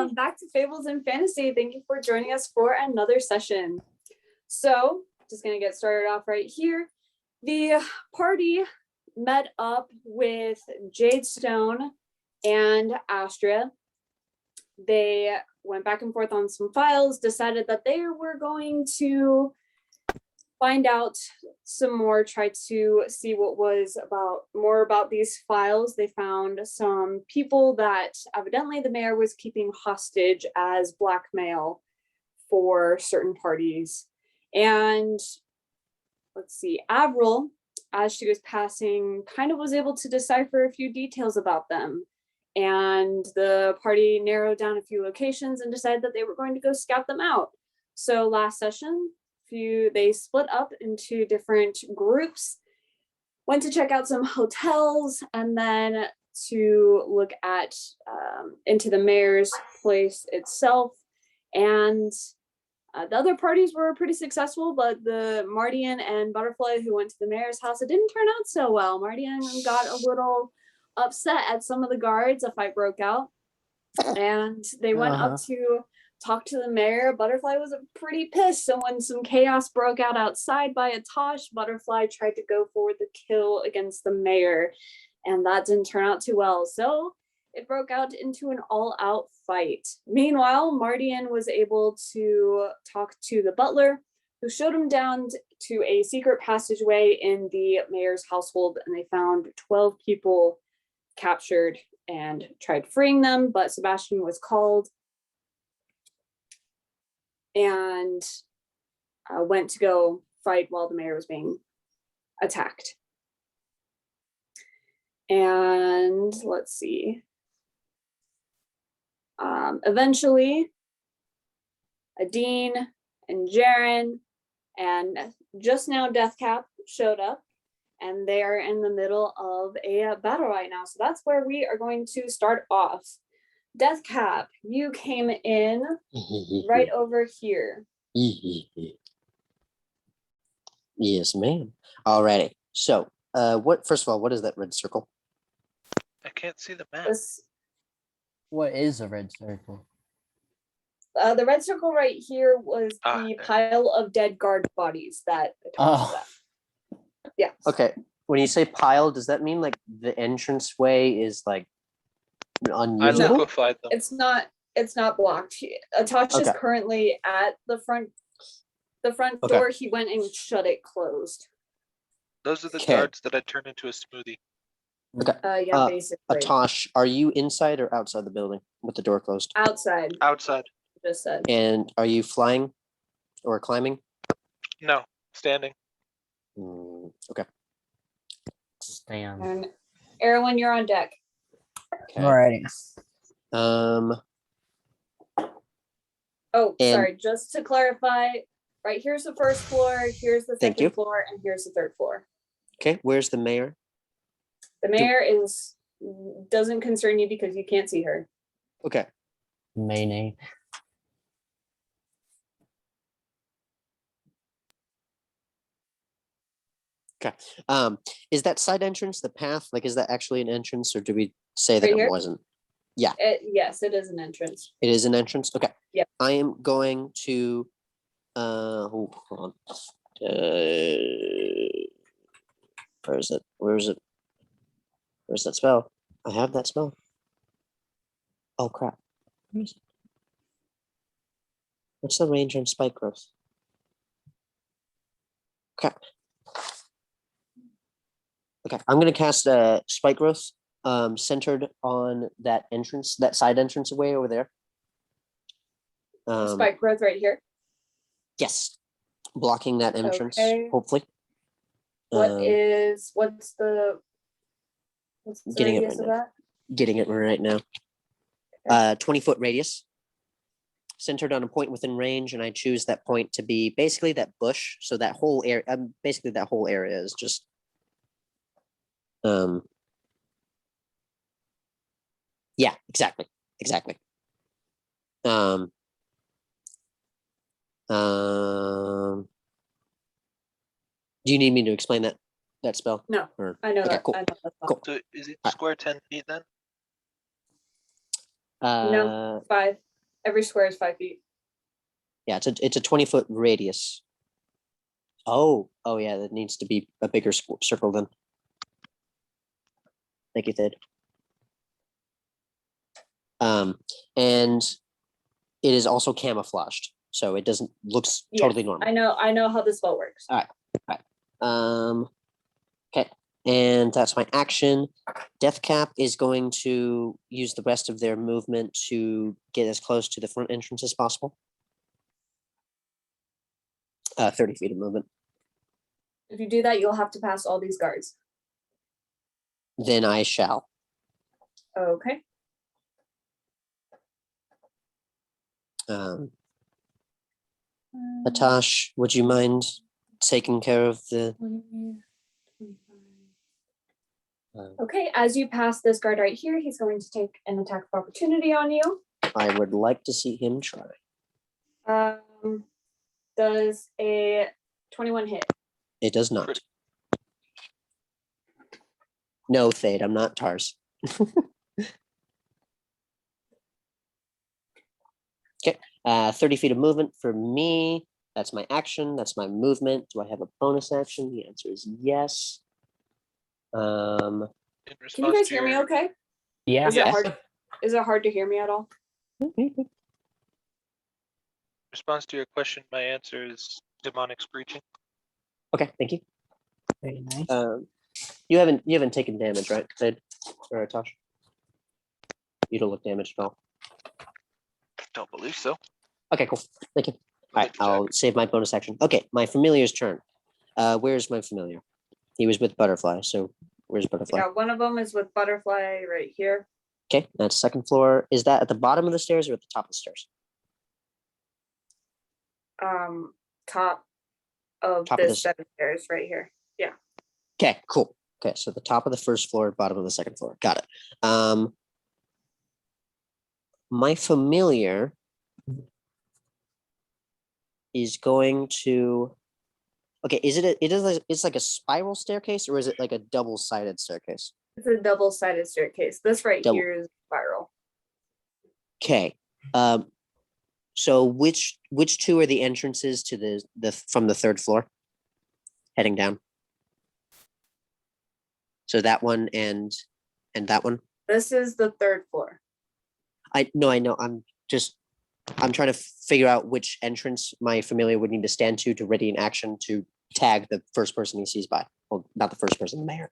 welcome back to Fables and Fantasy. Thank you for joining us for another session. So, just going to get started off right here. The party met up with Jadestone and Astria. They went back and forth on some files, decided that they were going to find out some more, try to see what was more about these files. They found some people that evidently the mayor was keeping hostage as blackmail for certain parties. And let's see, Avril, as she was passing, kind of was able to decipher a few details about them. And the party narrowed down a few locations and decided that they were going to go scout them out. So last session, they split up into different groups, went to check out some hotels, and then to look at into the mayor's place itself. And the other parties were pretty successful, but the Mardian and Butterfly who went to the mayor's house, it didn't turn out so well. Mardian got a little upset at some of the guards. A fight broke out, and they went up to talk to the mayor. Butterfly was pretty pissed. So when some chaos broke out outside by Atosh, Butterfly tried to go for the kill against the mayor, and that didn't turn out too well. So it broke out into an all-out fight. Meanwhile, Mardian was able to talk to the butler, who showed him down to a secret passageway in the mayor's household, and they found 12 people captured and tried freeing them, but Sebastian was called and went to go fight while the mayor was being attacked. And let's see. Eventually, Adine and Jaren and just now Deathcap showed up, and they are in the middle of a battle right now. So that's where we are going to start off. Deathcap, you came in right over here. Yes, ma'am. Alrighty. So, first of all, what is that red circle? I can't see the map. What is a red circle? The red circle right here was the pile of dead guard bodies that I talked about. Yeah. Okay. When you say pile, does that mean like the entranceway is like unusable? Liquefied them. It's not blocked. Atosh is currently at the front door. He went and shut it closed. Those are the guards that I turned into a smoothie. Okay. Yeah, basically. Atosh, are you inside or outside the building with the door closed? Outside. Outside. Just said. And are you flying or climbing? No, standing. Okay. Stand. And Erwin, you're on deck. Okay. Alrighty. Sorry. Just to clarify, right here's the first floor, here's the second floor, and here's the third floor. Okay. Where's the mayor? The mayor doesn't concern you because you can't see her. Okay. Mayonnaise. Okay. Is that side entrance the path? Like, is that actually an entrance, or do we say that it wasn't? Yeah. Yes, it is an entrance. It is an entrance. Okay. Yeah. I am going to. Hold on. Where is it? Where's that spell? I have that spell. Oh crap. Where is it? What's the range on spike growth? Okay. Okay, I'm gonna cast spike growth, centered on that entrance, that side entrance way over there. Spike growth right here. Yes, blocking that entrance. Okay. Hopefully. What's the getting radius of that? Getting it right now. 20-foot radius, centered on a point within range, and I choose that point to be basically that bush. So that whole area, basically that whole area is just. Yeah, exactly. Do you need me to explain that spell? No, or, I know okay, that. cool. I know that. Cool. So is it square 10 feet then? No, 5. Every square is 5 feet. Yeah, it's a 20-foot radius. Oh, yeah, that needs to be a bigger circle then. Thank you, Thid. And it is also camouflaged, so it doesn't looks totally normal. I know how this spell works. All right. Okay, and that's my action. Death Cap is going to use the rest of their movement to get as close to the front entrance as possible. 30 feet of movement. If you do that, you'll have to pass all these guards. Then I shall. Okay. Atash, would you mind taking care of the... Okay, as you pass this guard right here, he's going to take an attack of opportunity on you. I would like to see him try. Does a 21 hit? It does not. No, Thade, I'm not Tars. Okay, 30 feet of movement for me. That's my action. That's my movement. Do I have a bonus action? The answer is yes. Can you guys hear me okay? Yeah. Is it hard to hear me at all? Response to your question, my answer is demonic screeching. Okay, thank you. Very nice. You haven't taken damage, right, Thade or Atash? You don't look damaged at all. Don't believe so. Okay, cool. Thank you. All right, I'll save my bonus action. Okay, my familiar's turn. Where's my familiar? He was with Butterfly, so where's Butterfly? Yeah, one of them is with Butterfly right here. Okay, that's second floor. Is that at the bottom of the stairs or at the top of the stairs? Top of Top of this set of stairs right here. Yeah. Okay, cool. Okay, so the top of the first floor, bottom of the second floor. Got it. My familiar is going to... Okay, it's like a spiral staircase, or is it like a double-sided staircase? It's a double-sided staircase. This right here is spiral. Okay. So which two are the entrances to the from the third floor heading down? So that one and that one? This is the third floor. I know. I'm trying to figure out which entrance my familiar would need to stand to ready an action to tag the first person he sees by. Well, not the first person, the mayor.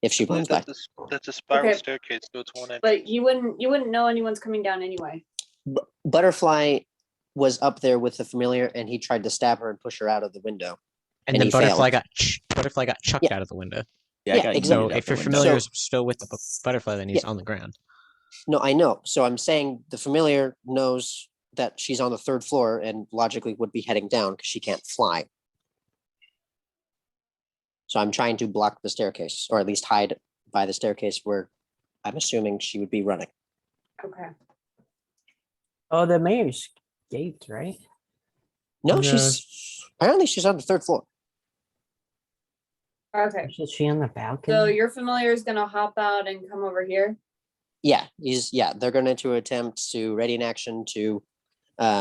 If she runs by. That's a spiral Okay. staircase, so it's one entrance. But you wouldn't know anyone's coming down anyway. Butterfly was up there with the familiar, and he tried to stab her and push her out of the window. And And then he Butterfly failed. got chucked Yeah. out of the window. Yeah, I got exactly. So yeeted out if the your window. familiar is still with the Butterfly, then he's Yeah. on the ground. No, I know. So I'm saying the familiar knows that she's on the third floor and logically would be heading down because she can't fly. So I'm trying to block the staircase, or at least hide by the staircase where I'm assuming she would be running. Okay. Oh, the mayor's gate, right? No, No. apparently she's on the third floor. Okay. Is she on the balcony? So your familiar is gonna hop out and come over here. Yeah, they're going to attempt to ready an action to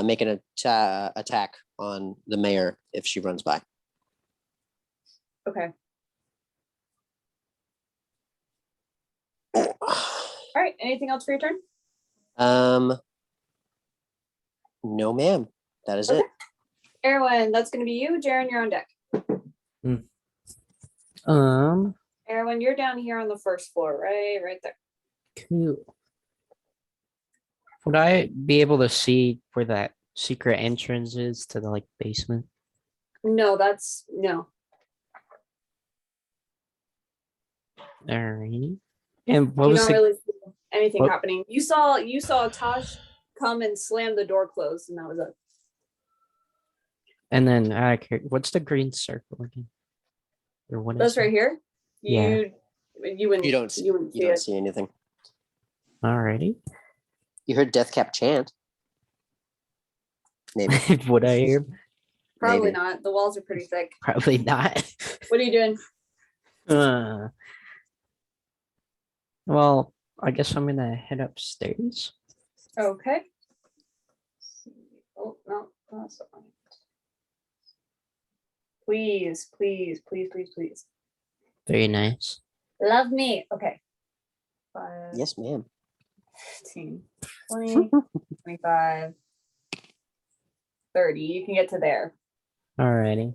make an attack on the mayor if she runs by. Okay. All right. Anything else for your turn? No, ma'am. That is Okay. it. Erwin, that's gonna be you. Jaren, you're on deck. Erwin, you're down here on the first floor, right there. Cool. Would I be able to see where that secret entrance is to the basement? No, no. Alright. And what You was don't the really see anything what- happening. You saw Tosh come and slam the door closed, and that was it. and then what's the green circle again? Or what is That's right it? here. Yeah. You wouldn't. You don't see, You wouldn't you see don't it. see anything. Alrighty. You heard Death Cap chant. Maybe. Would I hear? Probably Maybe. not. The walls are pretty thick. Probably not. What are you doing? Well, I guess I'm gonna head upstairs. Okay. Oh, no, that's not right. Please, please, please, please, please. Very nice. Love me. Okay. 5, Yes, ma'am. 15, 20, 25, 30. You can get to there. Alrighty.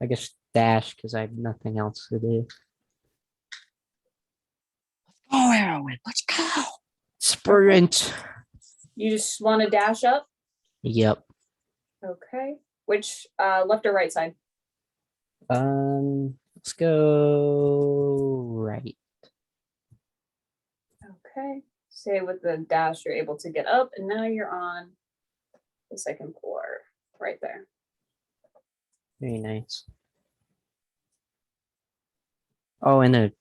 I guess dash because I have nothing else to do. Oh, heroin. Let's go. Sprint. You just want to dash up? Yep. Okay. Which left or right side? Let's go right. Okay. Say with the dash, you're able to get up, and now you're on the second floor, right there. Very nice. Oh, and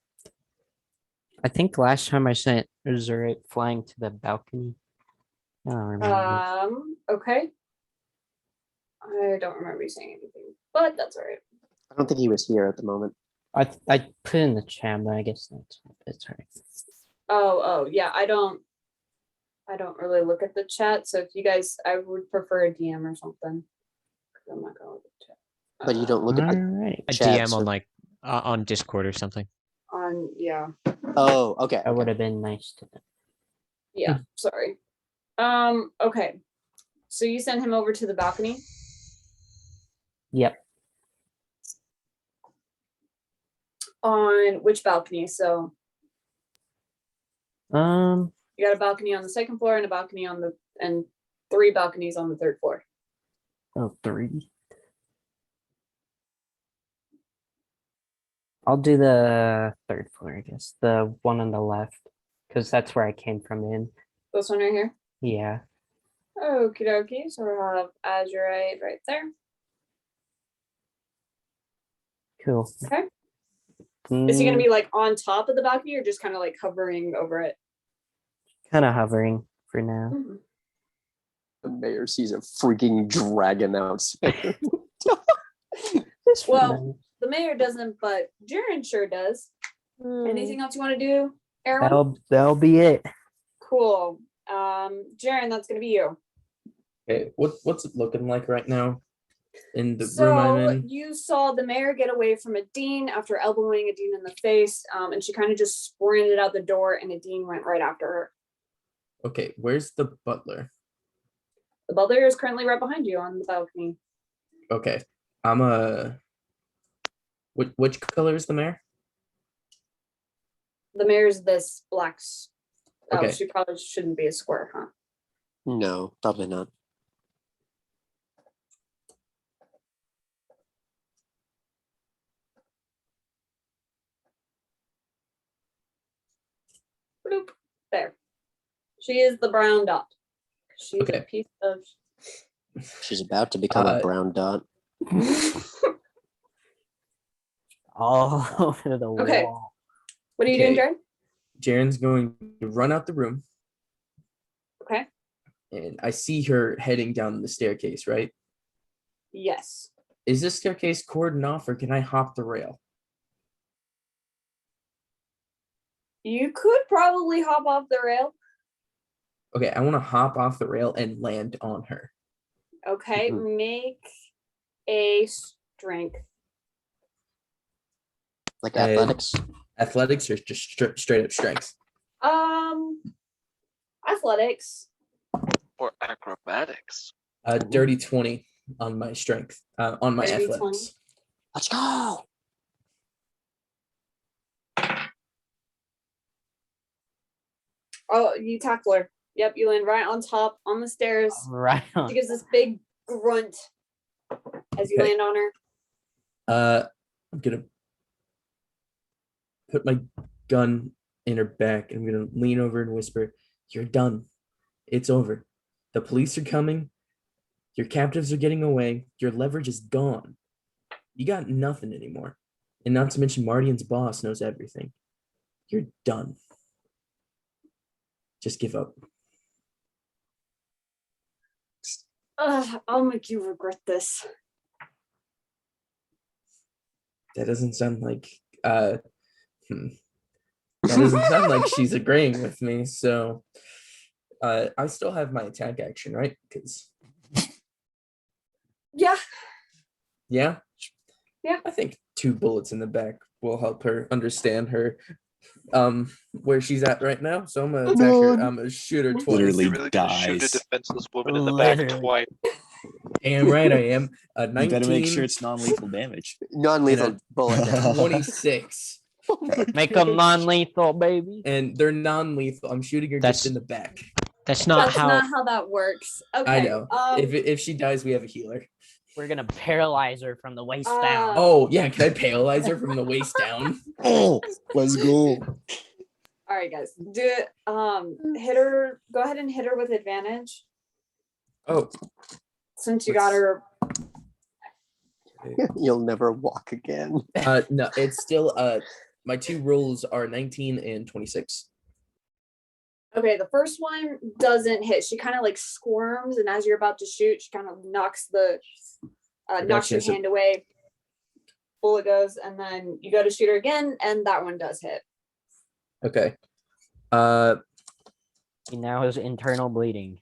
I think last time I sent Zurich flying to the balcony. I don't remember. Okay. I don't remember you saying anything, but that's all right. I don't think he was here at the moment. I put in the chat, but I guess that's all right. Oh, yeah. I don't really look at the chat. So if you guys, I would prefer a DM or something. 'Cause I'm not gonna look at the chat. But you don't look at the Alright. A chat, DM so- on like on Discord or something. Yeah. Oh, okay. That would have been nice to know. Yeah, sorry. Okay. So you send him over to the balcony? Yep. On which balcony? So you got a balcony on the second floor and a balcony on the and 3 balconies on the 3rd floor. Oh, 3. I'll do the 3rd floor, I guess. The one on the left. Because that's where I came from in. This one right here. Yeah. Okie dokie. So we'll have Azurite right there. Cool. Okay. Is he gonna be like on top of the balcony or just kind of like hovering over it? Kind of hovering for now. Mhm. The mayor sees a freaking dragon outside. Just for Well, now. the mayor doesn't, but Jaren sure does. Anything else you want to do, Erwin? That'll be it. Cool. Jaren, that's gonna be you. Okay, what's it looking like right now in the room So I'm in? you saw the mayor get away from Adine after elbowing Adine in the face, and she kind of just sprinted out the door, and Adine went right after her. Okay, where's the butler? The butler is currently right behind you on the balcony. Okay, I'm a. Which color is the mayor? The mayor's this black. Oh, Okay. she probably shouldn't be a square, huh? No, probably not. Bloop. There. She is the brown dot. She's a Okay. piece of. She's about to become a brown dot. All over the Okay. wall. What are you doing, Okay. Jaren? Jaren's going to run out the room, Okay. and I see her heading down the staircase. Right? Yes. Is this staircase cordoned off, or can I hop the rail? You could probably hop off the rail. Okay, I want to hop off the rail and land on her. Okay. Mhm. Make a strength. Like And- athletics. Athletics or just straight up strength? Athletics. Or acrobatics. Dirty 20 on my strength. On my Dirty athletics. Let's go. Oh, you tackle her. Yep, you land right on top on the stairs. Right She on. gives this big grunt as you Okay. land on her. I'm gonna put my gun in her back. I'm gonna lean over and whisper, "You're done. It's over. The police are coming. Your captives are getting away. Your leverage is gone. You got nothing anymore. And not to mention Mardian's boss knows everything. You're done. Just give up." I'll make you regret this. That doesn't sound like that doesn't sound like she's agreeing with me. So I still have my attack action, right? Because Yeah. Yeah. Yeah. I think 2 bullets in the back will help her understand her where she's at right now. So I'm gonna attack her. I'm gonna shoot her twice. Literally You're really gonna shoot a dies. defenseless woman in the back Literally. twice. Damn right I am. You better make sure 19, it's non-lethal damage. Non-lethal bullet damage. 26. Make them non-lethal, baby. And they're non-lethal. I'm shooting her just That's- in the back. That's not That's how. not how that works. Okay. I know. Um, If she dies, we have a healer. We're gonna paralyze her from the waist Uh, down. Oh yeah, can I paralyze her from the waist down? Oh, let's go. all right, guys. Do it. Hit her. Go ahead and hit her with advantage Oh, since you got her. You'll never walk again. no, it's still my 2 rolls are 19 and 26. Okay, the first one doesn't hit. She kind of like squirms, and as you're about to shoot, she kind of knocks knocks your Gotcha. hand away. Bullet goes, and then you go to shoot her again, and that one does hit. Okay. He now has internal bleeding.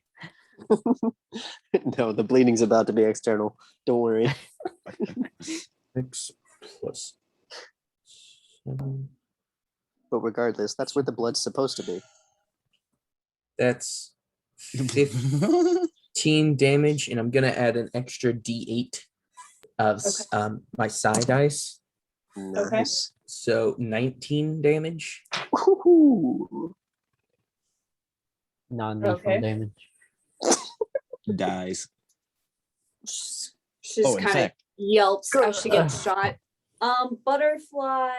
No, the bleeding's about to be external. Don't worry. 6 plus 7. But regardless, that's where the blood's supposed to be. That's 15 damage, and I'm gonna add an extra D8 of my side dice. Nice. So 19 damage. Woohoo. Non-lethal Okay. damage. Dies. She's Oh, in kind of fact- yelps as she gets shot. Butterfly,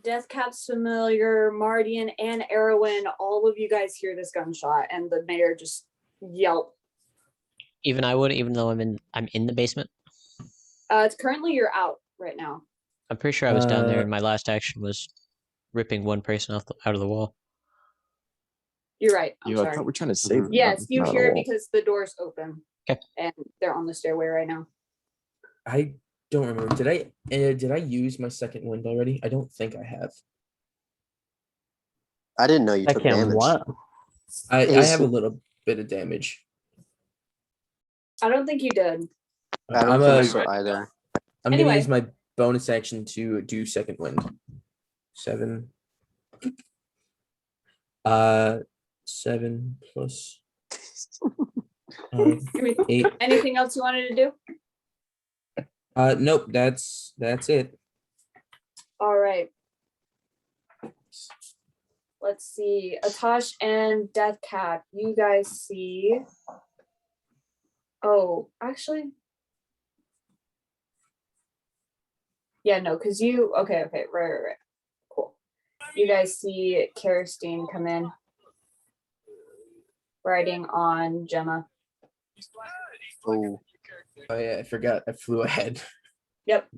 Deathcap's familiar, Mardian, and Erwin, all of you guys hear this gunshot, and the mayor just yelp. Even I would, even though I'm in the basement. It's currently you're out right now. I'm pretty sure I was down there, Uh, and my last action was ripping one person out of the wall. You're right. I'm Yo, I sorry. thought we're trying to save them. Yes, you Not at hear it all. because the door's open. Okay. And they're on the stairway right now. I don't remember. Did I use my second wind already? I don't think I have. I didn't know you took Second damage. what? I Is- have a little bit of damage. I don't think you did. I don't I'm think a- so either. I'm Anyway. gonna use my bonus action to do second wind. 7. 7 plus Give me 8. anything else you wanted to do? Nope, that's it. All right. Let's see. Atash and Deathcap, you guys see. Oh, actually. Yeah, no, because you. Okay, right. Cool. You guys see Karistine come in, riding on Gemma. Oh, Oh yeah, I forgot. I flew ahead. Yep.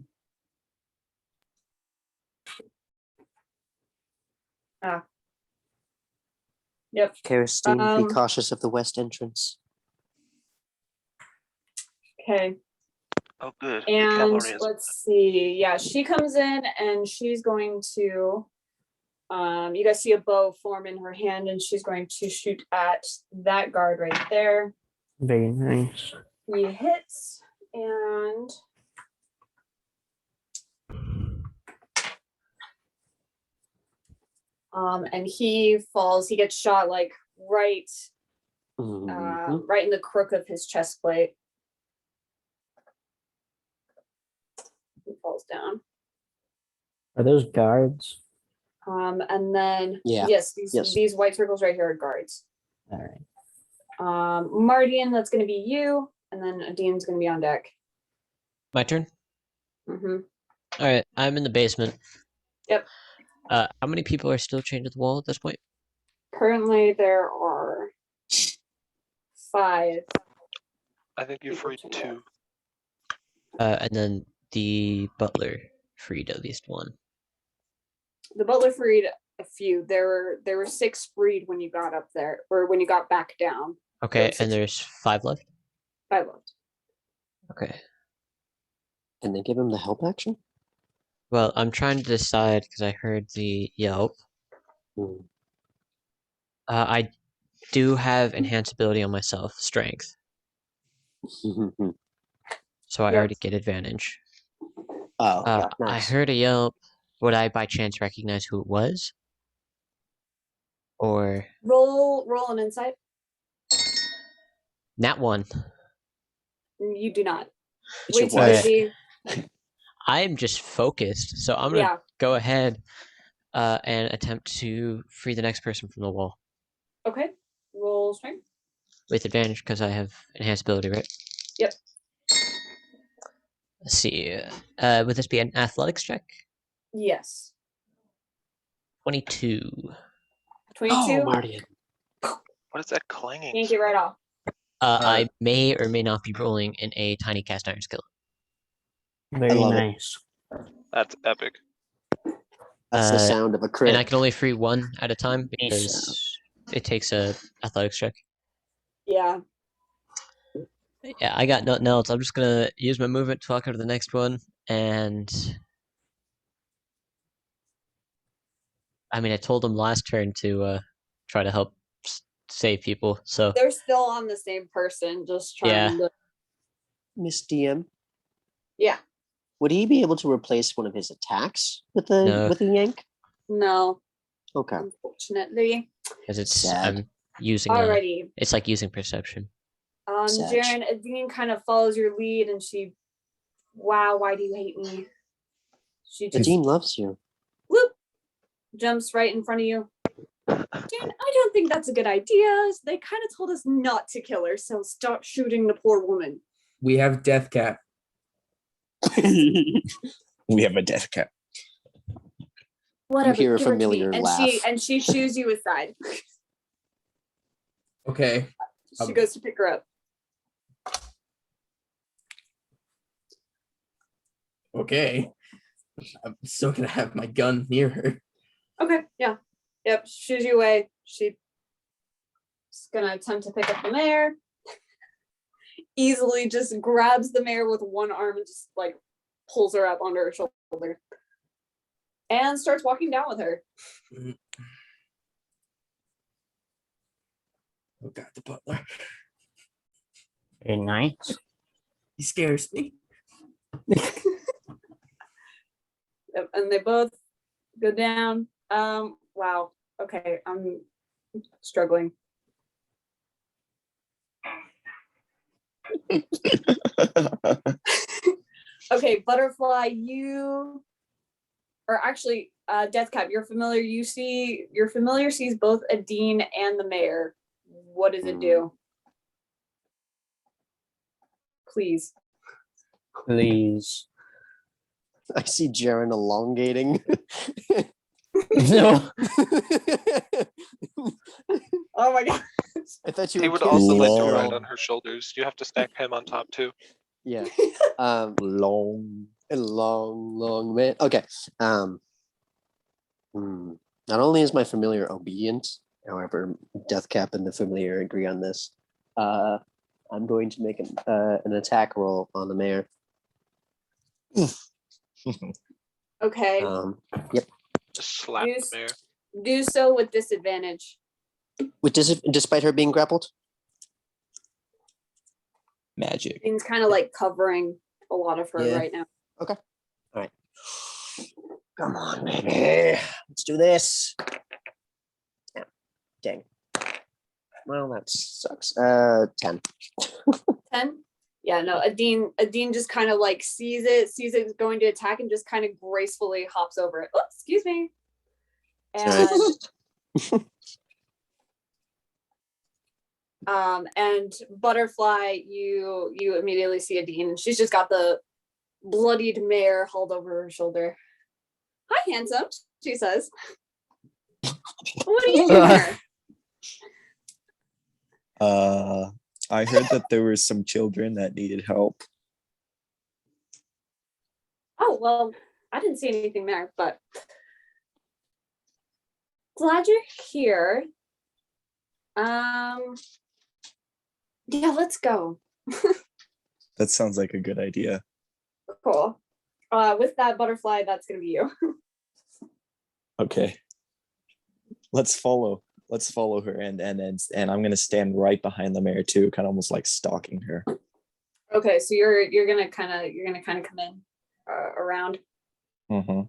Yep. Karistine, Um, be cautious of the west entrance. Okay. Oh, good. The And cavalry is- let's see. Yeah, she comes in and she's going to you guys see a bow form in her hand and she's going to shoot at that guard right there. Very nice. He hits and and he falls. He gets shot like right Mhm. right in the crook of his chest plate. He falls down. Are those guards? And then Yeah. yes, Yes. these white circles right here are guards. All right. Mardian, that's gonna be you, and then Adine's gonna be on deck. My turn. Mm-hmm. All right, I'm in the basement. Yep. How many people are still chained to the wall at this point? Currently there are 5. I think you freed People to 2. And then the butler freed at least one. The butler freed a few. There were 6 freed when you got up there, or when you got back down. Okay, Six. and there's 5 left. 5 left. Okay. Can they give him the help action? Well, I'm trying to decide because I heard the yelp. Hmm. I do have enhance ability on myself, strength. so I Yep. already get advantage. Oh, I nice. heard a yelp. Would I by chance recognize who it was? Or Roll an insight. that one? You do not. It's your Wait till you wife. see. I'm just focused, so I'm gonna Yeah. go ahead and attempt to free the next person from the wall Okay. Roll strength. with advantage because I have enhanced ability, right? Yep. Let's see. Would this be an athletics check? Yes. 22. 22. Oh, Marty. What is that clanging? Yank it right off. I may or may not be rolling in a tiny cast iron skill. Very love it. nice. That's epic. That's the Uh, sound of a crit. And I can only free one at a time Nice. because it takes a athletics check. Yeah. Yeah, I got nothing else. I'm just gonna use my movement to walk over to the next one, and I mean, I told him last turn to try to help save people. So They're still on the same person, just Yeah. trying to. Miss DM, Yeah. would he be able to replace one of his attacks with No. a yank? No, Okay. unfortunately. because it's Sad. I'm using Alrighty. it's like using perception. Sad. Jaren, Adine kind of follows your lead and she, wow, why do you hate me? She The just dean loves you. whoop, jumps right in front of you. Dan, I don't think that's a good idea. They kind of told us not to kill her, so stop shooting the poor woman. We have death cap. We have a death cap. Whatever. hear a give her to me. familiar And laugh. she shoos you aside. Okay. She goes to pick her up. Okay. I'm still gonna have my gun near her. Okay, yeah. Yep, shoos you away. She's gonna attempt to pick up the mare. Easily just grabs the mare with one arm and just like pulls her up onto her shoulder. And starts walking down with her. Oh god, the butler. Very nice. He scares me. Yep, and they both go down. Wow. Okay, I'm struggling. Okay, Butterfly, you or actually Deathcap, your familiar sees both Adine and the mayor. What does it do? Please. Please. I see Jaren elongating. No. Oh my god. I thought you He were would kidding. also let you Lord. ride on her shoulders. You have to stack him on top too. Yeah. Long. A long man. Okay. Not only is my familiar obedient, however, Deathcap and the familiar agree on this. I'm going to make an attack roll on the mayor. Okay. Yep. Just slap Use- the mayor. Do so with disadvantage. Despite her being grappled. Magic. It's kind of like covering a lot of her Yeah. right now. All right. Come on, baby. Let's do this. Yeah. Dang. Well, that sucks. 10. 10. Yeah, no, Adine just kind of like sees it going to attack and just kind of gracefully hops over it. Oh, excuse me. And Butterfly, you immediately see Adine, and she's just got the bloodied mare hauled over her shoulder. Hi, handsome, she says. What are you doing here? I heard that there were some children that needed help. Oh, well, I didn't see anything there, but glad you're here. Yeah, let's go. That sounds like a good idea. Cool. With that Butterfly, that's gonna be you. Okay. Let's follow her and I'm gonna stand right behind the mayor too, kind of almost like stalking her. Okay, so you're gonna kind of come in around. Mm-hmm.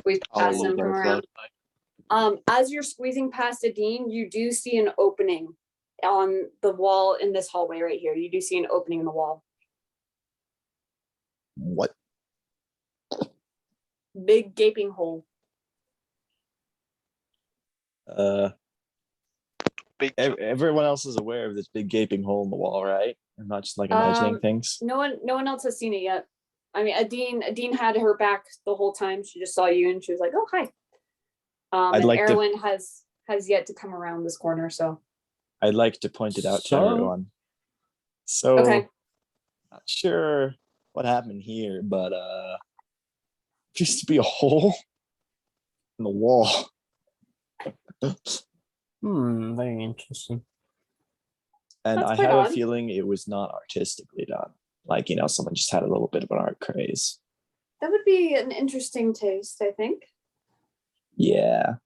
Squeeze Oh, past little him, come butterfly. around. As you're squeezing past Adine, you do see an opening on the wall in this hallway right here. You do see an opening in the wall. What? Big gaping hole. Big Everyone else is aware of this big gaping hole in the wall, right? I'm not just like imagining things. No one else has seen it yet. I mean, Adine had her back the whole time. She just saw you and she was like, "Oh, hi." I'd And like to- Erwin has yet to come around this corner, so I'd like to point it out to So? everyone. So, okay. not sure what happened here, but used to be a hole in the wall. Very interesting. And That's I quite have a odd. feeling it was not artistically done. Like, someone just had a little bit of an art craze. That would be an interesting taste, I think. Yeah.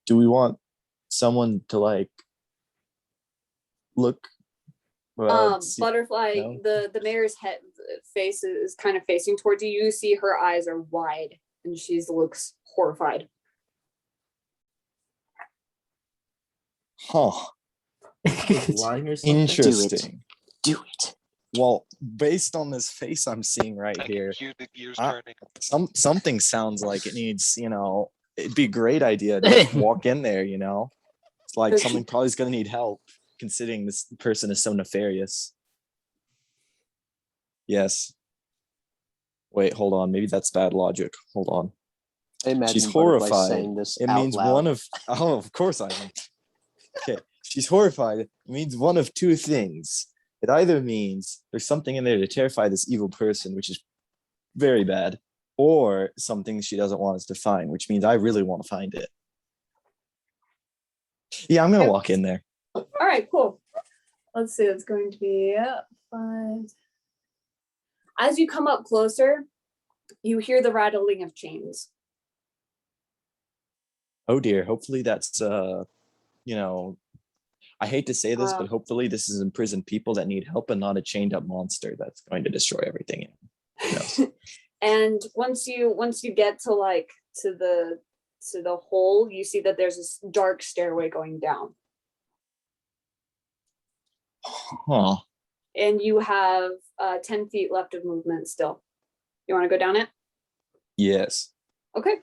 Do we want someone to like look? See- Butterfly, no? the mayor's head face is kind of facing towards you. You see her eyes are wide and she looks horrified. Huh. Lying or something? Interesting. Do it. Well, based on this face I'm seeing right I here, can hear the gears Ah. turning. something sounds like it needs, it'd be a great idea to just walk in there, It's like something probably is gonna need help, considering this person is so nefarious. Yes. Wait, hold on. Maybe that's bad logic. Hold on. I imagine She's Butterfly horrified. saying this It out means loud. one of of course I am. Okay. She's horrified. It means one of two things. It either means there's something in there to terrify this evil person, which is very bad, or something she doesn't want us to find, which means I really want to find it. Yeah, I'm gonna walk in there. All right, cool. Let's see. It's going to be 5. As you come up closer, you hear the rattling of chains. Oh dear. Hopefully that's I hate to say this, but Um, hopefully this is imprisoned people that need help and not a chained up monster that's going to destroy everything. Who knows? And once you get to the hole, you see that there's this dark stairway going down, Huh. and you have 10 feet left of movement still. You want to go down it? Yes. Okay.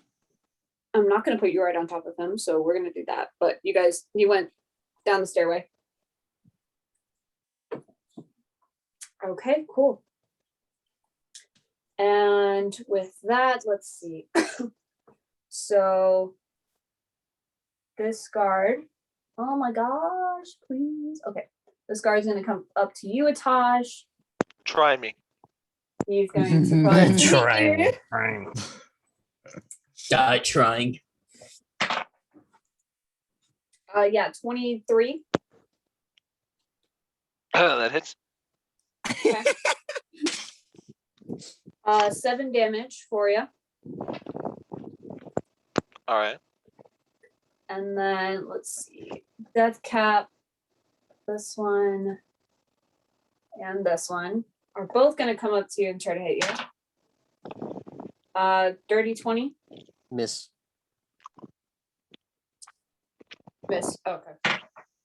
I'm not going to put you right on top of him, so we're going to do that. But you went down the stairway. Okay, cool. And with that, let's see. So this guard, oh my gosh, please. Okay, this guard's going to come up to you, Atash. Try me. He's going to run to Trying. you. Trying. Die trying. Yeah, 23. That hits. Okay. 7 damage for you. All right. And then let's see. Death cap. This one and this one are both going to come up to you and try to hit you. Dirty 20. Miss. Miss. Okay.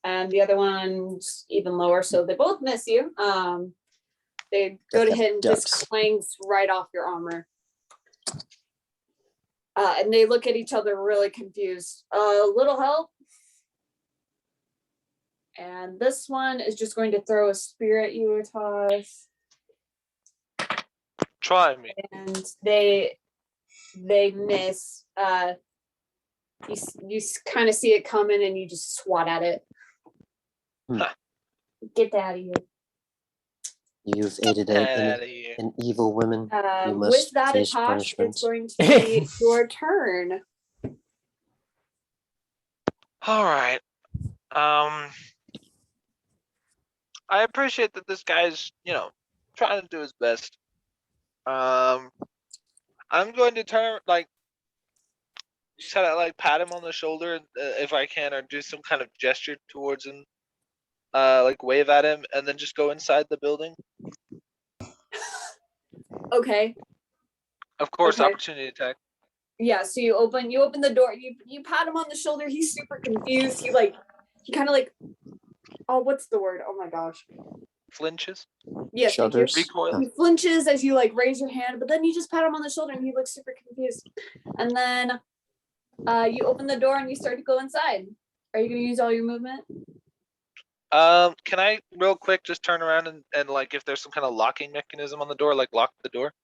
And the other one's even lower, so they both miss you. They go to hit and just Ducks. clangs right off your armor. And they look at each other really confused. Little help. And this one is just going to throw a spear at you, Atash. Try me. And they miss. You kind of see it coming and you just swat at it. Get out of here. You've aided Out of here. an evil woman. You With must that, face Atash, punishment. it's going to be your turn. All right. I appreciate that this guy's, trying to do his best. I'm going to turn pat him on the shoulder if I can, or do some kind of gesture towards him. like wave at him, and then just go inside the building. Okay. Of course, Okay. opportunity attack. Yeah, so you open the door, you pat him on the shoulder, he's super confused. He kind of like, oh, what's the word? Oh my gosh. Flinches. Yes, thank you. Shudders. Recoil. He flinches as you like raise your hand, but then you just pat him on the shoulder and he looks super confused. And then you open the door and you start to go inside. Are you gonna use all your movement? Can I real quick just turn around and like if there's some kind of locking mechanism on the door, like lock the door?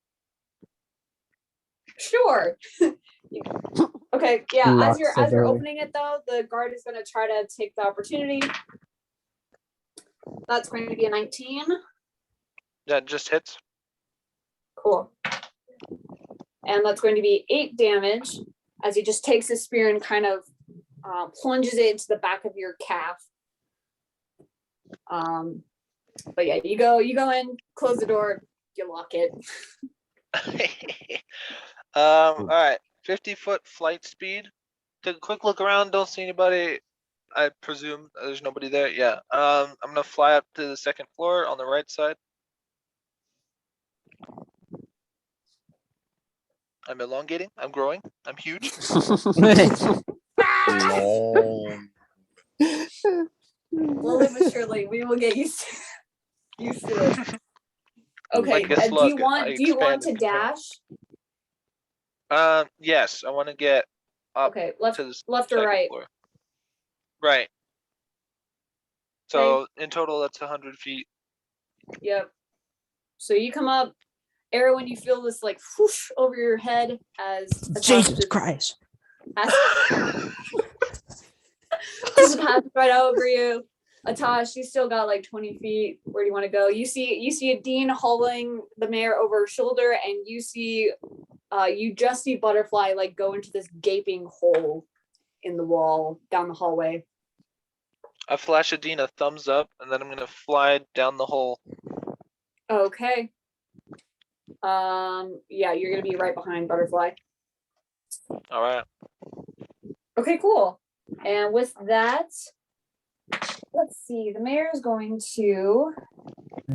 Sure. Okay, yeah. Lock As you're the door. opening it though, the guard is gonna try to take the opportunity. That's going to be a 19. That just hits. Cool. And that's going to be 8 damage as he just takes his spear and kind of plunges it into the back of your calf. But yeah, you go in, close the door, you lock it. All right, 50-foot flight speed. Take a quick look around. Don't see anybody. I presume there's nobody there. Yeah. I'm gonna fly up to the 2nd floor on the right side. I'm elongating. I'm growing. I'm huge. Long. Slowly but surely, we will get used to it. Okay, Like a do slug, you want I to expand and dash? Yes, I want to get up Okay, left to the or 2nd right? floor. Right. So in total, that's 100 feet. Yep. So you come up, Arrow, when you feel this like whoosh over your head as Jesus Christ. Just pass right over you. Atash, you still got like 20 feet. Where do you want to go? You see a Dean hauling the mayor over her shoulder, and you just see Butterfly like go into this gaping hole in the wall down the hallway. I flash Adine a thumbs up, and then I'm gonna fly down the hole. Okay. Yeah, you're gonna be right behind Butterfly. All right. Okay, cool. And with that, let's see. The mayor is going to.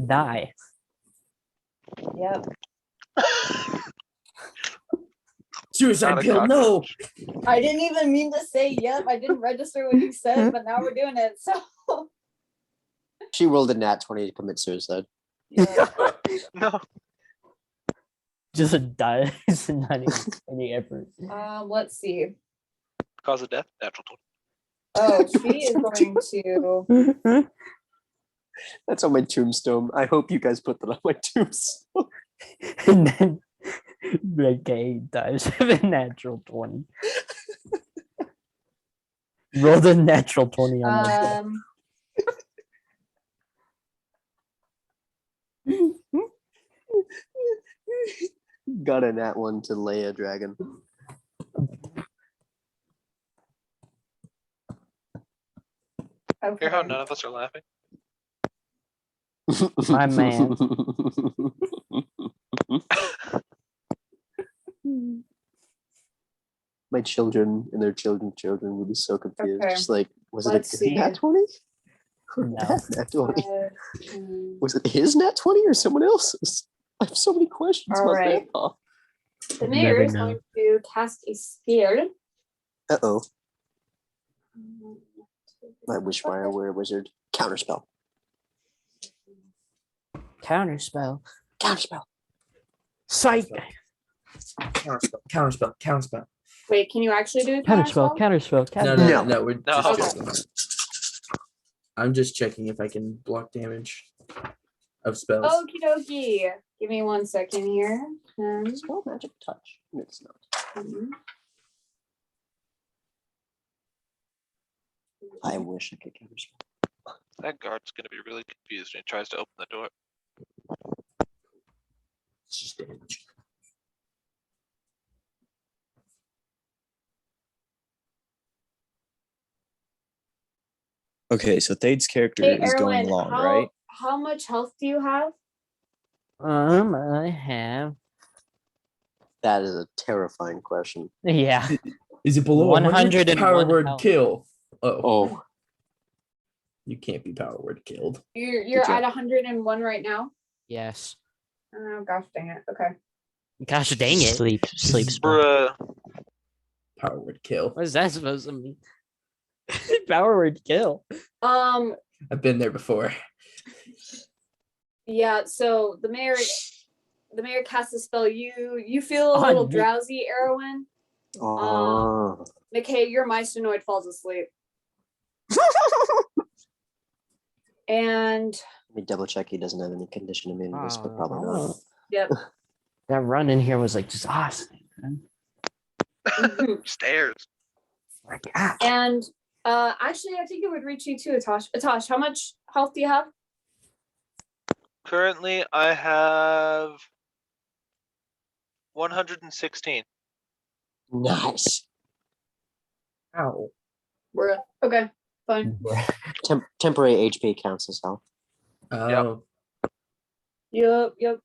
Die. Yep. Suicide Not a pill, no. cockroach. I didn't even mean to say yep. I didn't register what you said, but now we're doing it. So. She rolled a nat 20 to commit suicide. Yeah. No. Just a die. It's not even any effort. Let's see. Cause of death. Natural 20. Oh, she is going to. That's on my tombstone. I hope you guys put that on my tombstone. And then like 8 times with a natural 20. Roll the natural 20 on my Got a nat 1 to lay a dragon. Hear how Okay. none of us are laughing? My man. My children and their children would be so confused. Okay. Just like, was Let's it a good see. nat 20? Or No. bad nat 20? 5, 10. Was it his nat 20 or someone else's? I have so many questions All about right. Grandpa. The mayor Never is know. going to cast a sphere. Uh-oh. My Wishfire were a wizard. Counterspell. Counterspell. Counterspell. Psych. Counterspell. Wait, can you actually do a Counterspell. counterspell? Counterspell. No, Counterspell. no, we're No. just Okay. checking. I'm just checking if I can block damage of spells. Okie dokie. Give me 1 second here. Spell magic touch. No, it's not. I wish I could counterspell. That guard's gonna be really confused when he tries to open the door. It's just damage. Okay, so Thade's character Hey, is going Erwin, along, right? how much health do you have? I have. That is a terrifying question. Yeah. Is it below 100? 101 Power word health. kill. Oh. Oh. You can't be power word killed. You're job. at 101 right now. Yes. Oh gosh, dang it. Okay. Gosh dang it. Sleep spell. Bruh. Power word kill. What is that supposed to mean? Power word kill. I've been there before. Yeah. So the mayor casts a spell. You feel a On little me. drowsy, Erwin. Oh. McKay, your Mystonoid falls asleep. And Let me double check he doesn't have any condition immunities, but probably not. Oh, yep. that run in here was like just awesome. Man. Stairs. Like, ah. And actually, I think it would reach you too, Atosh. Atosh, how much health do you have? Currently, I have 116. Nice. Ow. Bruh. Okay, fine. Temporary HP counts as health. Oh, Yep.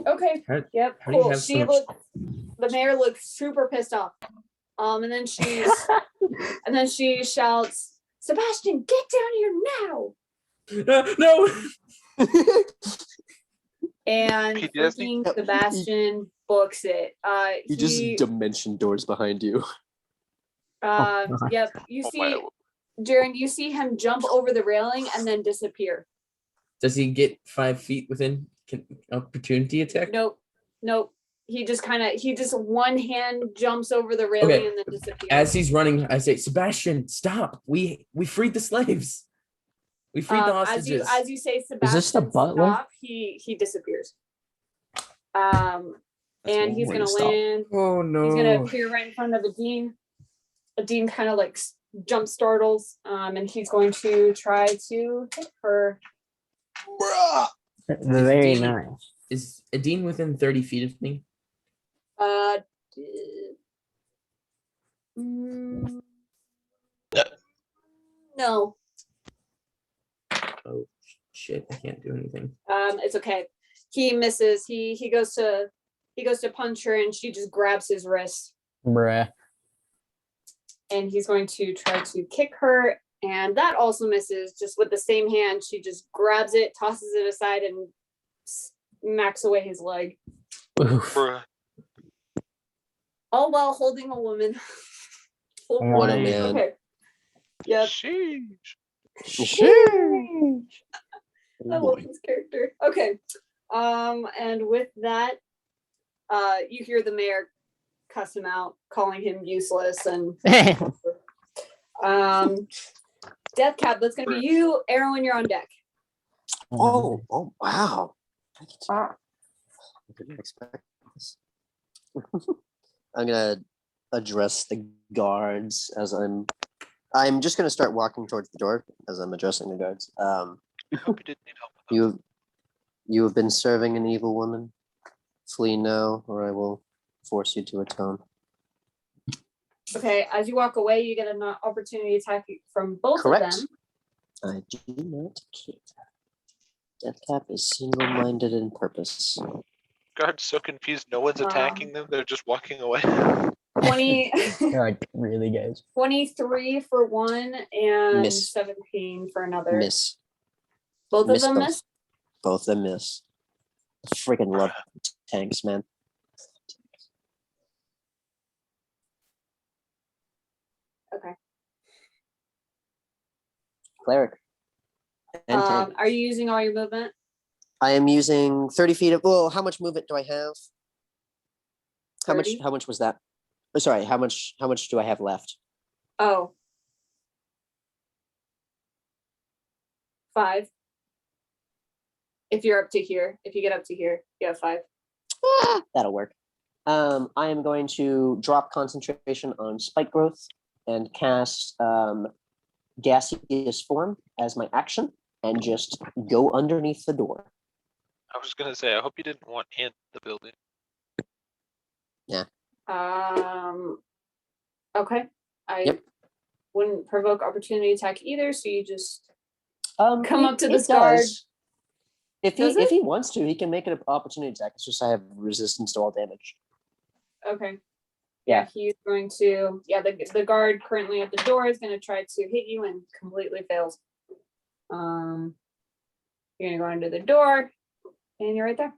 Okay. how, Yep. how do you Cool. have so She much? the mayor looks super pissed off. And then she shouts, "Sebastian, get down here now!" No. And PTSD? freaking Sebastian books it. He dimension doors behind you. God. yep. You Oh see, my- Jaren, you see him jump over the railing and then disappear. Does he get 5 feet within opportunity attack? Nope. He just one hand jumps over the railing Okay. and then disappears. As he's running, I say, Sebastian, stop. We freed the slaves. We freed the hostages. As you say, Sebastian, this the butler? stop, he disappears. And he's one way gonna to stop. land. Oh no. He's gonna appear right in front of Adine. Adine kind of like jump startles, and he's going to try to hit her. Very Dean- nice. Is Adine within 30 feet of me? Mm, no, Oh shit, I can't do anything. it's okay. He misses. He goes to punch her, and she just grabs his wrist, Bruh. and he's going to try to kick her, and that also misses. Just with the same hand, she just grabs it, tosses it aside, and smacks away his leg, Oof. Bruh. all while holding a woman. What a Nice. man. Okay. Yep. Sheesh. I love this character. Okay. And with that, you hear the mayor cuss him out, calling him useless, and Death Cap, that's gonna be you. Erwin, you're on deck. Oh wow. I didn't expect this. I'm gonna address the guards as I'm just gonna start walking towards the door as I'm addressing the guards. I hope you didn't need help with that. You have been serving an evil woman. Flee now, or I will force you to atone. Okay, as you walk away, you get an opportunity attack from both Correct. of them. I do not care. Deathcap is single-minded in purpose. Guard's so confused. No one's attacking them. They're just walking away. 20, God, really, guys. 23 for one and Miss. 17 for another. Miss. Both Miss of them both. miss? Both of them miss. I freaking love tanks, man. Okay. Cleric. And tank. Are you using all your movement? I am using 30 feet of. Well, how much movement do I have? 30? How much was that? Oh, sorry. How much do I have left? Oh. 5. If you're up to here, if you get up to here, you have 5. That'll work. I am going to drop concentration on spike growth and cast gaseous form as my action and just go underneath the door. I was gonna say, I hope you didn't want in the building. Okay. I Yep. wouldn't provoke opportunity attack either, so you just Come up to this guard. If Does he it? wants to, he can make it an opportunity attack. It's just I have resistance to all damage. okay. Yeah. He's going to the guard currently at the door is gonna try to hit you and completely fails. You're gonna go under the door, and you're right there.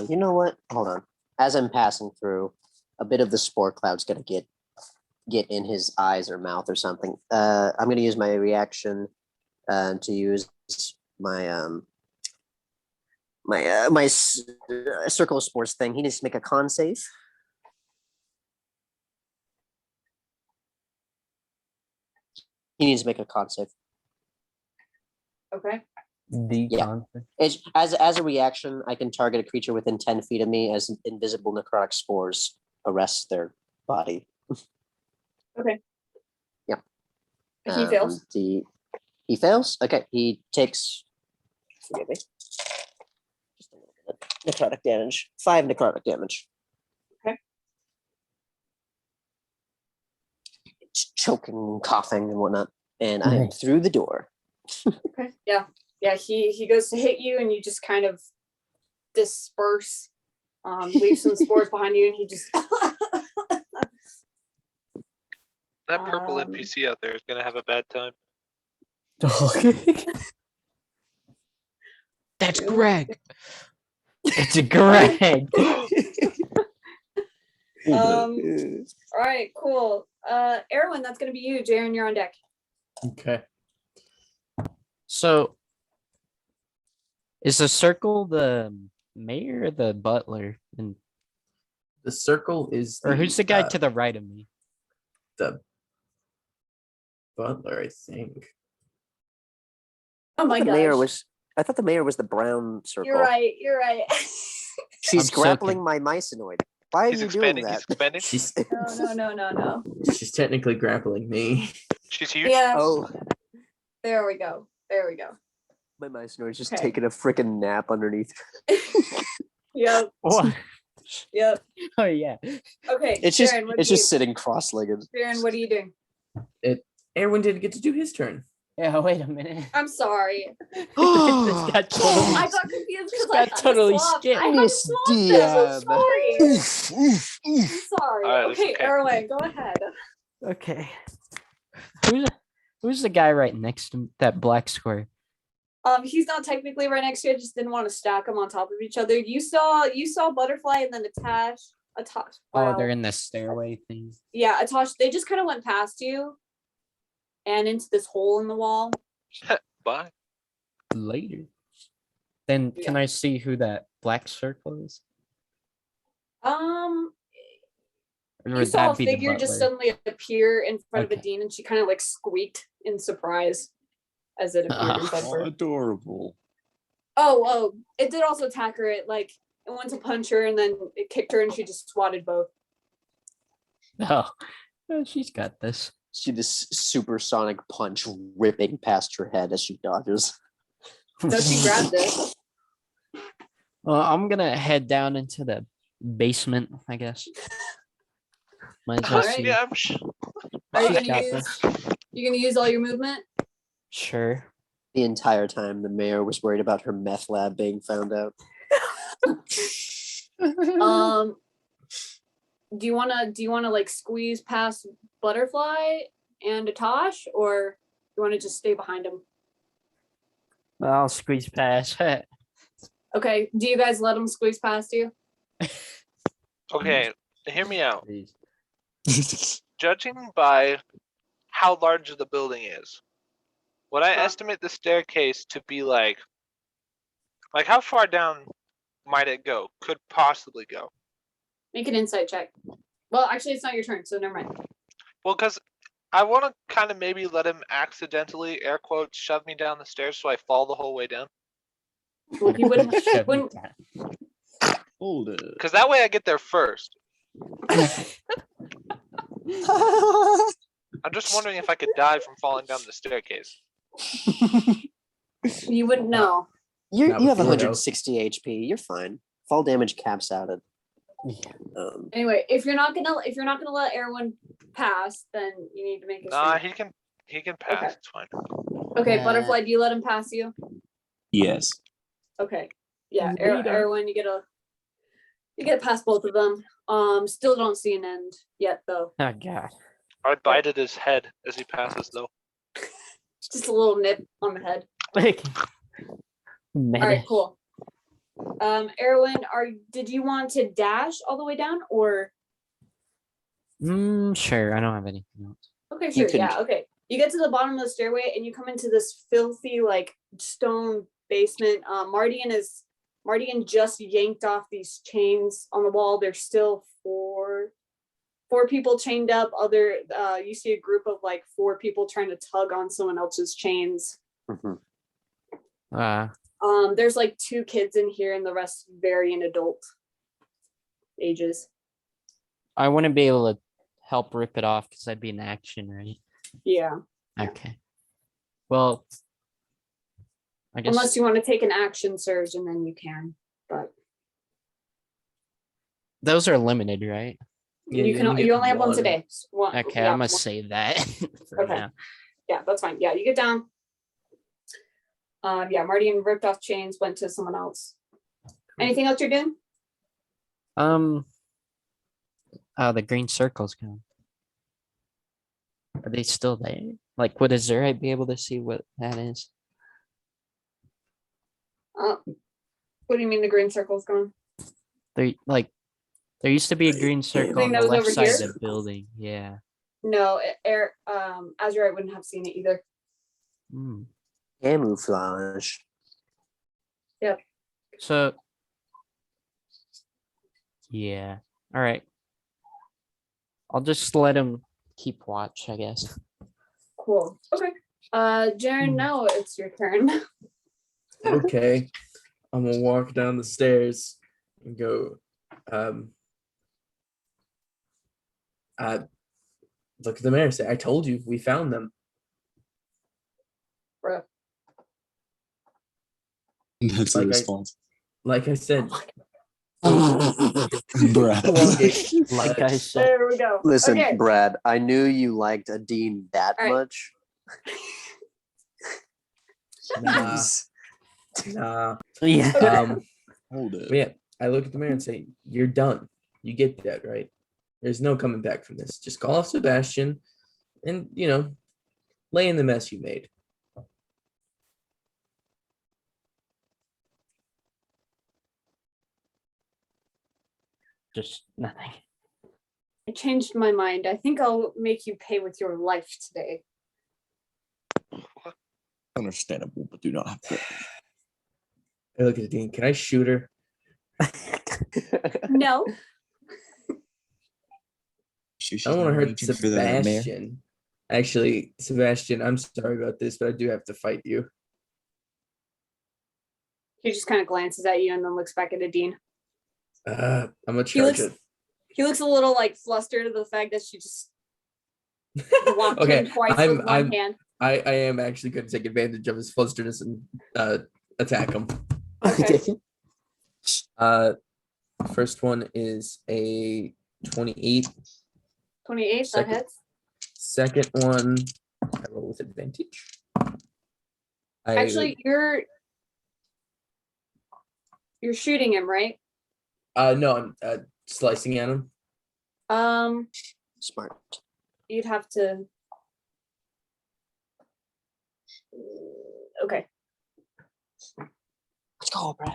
You know what? Hold on. As I'm passing through, a bit of the spore cloud's gonna get in his eyes or mouth or something. I'm gonna use my reaction to use my circle of spores thing. He needs to make a con save. He needs to make a con save. Okay. The Yeah. concept. It's, as a reaction, I can target a creature within 10 feet of me as invisible necrotic spores arrest their body. Okay. Yep. He fails. He fails? Okay. He takes, forgive me, just a little bit of necrotic damage. 5 necrotic damage. Okay. It's choking, coughing, and whatnot. And I am Nice. through the door. Okay. Yeah. Yeah. He goes to hit you, and you just kind of disperse, leave some spores behind you, and he just. That purple Um, NPC out there is gonna have a bad time. That's Greg. It's a Greg. All right. Cool. Erwin, that's gonna be you. Jaren, you're on deck. Okay. So, is the circle the mayor or the butler? And The circle is or who's the guy to the right of me? the butler, I think. Oh my the gosh. mayor was. I thought the mayor was the brown circle. You're right. You're right. She's I'm so grappling my mycenoid. Why are He's you doing expanding. that? He's expanding. She's No. she's technically grappling me. She's huge. Yeah. Oh, There we go. my mycenoid's just Okay. taking a freaking nap underneath. Yep. What? Yep. Oh yeah. Okay. It's just Jaren, what it's are just sitting cross-legged. Jaren, what are you doing? Erwin didn't get to do his turn. Yeah. Wait a minute. I'm sorry. This got totally. I got confused because Just I got totally skipped. I had swapped them. I'm sorry. I'm sorry. All right, that's Okay, okay. Erwin, go ahead. Okay. Who's the guy right next to that black square? He's not technically right next to you. I just didn't want to stack them on top of each other. You saw Butterfly and then Atash. Oh, they're in the stairway thing. Yeah, Atash. They just kind of went past you and into this hole in the wall. Bye. Later. Then can I see who that black circle is? Or Or you would saw a that be the figure just butler? suddenly appear in front of Okay. Adine, and she kind of like squeaked in surprise as it appeared in front of her. Adorable. Oh, it did also attack her. It went to punch her, and then it kicked her, and she just swatted both. Oh, well, she's got this. See this supersonic punch ripping past her head as she dodges. No, she grabbed it. Well, I'm gonna head down into the basement, I guess. Might as well Alright. see. Yeah, Are you She's gonna got use? this. You gonna use all your movement? Sure. The entire time, the mayor was worried about her meth lab being found out. Do you wanna like squeeze past Butterfly and Atash, or you wanna just stay behind him? I'll squeeze past. Okay. Do you guys let him squeeze past you? okay. Hear me out. Please. Judging by how large the building is, would I estimate the staircase to be like how far down might it go? Could possibly go. Make an insight check. Well, actually, it's not your turn, so never mind. Well, because I want to kind of maybe let him accidentally, air quotes, shove me down the stairs so I fall the whole way down. Well, he wouldn't. Shove me wouldn't down. Hold it. Because that way I get there first. I'm just wondering if I could die from falling down the staircase. you wouldn't know. You Not have with Lord 160 HP. You're fine. Fall damage caps out at. Anyway, if you're not gonna let Erwin pass, then you need to make a. Nah, strength. he can pass. Okay. It's fine. Okay, Uh, Butterfly, do you let him pass you? Yes. Okay. Yeah, Later. Erwin, you get past both of them. Still don't see an end yet, though. Oh god. I bite at his head as he passes, though. Just a little nip on the head. Like, All right, cool. Erwin, did you want to dash all the way down or? Sure. I don't have anything else. Okay, sure. can- Yeah, okay. You get to the bottom of the stairway and you come into this filthy, like, stone basement. Mardian just yanked off these chains on the wall. There's still four people chained up. You see a group of like 4 people trying to tug on someone else's chains. Mhm. There's like 2 kids in here and the rest vary in adult ages. I wouldn't be able to help rip it off because I'd be in action, right? Yeah. Okay. Well, I guess Unless you want to take an action surge and then you can. But those are limited, right? Yeah, you only have one today. Okay, yeah, I'm gonna one. save that for Okay. now. Yeah, that's fine. Yeah, you get down. Yeah, Mardian ripped off chains, went to someone else. Anything else you're doing? The green circle's gone. Are they still there? Like, would Azurite be able to see what that is? What do you mean the green circle's gone? There used to be a green circle on that the was left over side here? of the building. Yeah. No, Azurite wouldn't have seen it either. Hmm. Camouflage. So, yeah. All right. I'll just let him keep watch, I guess. Cool. Okay. Jaren, now it's your turn. Okay. I'm gonna walk down the stairs and go. Look at the mayor. Say, I told you, we found them. Bruh. That's a Like I- response. Like I said, Bruh. Like I said. There we go. Listen, Okay. Brad, I knew you liked a Dean that All right. much. nah, Jeez. nah. Yeah. Hold it. But yeah, I look at the mayor and say, you're done. You get that, right? There's no coming back from this. Just call off Sebastian and, lay in the mess you made. Just nothing. I changed my mind. I think I'll make you pay with your life today. Understandable, but do not have to. I look at the dean. Can I shoot her? No. I don't want to hurt Sebastian. Actually, Sebastian, I'm sorry about this, but I do have to fight you. He just kind of glances at you and then looks back at the dean. I'm gonna He charge looks it. he looks a little like flustered at the fact that she just walked Okay, him twice I'm- with one hand. I am actually going to take advantage of his flusterness and attack him. Okay. First one is a 28. 28, that Second. hits. Second one, I roll with advantage. Actually, you're shooting him, right? No, I'm slicing at him. Smart. You'd have to. Okay. Let's go, Brad.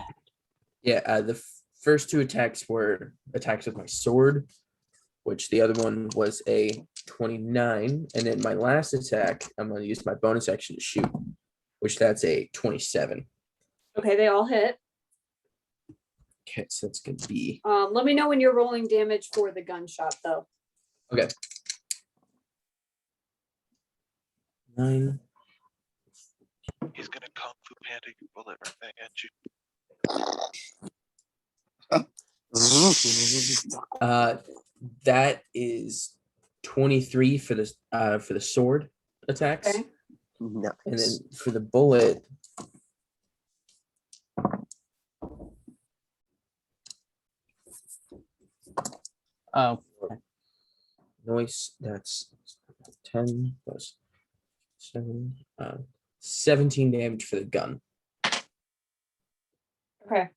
Yeah, the first 2 attacks were attacks with my sword, which the other one was a 29. And then my last attack, I'm going to use my bonus action to shoot, which that's a 27. Okay, they all hit. Okay, so that's going to be. Let me know when you're rolling damage for the gunshot, though. Okay. 9. He's gonna kung fu panda your bullet right back at you. That is 23 for the sword attacks. Okay. Nice. And then for the bullet, Oh, noise, that's 10 plus 7, 17 damage for the gun. Okay.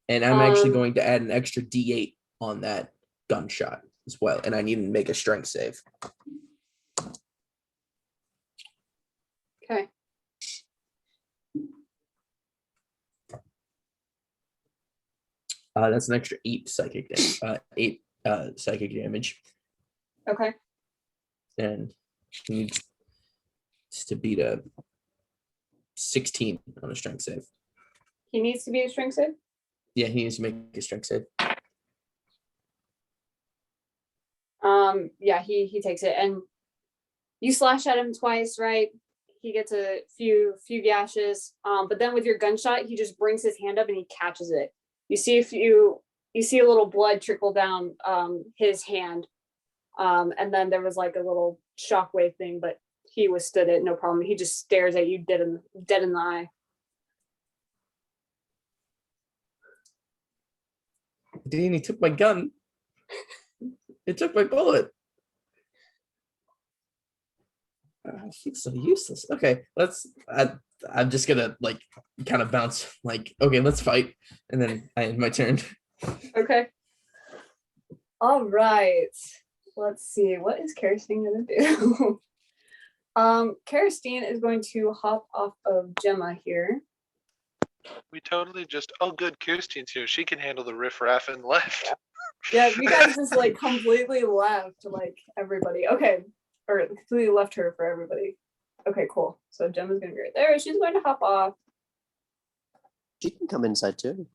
And I'm actually Um, going to add an extra D8 on that gunshot as well. And I need to make a strength save. Okay. That's an extra 8 psychic damage, Okay. and he needs to beat a 16 on a strength save. He needs to be a strength save? Yeah, he needs to make a strength save. Yeah, he takes it, and you slash at him twice, right? He gets a few gashes. But then with your gunshot, he just brings his hand up and he catches it. You see you see a little blood trickle down his hand. And then there was like a little shockwave thing, but he withstood it, no problem. He just stares at you dead in the eye. Dean, he took my gun. He took my bullet. He's so useless. Okay, I'm just gonna like kind of bounce. Like, okay, let's fight, and then I end my turn. Okay. All right. Let's see. What is Kerstine gonna do? Kerstine is going to hop off of Gemma here. We totally just, oh good, Kirsten's here. She can handle the riffraff and left. Yeah, you guys just like completely left like everybody. Okay. Or completely left her for everybody. Okay, cool. So Gemma's gonna be right there. She's going to hop off. She can come inside too.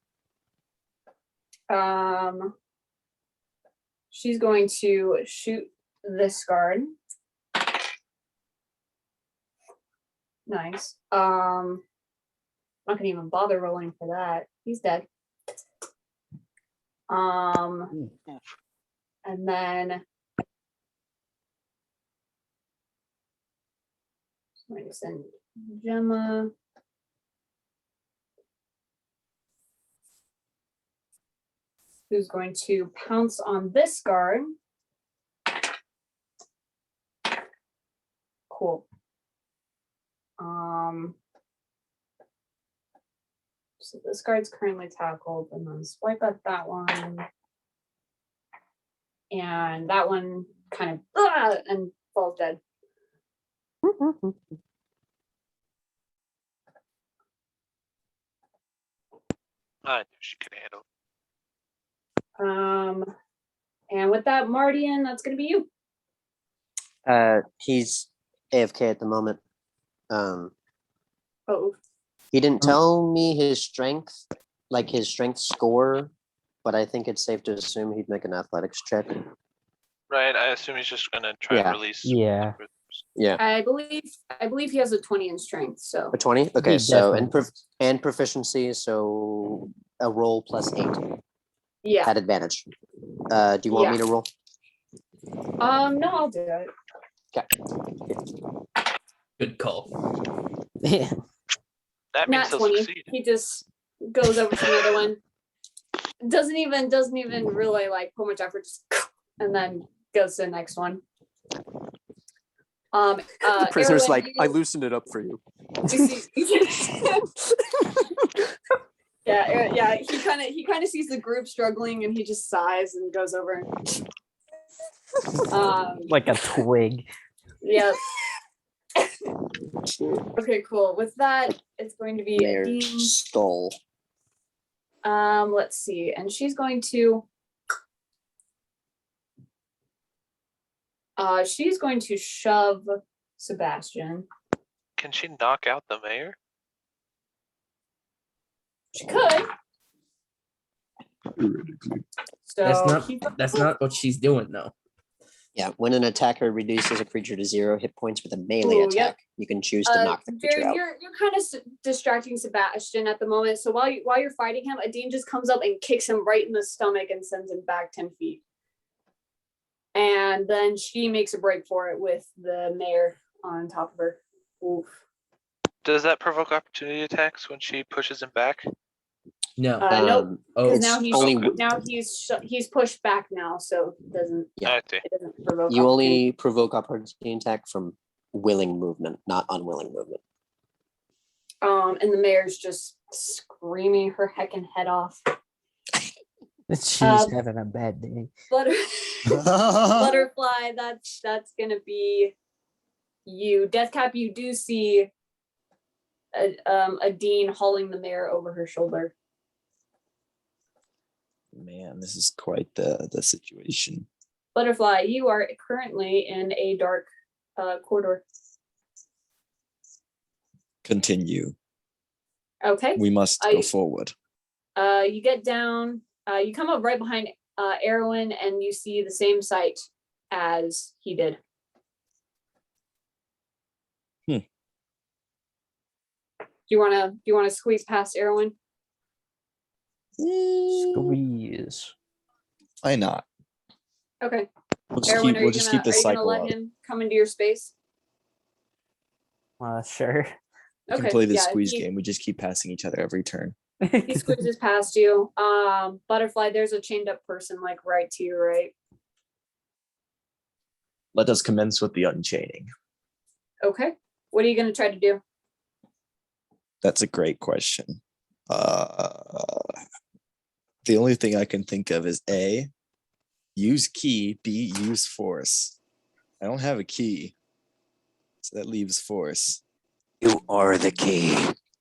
She's going to shoot this guard. Nice. I'm not gonna even bother rolling for that. He's dead. And then I'm going to send Gemma. Who's going to pounce on this guard. Cool. So this guard's currently tackled, and then swipe at that one. And that one kind of and falls dead. I knew she could handle it. And with that, Mardian, that's gonna be you. He's AFK at the moment. Oh, He didn't tell me his strength, like his strength score, but I think it's safe to assume he'd make an athletics check. Right, I assume he's just gonna try and Yeah. release. Yeah. Yeah, I believe he has a 20 in strength. So a 20. Okay, He so definitely and proficiency, so a roll plus 8 yeah. at advantage. Do you want me to roll? No, I'll do it. Okay. Good call. Yeah. That means Not he'll 20. succeed. He just goes over to the other one. Doesn't even really like put much effort, just and then goes to the next one. The prisoner's Erwin, like, you- I loosened it up for you. yeah. He kind of sees the group struggling, and he just sighs and goes over. Like a twig. Yeah. Okay, cool. With that, it's going to be Mayor's Dean. skull. Let's see, and she's going to. She's going to shove Sebastian. Can she knock out the mayor? She could. So That's not what she's doing though. Yeah, when an attacker reduces a creature to 0 hit points with a melee Ooh, attack, yep. you can choose to knock the creature Jared, out. you're kind of distracting Sebastian at the moment. So while you're fighting him, Adine just comes up and kicks him right in the stomach and sends him back 10 feet. And then she makes a break for it with the mayor on top of her. Oof. Does that provoke opportunity attacks when she pushes him back? No. Nope. Oh, Because it's now he's pushed back now, so it doesn't Yeah. I see. it doesn't provoke. You opportunity. only provoke opportunity attack from willing movement, not unwilling movement. And the mayor's just screaming her heckin' head off. She's having a bad day. Butterfly, that's gonna be you. Deathcap, you do see a dean hauling the mayor over her shoulder. Man, this is quite the situation. Butterfly, you are currently in a dark corridor. Continue. Okay. We must go forward. You get down. You come up right behind Erwin, and you see the same sight as he did. Do you wanna squeeze past Erwin? Squeeze. Why not? Okay. We'll just Erwin, keep, we'll just keep this are you gonna cycle let up. him come into your space? Sure. We can Okay, play this yeah, squeeze he- game. We just keep passing each other every turn. He squeezes past you. Butterfly, there's a chained up person like right to your right. Let us commence with the unchaining. Okay. What are you gonna try to do? That's a great question. The only thing I can think of is A, use key, B, use force. I don't have a key, so that leaves force. You are the key.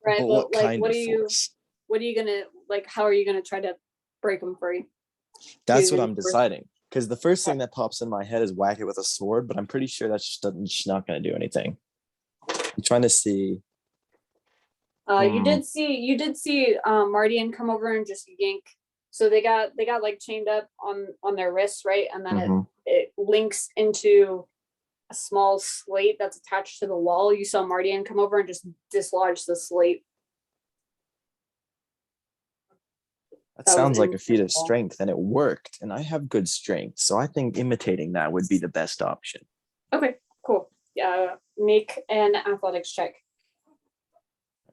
Right, But but what like kind what of are you force? gonna like how are you gonna try to break them free? That's what using I'm force? deciding. Because the first thing that pops in my head is whack it with a sword, but I'm pretty sure that's just not going to do anything. I'm trying to see. You did see Mardian come over and just yank. So they got like chained up on their wrists, right? And then Mhm. it links into a small slate that's attached to the wall. You saw Mardian come over and just dislodge the slate. That That was sounds like a feat of incredible. strength, and it worked. And I have good strength, so I think imitating that would be the best option. Okay, cool. Yeah, make an athletics check.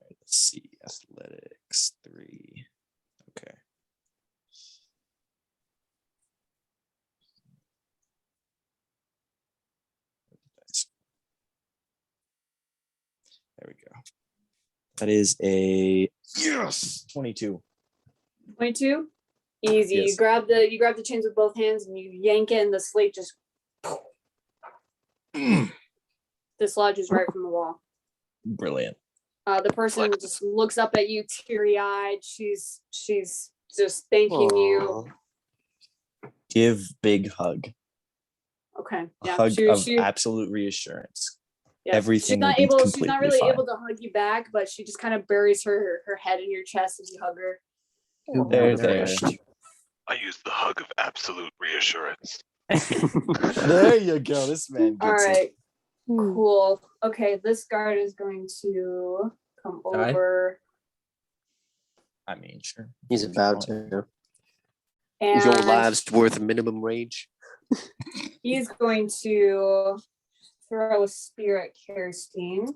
Let's see, athletics 3. Okay. There we go. That is a 22. 22. Easy. Yes. You grab the chains with both hands and you yank it, and the slate just dislodges right from the wall. Brilliant. The person just looks up at you, teary-eyed. She's just thanking you. Aw. Give big hug. Okay. A Yeah. hug She, of she, absolute reassurance. yeah. Everything She's not will be able. She's completely not really fine. able to hug you back, but she just kind of buries her head in your chest as you hug her. There. I use the hug of absolute reassurance. There you go. This man All gets it. right. Cool. Okay. This guard is going to come Die? over. I mean, sure. He's about to. And Your lives worth minimum wage. he's going to throw a spear at Kirstein.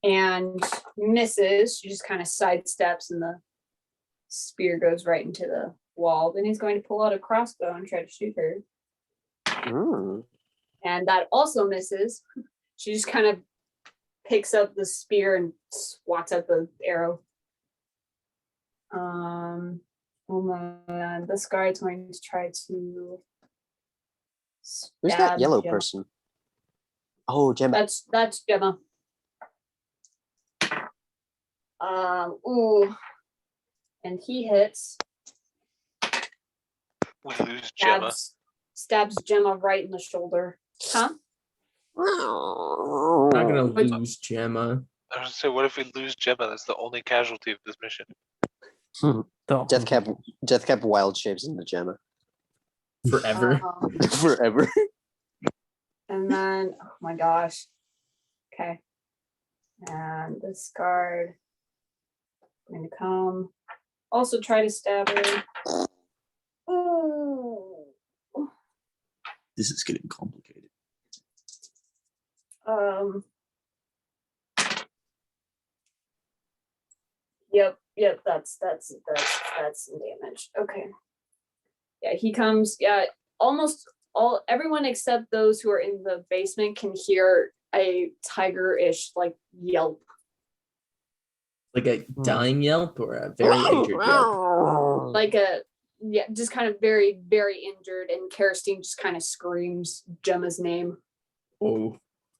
And misses. She just kind of sidesteps and the spear goes right into the wall. Then he's going to pull out a crossbow and try to shoot her. Mm. And that also misses. She just kind of picks up the spear and swats at the arrow. Oh man, this guy is going to try to Who's that stab yellow Gemma. person? Oh, Gemma. That's Gemma. Ooh. And he hits, We lose Gemma. stabs Gemma right in the shoulder. Huh? Not gonna Which- lose Gemma. I was gonna say, what if we lose Gemma? That's the only casualty of this mission. Deathcap wild shapes into Gemma. Forever. Forever. And then, oh my gosh. Okay. And this guard going to come. Also try to stab her. Ooh. This is getting complicated. Yep, that's some damage. Okay. Yeah, he comes, almost everyone except those who are in the basement can hear a tiger-ish like yelp. Like a dying yelp or a very injured yelp? Like just kind of very, very injured, and Kirstein just kind of screams Gemma's name. Oh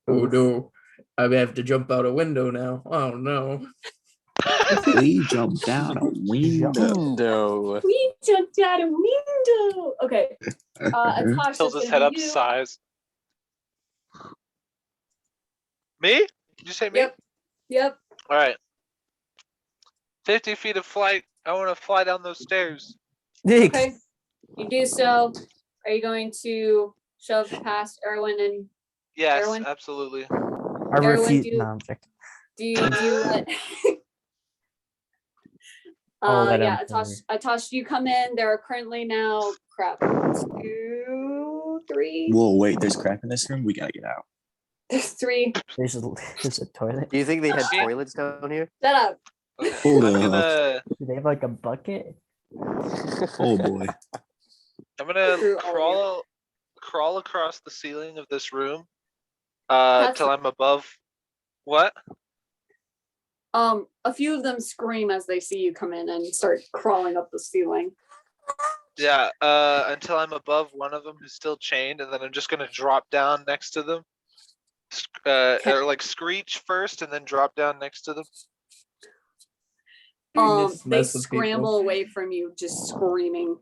no. I have to jump out a window now. Oh no. We jumped out a window. We jumped out a window. Okay. Atash, Tilts that's his gonna head be up, you. sighs. Me? Did you say me? Yep. All right. 50 feet of flight. I want to fly down those stairs. Okay. You do so. Are you going to shove past Erwin and Yes, Erwin? absolutely. I Erwin, refuse. do- No, I'm joking. do you let I'll let yeah, him Atash, you come in. There are currently now 2, 3. Whoa, wait, there's crap in this room. We gotta get out. There's 3. There's a toilet. Do you think they had Yeah. toilets down here? Shut up. Okay. Hold I'm up. gonna Do they have like a bucket? Oh boy. Through all crawl across the ceiling of this room That's till I'm above. What? a few of them scream as they see you come in and start crawling up the ceiling. Yeah, until I'm above one of them who's still chained, and then I'm just gonna drop down next to them. Or like screech first and then drop down next to them. Just They mess with scramble away from you, just screaming.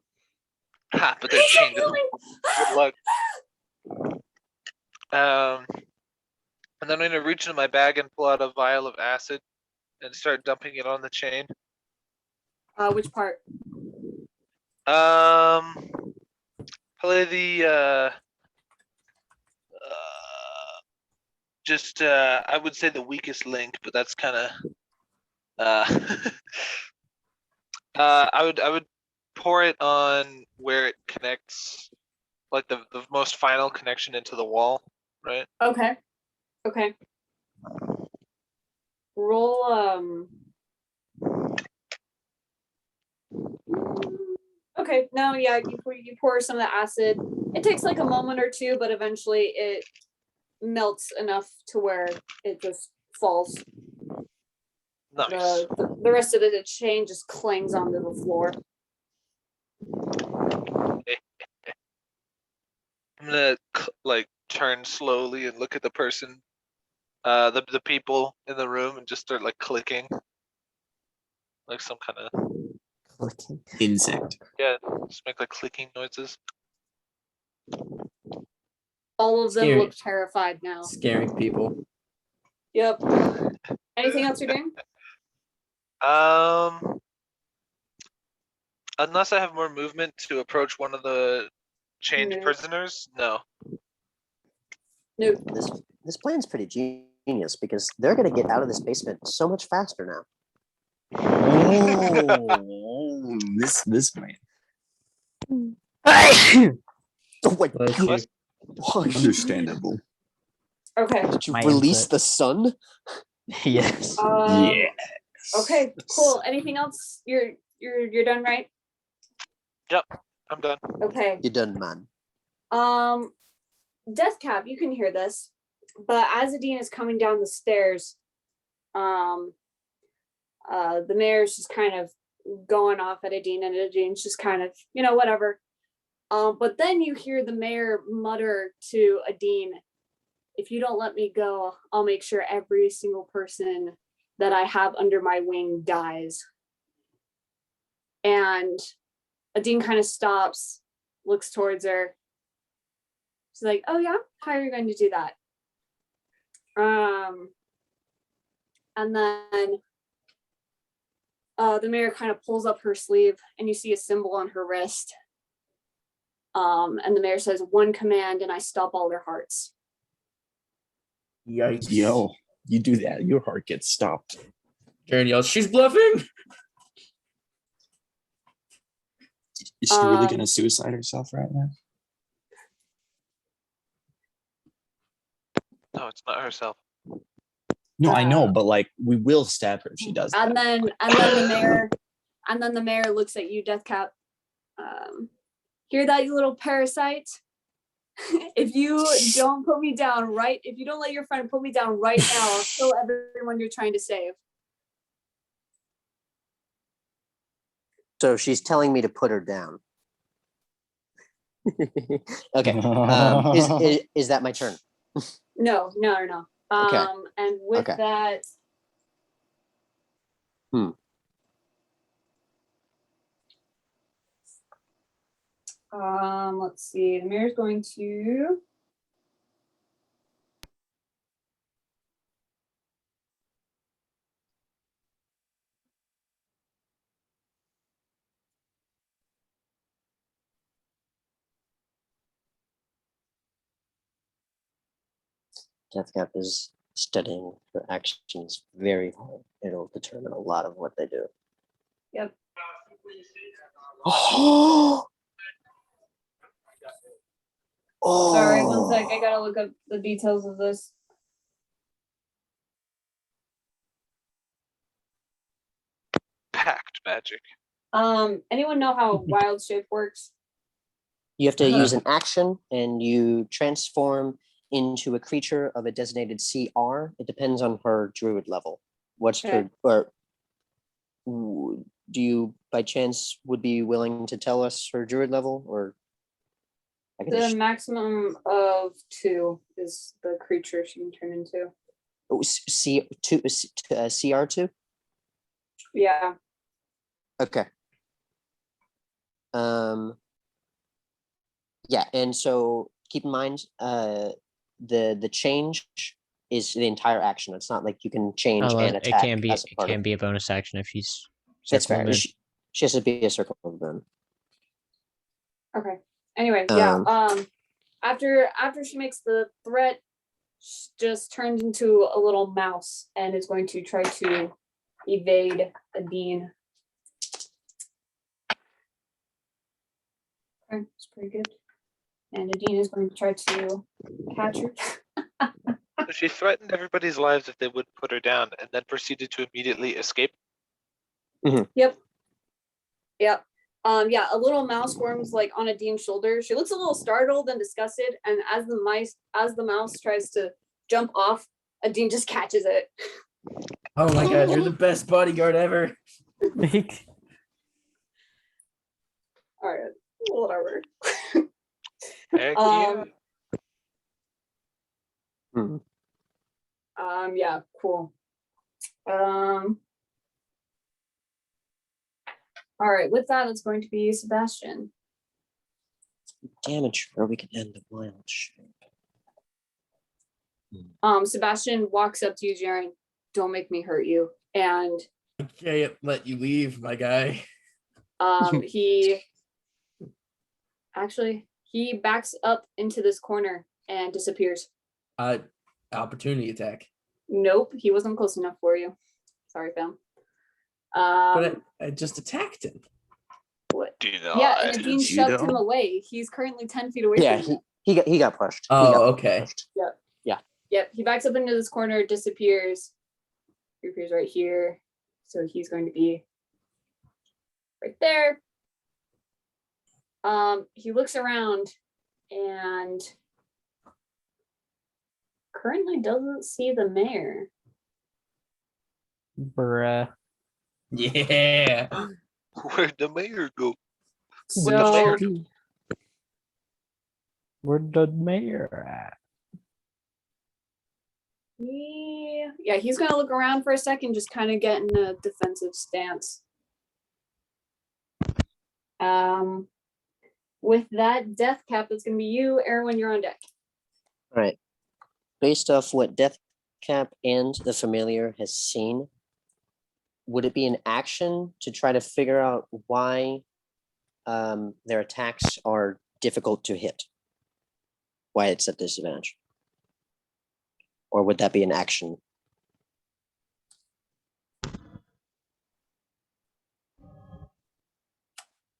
Ha, but they're chained to them. Good luck. And then I'm gonna reach into my bag and pull out a vial of acid and start dumping it on the chain. Which part? Probably the just I would say the weakest link, but that's kind of I would pour it on where it connects, like the most final connection into the wall, right? Okay. Roll Okay, no, yeah, you pour some of the acid. It takes like a moment or two, but eventually it melts enough to where it just falls. Nice. The rest of the chain just clangs onto the floor. I'm gonna like turn slowly and look at the person, the people in the room, and just start like clicking, like some kind of Clicking. Insect. yeah, just make like clicking noises. All of them Scary. look terrified now. Scaring people. Yep. Anything else you're doing? Unless I have more movement to approach one of the chained No. prisoners, no. Nope. This plan's pretty genius because they're gonna get out of this basement so much faster now. Oh, this man. Oh my Bless god! you. What? Understandable. Okay. Did you My release input. the sun? Yes. Yeah. Okay, cool. Anything else? You're done, right? I'm done. Okay. You done, man. Deathcap, you can hear this, but as Adine is coming down the stairs, the mayor's just kind of going off at Adine, and Adine's just kind of, whatever. But then you hear the mayor mutter to Adine, "If you don't let me go, I'll make sure every single person that I have under my wing dies." And Adine kind of stops, looks towards her. She's like, "Oh yeah, how are you going to do that?" And then the mayor kind of pulls up her sleeve, and you see a symbol on her wrist. And the mayor says, "One command, and I stop all their hearts." Yikes. Yo, you do that, your heart gets stopped. Jaren yells, "She's bluffing!" Is she really gonna suicide herself right now? No, it's not herself. No, I know, but like we will stab her if she does that. And then the mayor looks at you, Deathcap. Hear that, you little parasite? If you don't put me down if you don't let your friend put me down right now, I'll kill everyone you're trying to save. So she's telling me to put her down. Okay. Is that my turn? No. Okay. And with Okay. that, let's see. The mayor's going to. Deathcap is studying her actions very hard. It'll determine a lot of what they do. Yep. Oh, Sorry, one sec. I gotta look up the details of this. Packed magic. Anyone know how wild shape works? You have to use an action and you transform into a creature of a designated CR. It depends on her druid level. What's Okay. her, do you by chance would be willing to tell us her druid level, or I can The just maximum of 2 is the creature she can turn into. CR2? Yeah. Okay. Yeah, and so keep in mind, the change is the entire action. It's not like you can change Oh, well, and it attack can be as a part of. a bonus action if she's That's circle fair. movement. She has to be a circle of them. Okay. Anyway, yeah. After she makes the threat, she just turns into a little mouse and is going to try to evade Adine. Okay, that's pretty good. And Adine is going to try to catch her. So she threatened everybody's lives if they would put her down, and then proceeded to immediately escape. Yep. Yeah, a little mouse forms like on Adine's shoulder. She looks a little startled and disgusted, and as the mouse tries to jump off, Adine just catches it. Oh my god, you're the best bodyguard ever. All right, whatever. Heck yeah. Yeah, cool. All right, with that, it's going to be Sebastian. Damage, or we can end the wild shape. Sebastian walks up to you, Jaren. Don't make me hurt you. And I can't let you leave, my guy. he backs up into this corner and disappears. Opportunity attack. Nope, he wasn't close enough for you. Sorry, fam. But I just attacked him. What? Do Yeah, and Nadine shoved him away. He's currently 10 feet away Yeah, from you. he got pushed. Okay. Pushed. Yep, he backs up into this corner, disappears. He appears right here. So he's going to be right there. He looks around and currently doesn't see the mayor. Bruh. Yeah. Where'd the mayor go? So Where'd the mayor at? he's gonna look around for a second, just kind of get in a defensive stance. With that death cap, it's gonna be you, Erwin. You're on deck. All right. Based off what Deathcap and the familiar has seen, would it be an action to try to figure out why their attacks are difficult to hit? Why it's at disadvantage? Or would that be an action?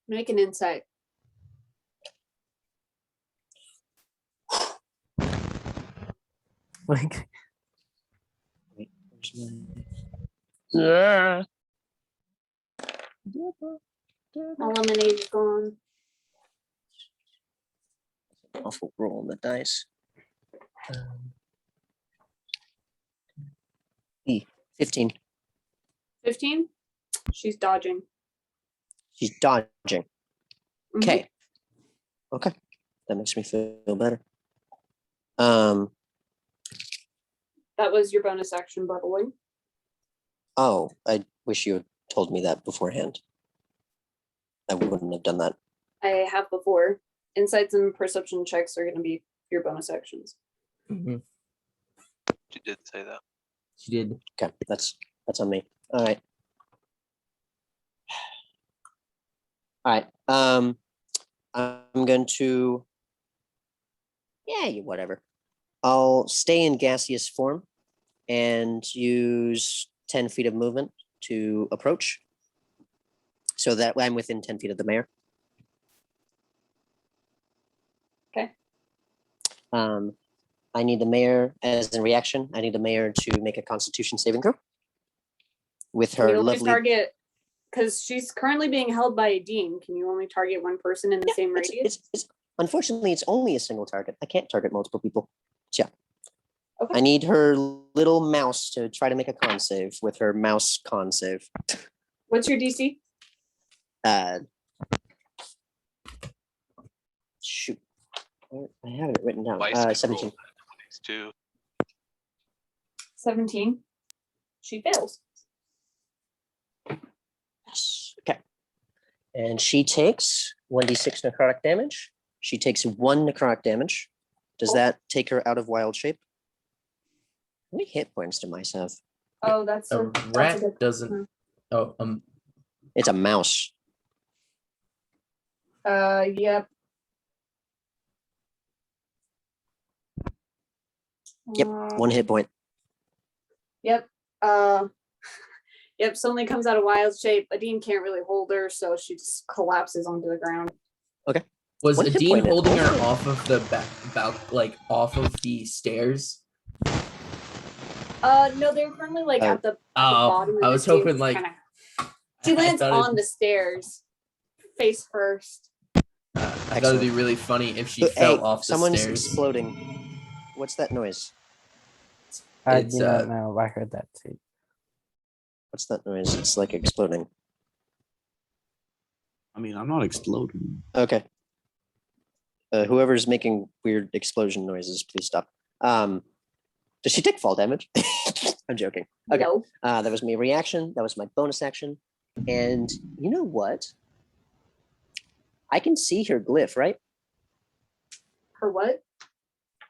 Make an insight. Like, Wait, where's my... Yeah. My lemonade is gone. Awful roll on the dice. 15. 15? She's dodging. She's dodging. Mhm. Okay. Okay. That makes me feel better. That was your bonus action bubbling. Oh, I wish you had told me that beforehand. I wouldn't have done that. I have before. Insights and perception checks are going to be your bonus actions. Mhm. She did say that. She did. Okay, that's on me. All right. All right. I'm going to. Yeah, whatever. I'll stay in gaseous form and use 10 feet of movement to approach, so that I'm within 10 feet of the mayor. Okay. I need the mayor, as a reaction, I need the mayor to make a constitution saving throw with Can you her only lovely. target, because she's currently being held by a dean, can you only target one person in the same It's- radius? unfortunately, it's only a single target. I can't target multiple people. So, yeah. Okay. I need her little mouse to try to make a con save with her mouse con save. What's your DC? Shoot. I have it written down. Bicycle 17. next to 17. She fails. Yes. Okay. And she takes 1d6 necrotic damage. She takes 1 necrotic damage. Does Oh. that take her out of wild shape? How many hit points do mice have? Oh, that's A that's rat a good. doesn't. Oh, It's a mouse. Yep. Yep, 1 hit point. Yep. Yep. Suddenly comes out of wild shape. Adine can't really hold her, so she just collapses onto the ground. was What hit Adine point is- holding her off of the like off of the stairs? No, they're currently like Oh. at the Oh, bottom. I and was Adine hoping like kinda- she lands I on the stairs, face first. I thought it'd Excellent. be really funny if she Hey, fell off the someone's stairs. exploding. What's that noise? I It's, do not know. I heard that too. What's that noise? It's like exploding. I mean, I'm not exploding. Okay. Whoever's making weird explosion noises, please stop. Does she take fall damage? I'm joking. Okay. No. That was my reaction. That was my bonus action. And you know what? I can see her glyph, right? Her what?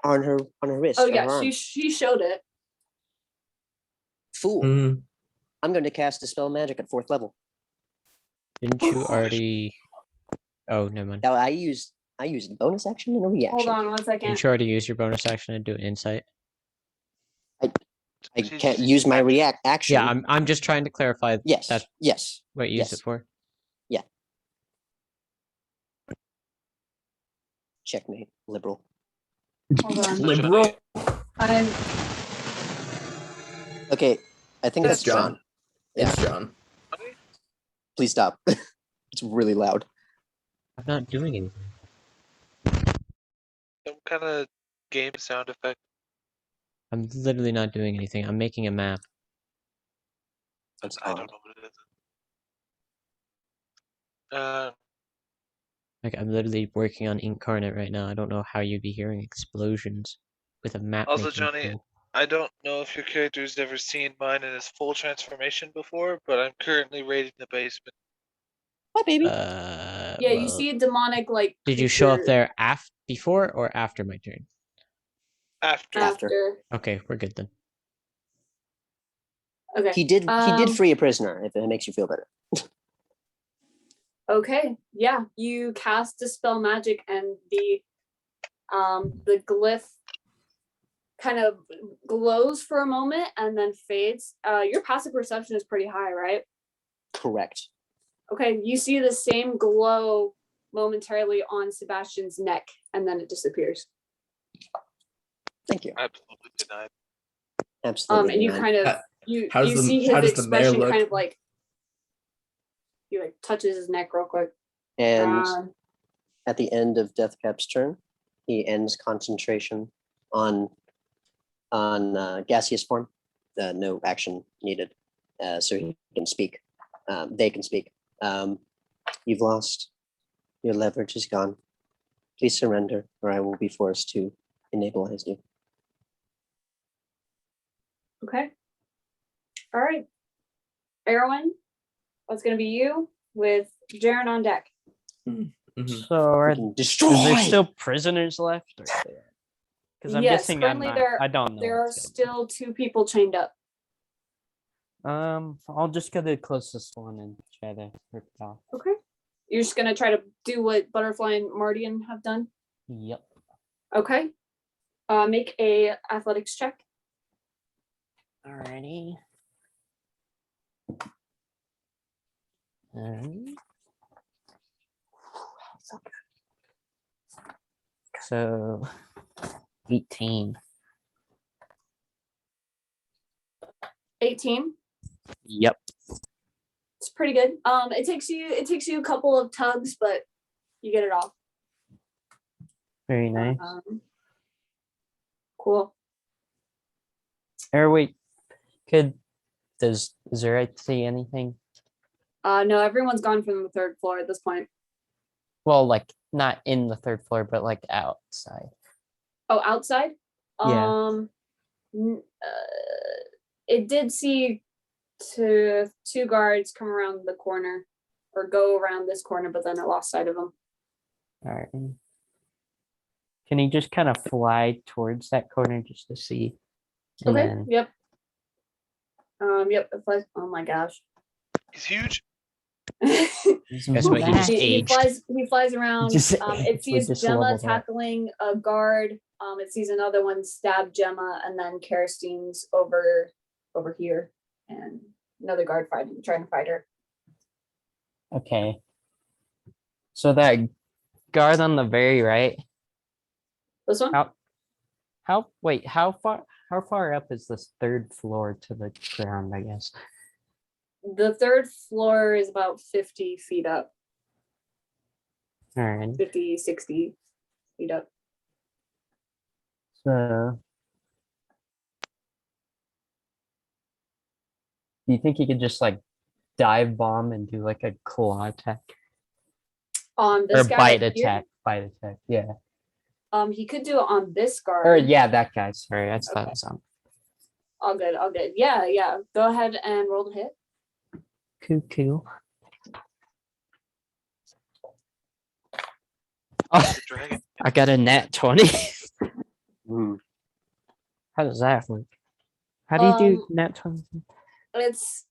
On her wrist. Oh or her yeah, arm. she showed it. Fool. Mhm. I'm going to cast Dispel Magic at 4th level. Didn't you already? Oh, never mind. Now I used a bonus action and a reaction. Hold on 1 second. Didn't you already use your bonus action to do insight? I She's can't just use my acting. react action. Yeah, I'm just trying to clarify. Yes. That's Yes. what you used Yes. it for. Checkmate. Liberal. Hold on. Liberal. I'm Okay. I think It's that's John. It's John. Please stop. It's really loud. I'm not doing anything. some kind of game sound effect. I'm literally not doing anything. I'm making a map. That's I don't odd. know what it is. Like I'm literally working on Incarnate right now. I don't know how you'd be hearing explosions with a map. Also, making Johnny, tool. I don't know if your character's ever seen mine in its full transformation before, but I'm currently raiding the basement. Hi, baby. yeah, you well, see a demonic like Did you show up creature there before or after my turn? After. after. Okay, we're good then. Okay. He did free a prisoner, if it makes you feel better. Okay, yeah, you cast Dispel Magic and the glyph kind of glows for a moment and then fades. Your passive perception is pretty high, right? Correct. Okay, you see the same glow momentarily on Sebastian's neck and then it disappears. Thank you. Absolutely denied. Absolutely. And you denied. kind of Uh, you how you does the- see how his does the mayor expression look? kind of like he like touches his neck real quick. And Um, at the end of Deathcap's turn, he ends concentration on gaseous form. No action needed, so he can speak. They can speak. You've lost. Your leverage is gone. Please surrender, or I will be forced to enableize you. Okay. All right. Erwin, that's gonna be you with Jaren on deck. Mhm. So are, Freaking is destroy. there still prisoners left? Because I'm Yes, guessing currently I don't know. there are what's going still 2 people chained up. on. I'll just go to the closest one and try to rip it off. Okay. You're just gonna try to do what Butterfly and Mardian have done. Yep. Okay. Make a athletics check. Alrighty. So 18. 18. Yep. It's pretty good. It takes you a couple of tugs, but you get it off. Very nice. Cool. Or wait, does Zurite see anything? No, everyone's gone from the 3rd floor at this point. Well, like not in the 3rd floor, but like outside. Oh, outside? Yeah. It did see 2 guards come around the corner or go around this corner, but then it lost sight of them. All right. Can he just kind of fly towards that corner just to see? And Okay. then- Yep. Yep. It flies. Oh my gosh. He's huge. That's why he just aged. He flies around. Just It aged with sees this Gemma level up. tackling a guard. It sees another one stab Gemma, and then Karistine's over here, and another guard trying to fight her. Okay. So that guard on the very right. This one? How far up is this 3rd floor to the ground, I guess? The 3rd floor is about 50 feet up, All right. 50, 60 feet up. So do you think he could just like dive bomb and do like a claw attack? This Or guy bite right here, attack. Bite attack. Yeah. he could do it on this guard. Or yeah, that guy. Sorry, I thought it was on. All good, all good. Yeah. Go ahead and roll the hit. Cool. The Oh, dragon. I got a nat 20. Mm. How does that work? How do you do nat 20? It's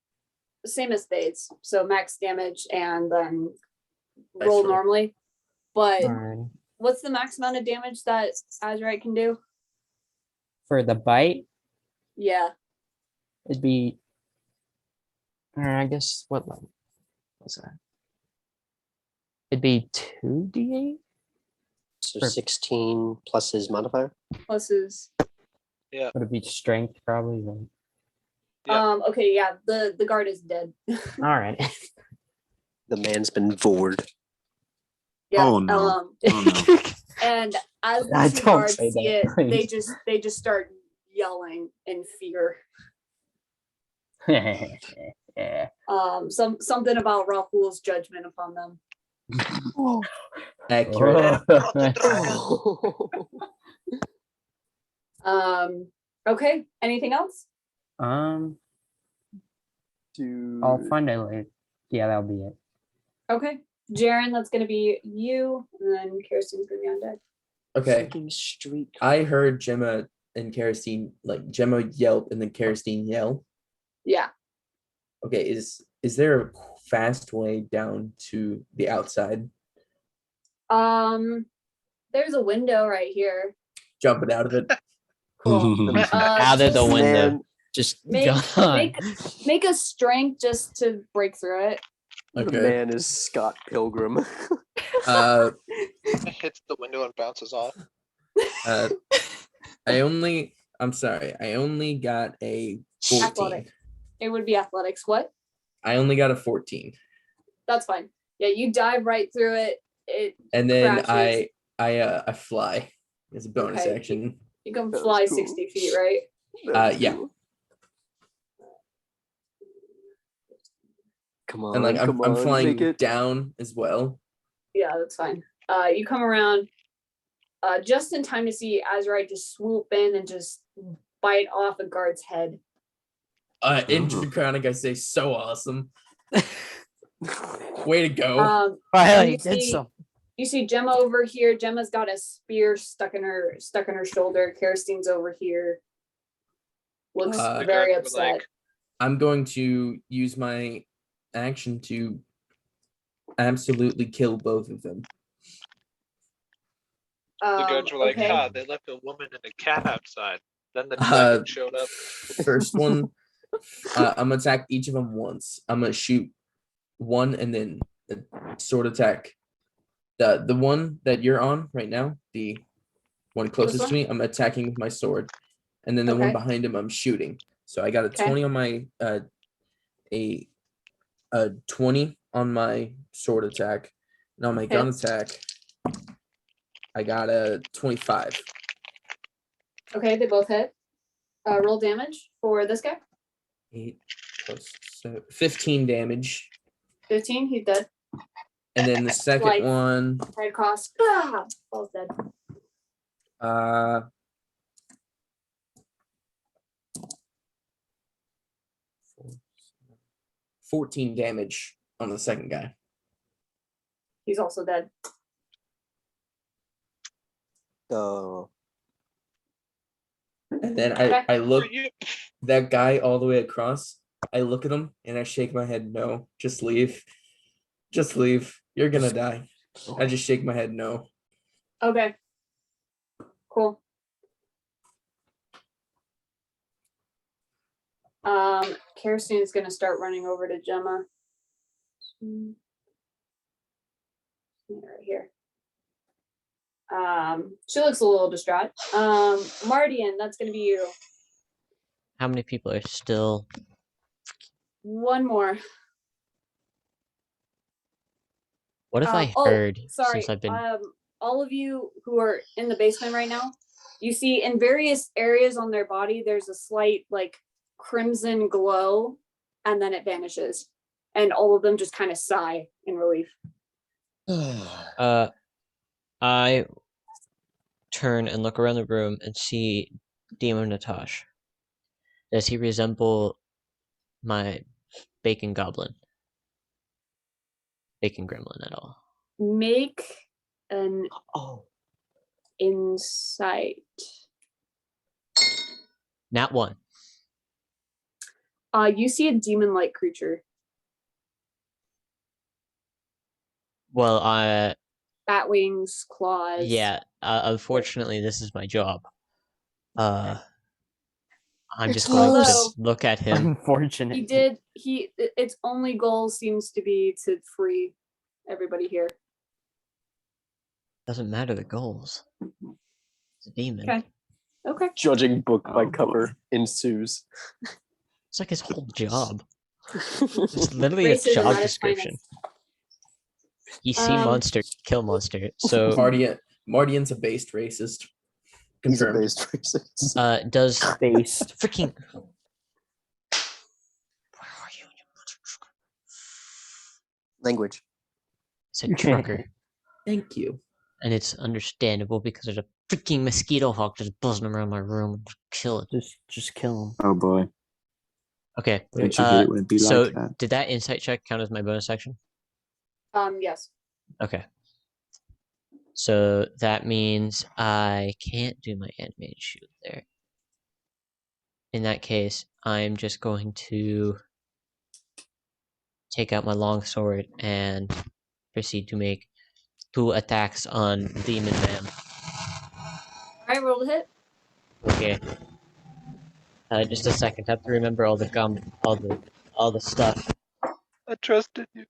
the same as spades, so max damage and then Nice roll roll. normally. But Alright. what's the max amount of damage that Azurite can do? For the bite, Yeah. it'd be. I guess what level was that? It'd be 2d8. So Sure. 16 plus his modifier. Plus his Would it be strength probably? Then? Yeah. okay, yeah, the guard is dead. All right. The man's been bored. Yeah. Oh, no. Oh, no. And as I the 2 don't guards say see that, it, they please. just start yelling in fear. Yeah. Something about Rahul's judgment upon them. Accurate. Okay, anything else? I'll Dude. find it later. Yeah, that'll be it. Okay. Jaren, that's gonna be you, and then Kirsten's gonna be on deck. Okay. Freaking street. I heard Gemma and Karistine, like Gemma yelp and then Karistine yell. Yeah. Okay, is there a fast way down to the outside? There's a window right here. Jumping out of it. Cool. Out of the Just window. Man, Just Make, gone. make a strength just to break through it. the Okay. man is Scott Pilgrim. It hits the window and bounces off. I'm sorry. I only got a 14. Athletic. It would be athletics. What? I only got a 14. That's fine. Yeah, you dive right through it. It And then crashes. I fly as a bonus Okay. action. You can That was fly cool. 60 feet, right? Yeah. Come on. And like come I'm on, flying make it. down as well. Yeah, that's fine. You come around just in time to see Azurite just swoop in and just bite off a guard's head. Interchronic, I say, so awesome. Way to go. And Finally, you did see- some. You see Gemma over here. Gemma's got a spear stuck in her shoulder. Kirsten's over here. Looks The very guards were upset. like, I'm going to use my action to absolutely kill both of them. the guards were like, okay. they left a woman and a cat outside. Then the Uh, dragon showed up. First one, I'm gonna attack each of them once. I'm gonna shoot one and then a sword attack. The one that you're on right now, the one closest one? to me, I'm attacking with my sword, and then the one Okay. behind him, I'm shooting. So I got a Okay. 20 on my a 20 on my sword attack, and on my gun Hits. attack, I got a 25. Okay, they both hit. Roll damage for this guy. 8 plus 7, 15 damage. 15. He's dead. And then the second Like- one, Right across. Falls dead. 14 damage on the second guy. He's also dead. Oh. And then Okay. I look You- that guy all the way across. I look at him and I shake my head no. Just leave. Just leave. You're gonna die. I just shake my head no. Okay. Cool. Kirsten is gonna start running over to Gemma. Right here. She looks a little distraught. Mardian, that's gonna be you. How many people are still? One more. What have I Oh, heard sorry. since I've been? All of you who are in the basement right now, you see in various areas on their body, there's a slight like crimson glow, and then it vanishes, and all of them just kind of sigh in relief. I turn and look around the room and see Demon Natash. Does he resemble my bacon goblin? Bacon gremlin at all? Make an Oh. insight. Nat 1. You see a demon-like creature. Well, Bat wings, claws. yeah. Unfortunately, this is my job. I'm just going to Although- look at him. Unfortunate. Its only goal seems to be to free everybody here. Doesn't matter the goals. It's a demon. Okay. Okay. Judging book by Oh, cover boy. ensues. It's like his whole job. It's literally a Racism job at its description. You see Um, monster, kill monster. So, Mardian's a based racist. He's a Confirmed. based racist. does Based. freaking? Where are you? You motherfucker? Language. It's a trucker, Thank you. and it's understandable because there's a freaking mosquito hawk just buzzing around my room. Just kill it. Just kill him. Oh boy. Okay. Don't you hate it when it be So like that? did that insight check count as my bonus action? Yes. Okay. So that means I can't do my animated shoot there. In that case, I'm just going to take out my longsword and proceed to make 2 attacks on Demon Man. All right, roll the hit. Okay. Just a second. I have to remember all the all the stuff. I trusted you.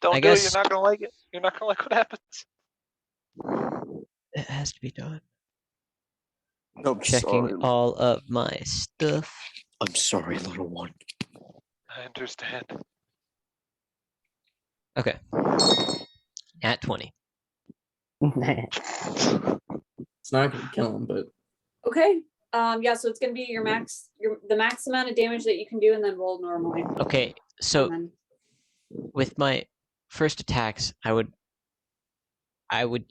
Don't I do it. guess- You're not gonna like it. You're not gonna like what happens. It has to be done. I'm Checking sorry. all of my stuff. I'm sorry, little one. I understand. Okay. At 20. It's not gonna kill him, but Okay. Yeah, so it's gonna be the max amount of damage that you can do, and then roll normally. Okay, so And then- with my first attacks, I would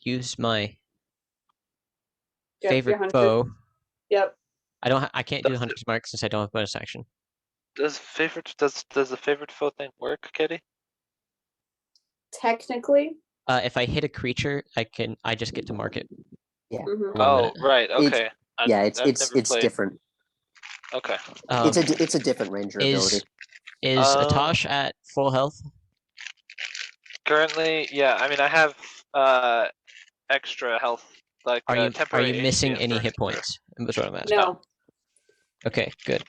use my Yep, your favorite hunter. bow. Yep. I can't do Does it- Hunter's Mark since I don't have bonus action. Does the favorite foe thing work, Kitty? Technically. If I hit a creature, I just get to mark it. Mhm. for 1 Oh, minute. right. Okay. Yeah, I've never it's played. different. Okay. It's a different ranger ability. Is Um, Atash at full health? Currently, yeah. I mean, I have extra health, like Are you temporary HP missing and any hit furniture. points? That's what I'm asking. No. Okay, good.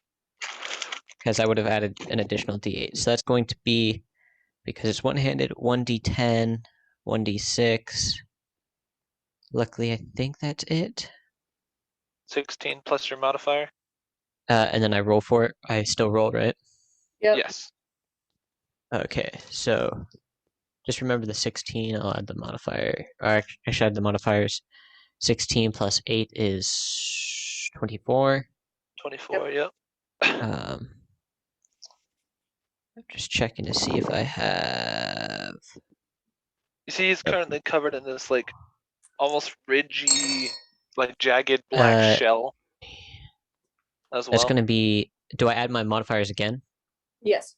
Because I would have added an additional D8. So that's going to be, because it's one-handed, 1d10, 1d6. Luckily, I think that's it. 16 plus your modifier. And then I roll for it. I still roll, right? Yep. Yes. Okay, so just remember the 16. I'll add the modifier. Or I should add the modifiers. 16 plus 8 is 24. 24. Yep. I'm just checking to see if I have. You see, he's Yep. currently covered in this like almost ridgy, like jagged black shell. As well. That's going to be. Do I add my modifiers again? Yes.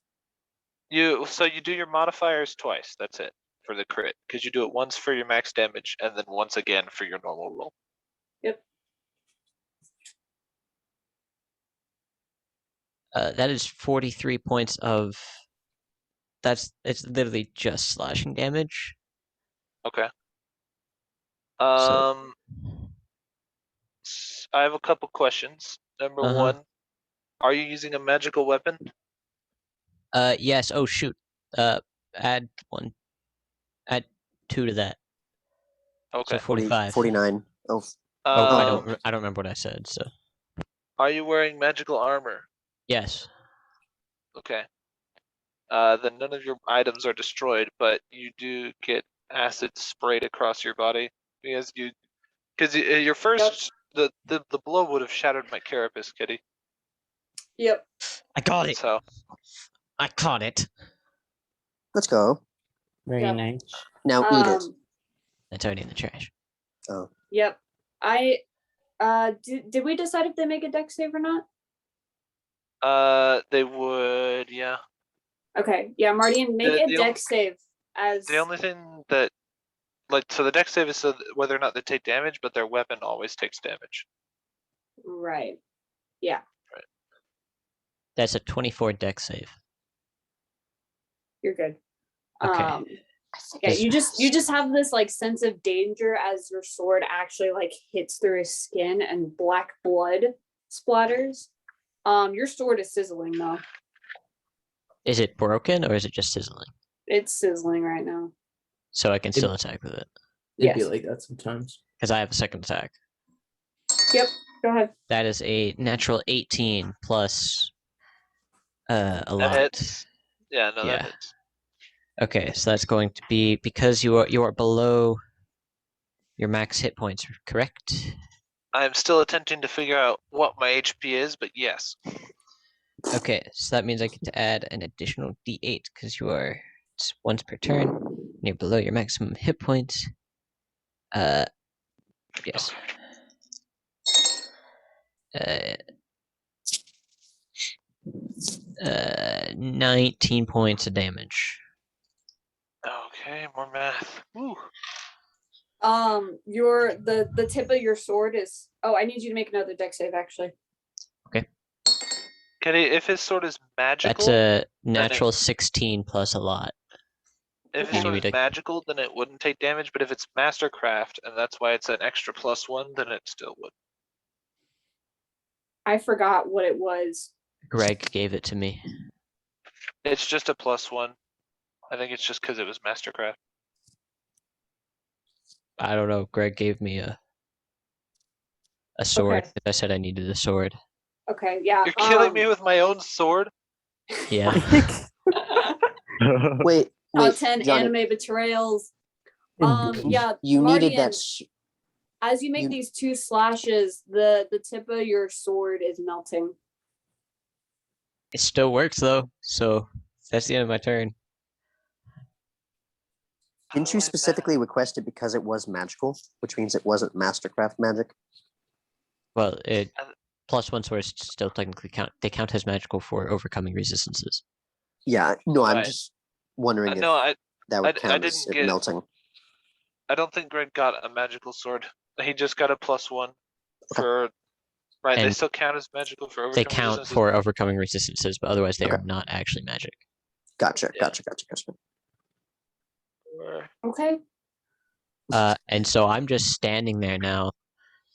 You do your modifiers twice. That's it for the crit, because you do it once for your max damage and then once again for your normal roll. Yep. That is 43 points of. It's literally just slashing damage. Okay. So- I have a couple questions. Number Uh-huh. one, are you using a magical weapon? Yes. Oh shoot. Add 1. Add 2 to that. Okay. So 45. 49. Oh, Oh, Um, I don't remember what I said. So Are you wearing magical armor? yes. Okay. Then none of your items are destroyed, but you do get acid sprayed across your body because your first the blow would have shattered my carapace, Kitty. Yep. I got it. So I caught it. let's go. Very Yep. nice. Now eat it. It's already in the trash. Oh, Yep. Did we decide if they make a dex save or not? they would, yeah. Okay. Yeah, Mardian, make The- a the dex save as The only thing that so the dex save is whether or not they take damage, but their weapon always takes damage. right. Yeah, That's a 24 dex save. you're good. Okay. Yeah, Is- you just have this like sense of danger as your sword actually like hits through his skin and black blood splatters. Your sword is sizzling though. Is it broken or is it just sizzling? It's sizzling right now. So I can still attack with it It'd be Yes. like that sometimes. because I have a second attack. Yep. Go ahead. That is a natural 18 plus a That lot. hits. Yeah, no, Yeah. that hits. Okay, so that's going to be because you are below your max hit points, correct? I'm still attempting to figure out what my HP is, but yes. Okay, so that means I get to add an additional D8 because it's once per turn. And you're below your maximum hit points. Yes. 19 points of damage. Okay, more math. Woo. The tip of your sword is. Oh, I need you to make another dex save actually. Kitty, if his sword is magical, That's a natural 16 plus a lot. if Okay. his sword You is need to- magical, then it wouldn't take damage. But if it's mastercraft, and that's why it's an extra +1, then it still would. I forgot what it was. Greg gave it to me. It's just a +1. I think it's just because it was mastercraft. I don't know. Greg gave me a sword. Okay. 'Cause I said I needed a sword. Okay, yeah. You're killing me with my own sword. Yeah. wait, Top wait, 10 Johnny, anime betrayals. Indeed. Yeah. you needed Mardian, that. as you make you- these two slashes, the tip of your sword is melting. It still works though. So that's the end of my turn. Didn't you specifically request it because it was magical, which means it wasn't Mastercraft magic? Well, it +1 swords still technically count. They count as magical for overcoming resistances. Yeah, no, I'm Right. just wondering if No, I that would I count as didn't it get- melting. I don't think Greg got a magical sword. He just got a +1 Okay. for. Right, they And still count as magical for They overcoming count resistances? for overcoming resistances, but otherwise they are Okay. not actually magic. Gotcha, Yeah. gotcha. Or- Okay. And so I'm just standing there now,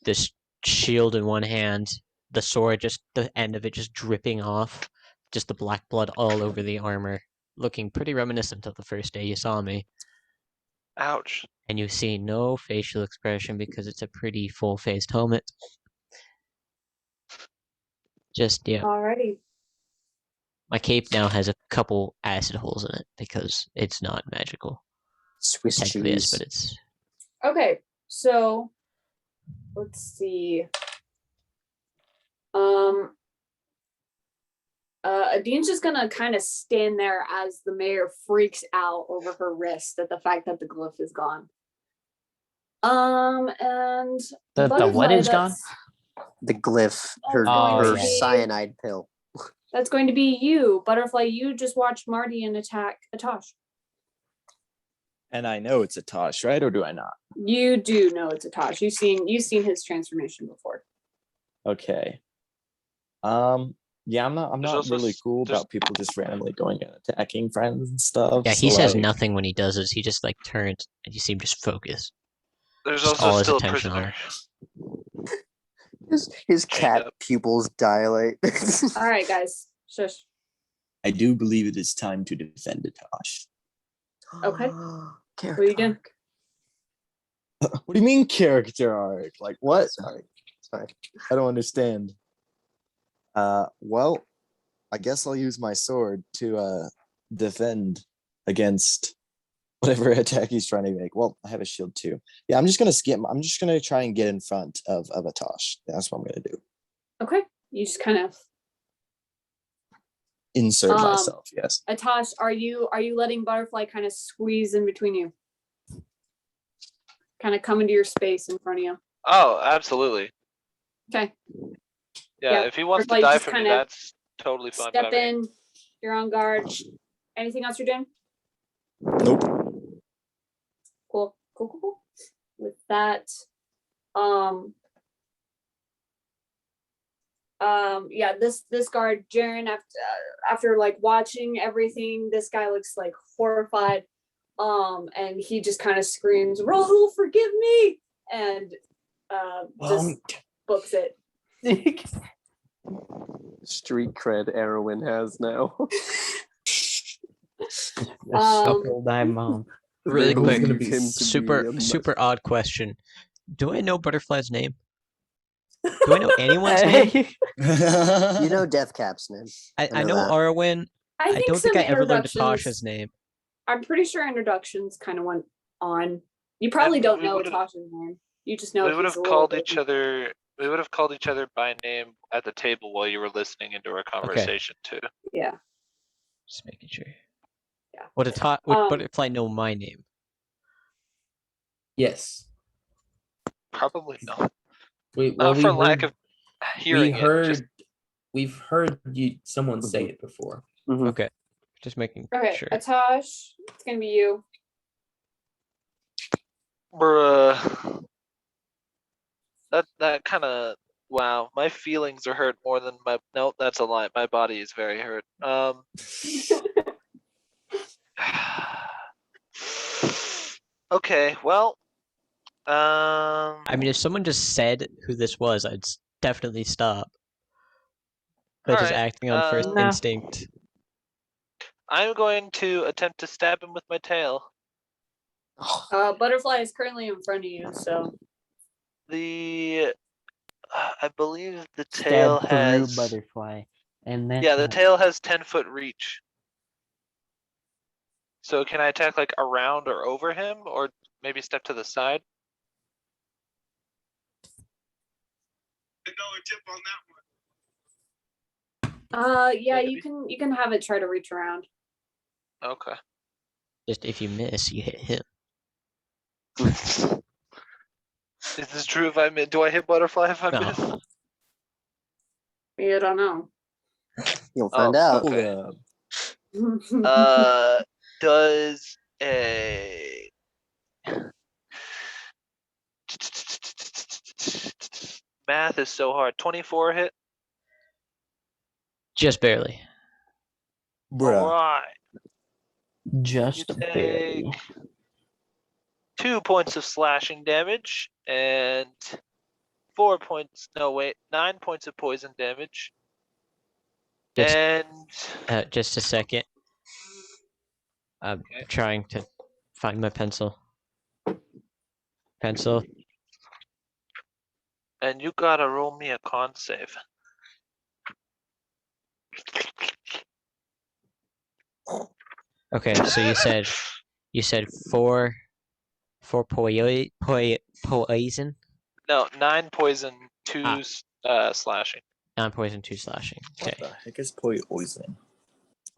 this shield in one hand, the sword just the end of it just dripping off, just the black blood all over the armor, looking pretty reminiscent of the first day you saw me. Ouch. And you see no facial expression because it's a pretty full-faced helmet. Just yeah, Alrighty. my cape now has a couple acid holes in it because it's not magical. Swiss Technically is, cheese. but it's Okay. So let's see. Adine's just gonna kind of stand there as the mayor freaks out over her wrist at the fact that the glyph is gone. And The what Butterfly, is gone? that's- The glyph, her, Oh, her yeah. cyanide pill. That's going to be you, Butterfly. You just watched Marty and attack Atosh. And I know it's a Tosh, right? Or do I not? You do know it's Atosh. You've seen his transformation before. Okay. Yeah, I'm There's not also really s- cool there's- about people just randomly going and attacking friends and stuff. yeah. He so, says like, nothing when he does this. He just like turns and you see him just focus. There's Just also all his still a attention on prisoner. His Chained cat up. pupils dilate. All right, guys. Shush. I do believe it is time to defend Tosh. Okay. Character What are you doing? arc. What do you mean character arc? Like what? Sorry. I don't understand. Well, I guess I'll use my sword to defend against whatever attack he's trying to make. Well, I have a shield too. Yeah, I'm just gonna skip. I'm just gonna try and get in front of Atosh. That's what I'm gonna do. Okay. You just kind of Insert myself. Yes. Atosh, are you letting Butterfly kind of squeeze in between you? Kind of come into your space in front of you. Oh, absolutely. Okay. Yeah, Yeah, if he wants to like, die just for me, kinda that's totally fine. by Step me. in. You're on guard. Anything else you're doing? Nope. Cool. With that, yeah, this guard, Jaren, after like watching everything, this guy looks like horrified. And he just kind of screams, "Rahul, forgive me!" and just books it. Street cred Erwin has now. Shuffle thy mom. Really They quick, believe him to be super a super odd question. Do I know Butterfly's name? Do I know anyone's name? You know Deathcap's name. I know that. Arwen. I I think don't think some I ever learned introductions- Natasha's name. I'm pretty sure introductions kind of went on. You probably And don't we know would've- Tasha's name. You just know We would he's have a little called bit- each other. We would have called each other by name at the table while you were listening into our conversation too. Yeah. Just making sure. Yeah. Would Butterfly know my name? Yes. Probably not. Well, For lack of hearing we it. heard Just, we've heard someone say it before. Mhm. Okay. Just making Okay, sure. Atash, it's gonna be you. bruh. That kind of wow. My feelings are hurt more than my. No, that's a lie. My body is very hurt. Okay. Well. I mean, if someone just said who this was, I'd definitely stop. But just Alright, acting on first No. instinct. I'm going to attempt to stab him with my tail. Butterfly is currently in front of you, so I believe the tail Stab through has. Butterfly. And then Yeah, the tail has 10-foot reach. So can I attack like around or over him, or maybe step to the side? yeah, Maybe. you can have it try to reach around. Okay. Just if you miss, you hit him. Is this true if I miss? Do I hit Butterfly if I No. miss? You don't know. You'll find out. okay. Uh, Does a math is so hard. 24 hit. Just barely. bruh. Alright. Just You barely. take 2 points of slashing damage and 4 points. No, wait, 9 points of poison damage. Just- And Just a second. I'm Okay. trying to find my pencil. Pencil. you gotta roll me a con save. Okay, so you said four poison, No, 9 poison, 2 slashing. 9 poison, 2 slashing. What Okay. the heck is poison?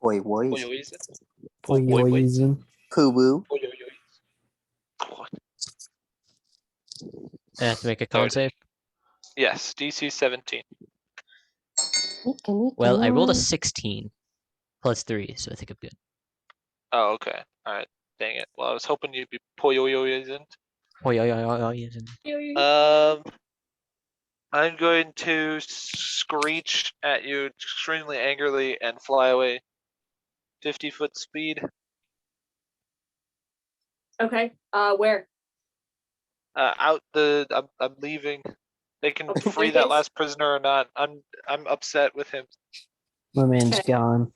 Boy, boys. Poison. Poison. Poo boo. I have to make a con 30. save. Yes, DC 17. Well, I rolled a 16 plus 3, so I think I'm good. Oh, okay. Alright. Dang it. Well, I was hoping you'd be poison. Poison. I'm going to screech at you extremely angrily and fly away. 50-foot speed. Okay. Where? I'm leaving. They can Okay. free that last prisoner or not. I'm upset with him. My man's Okay. gone.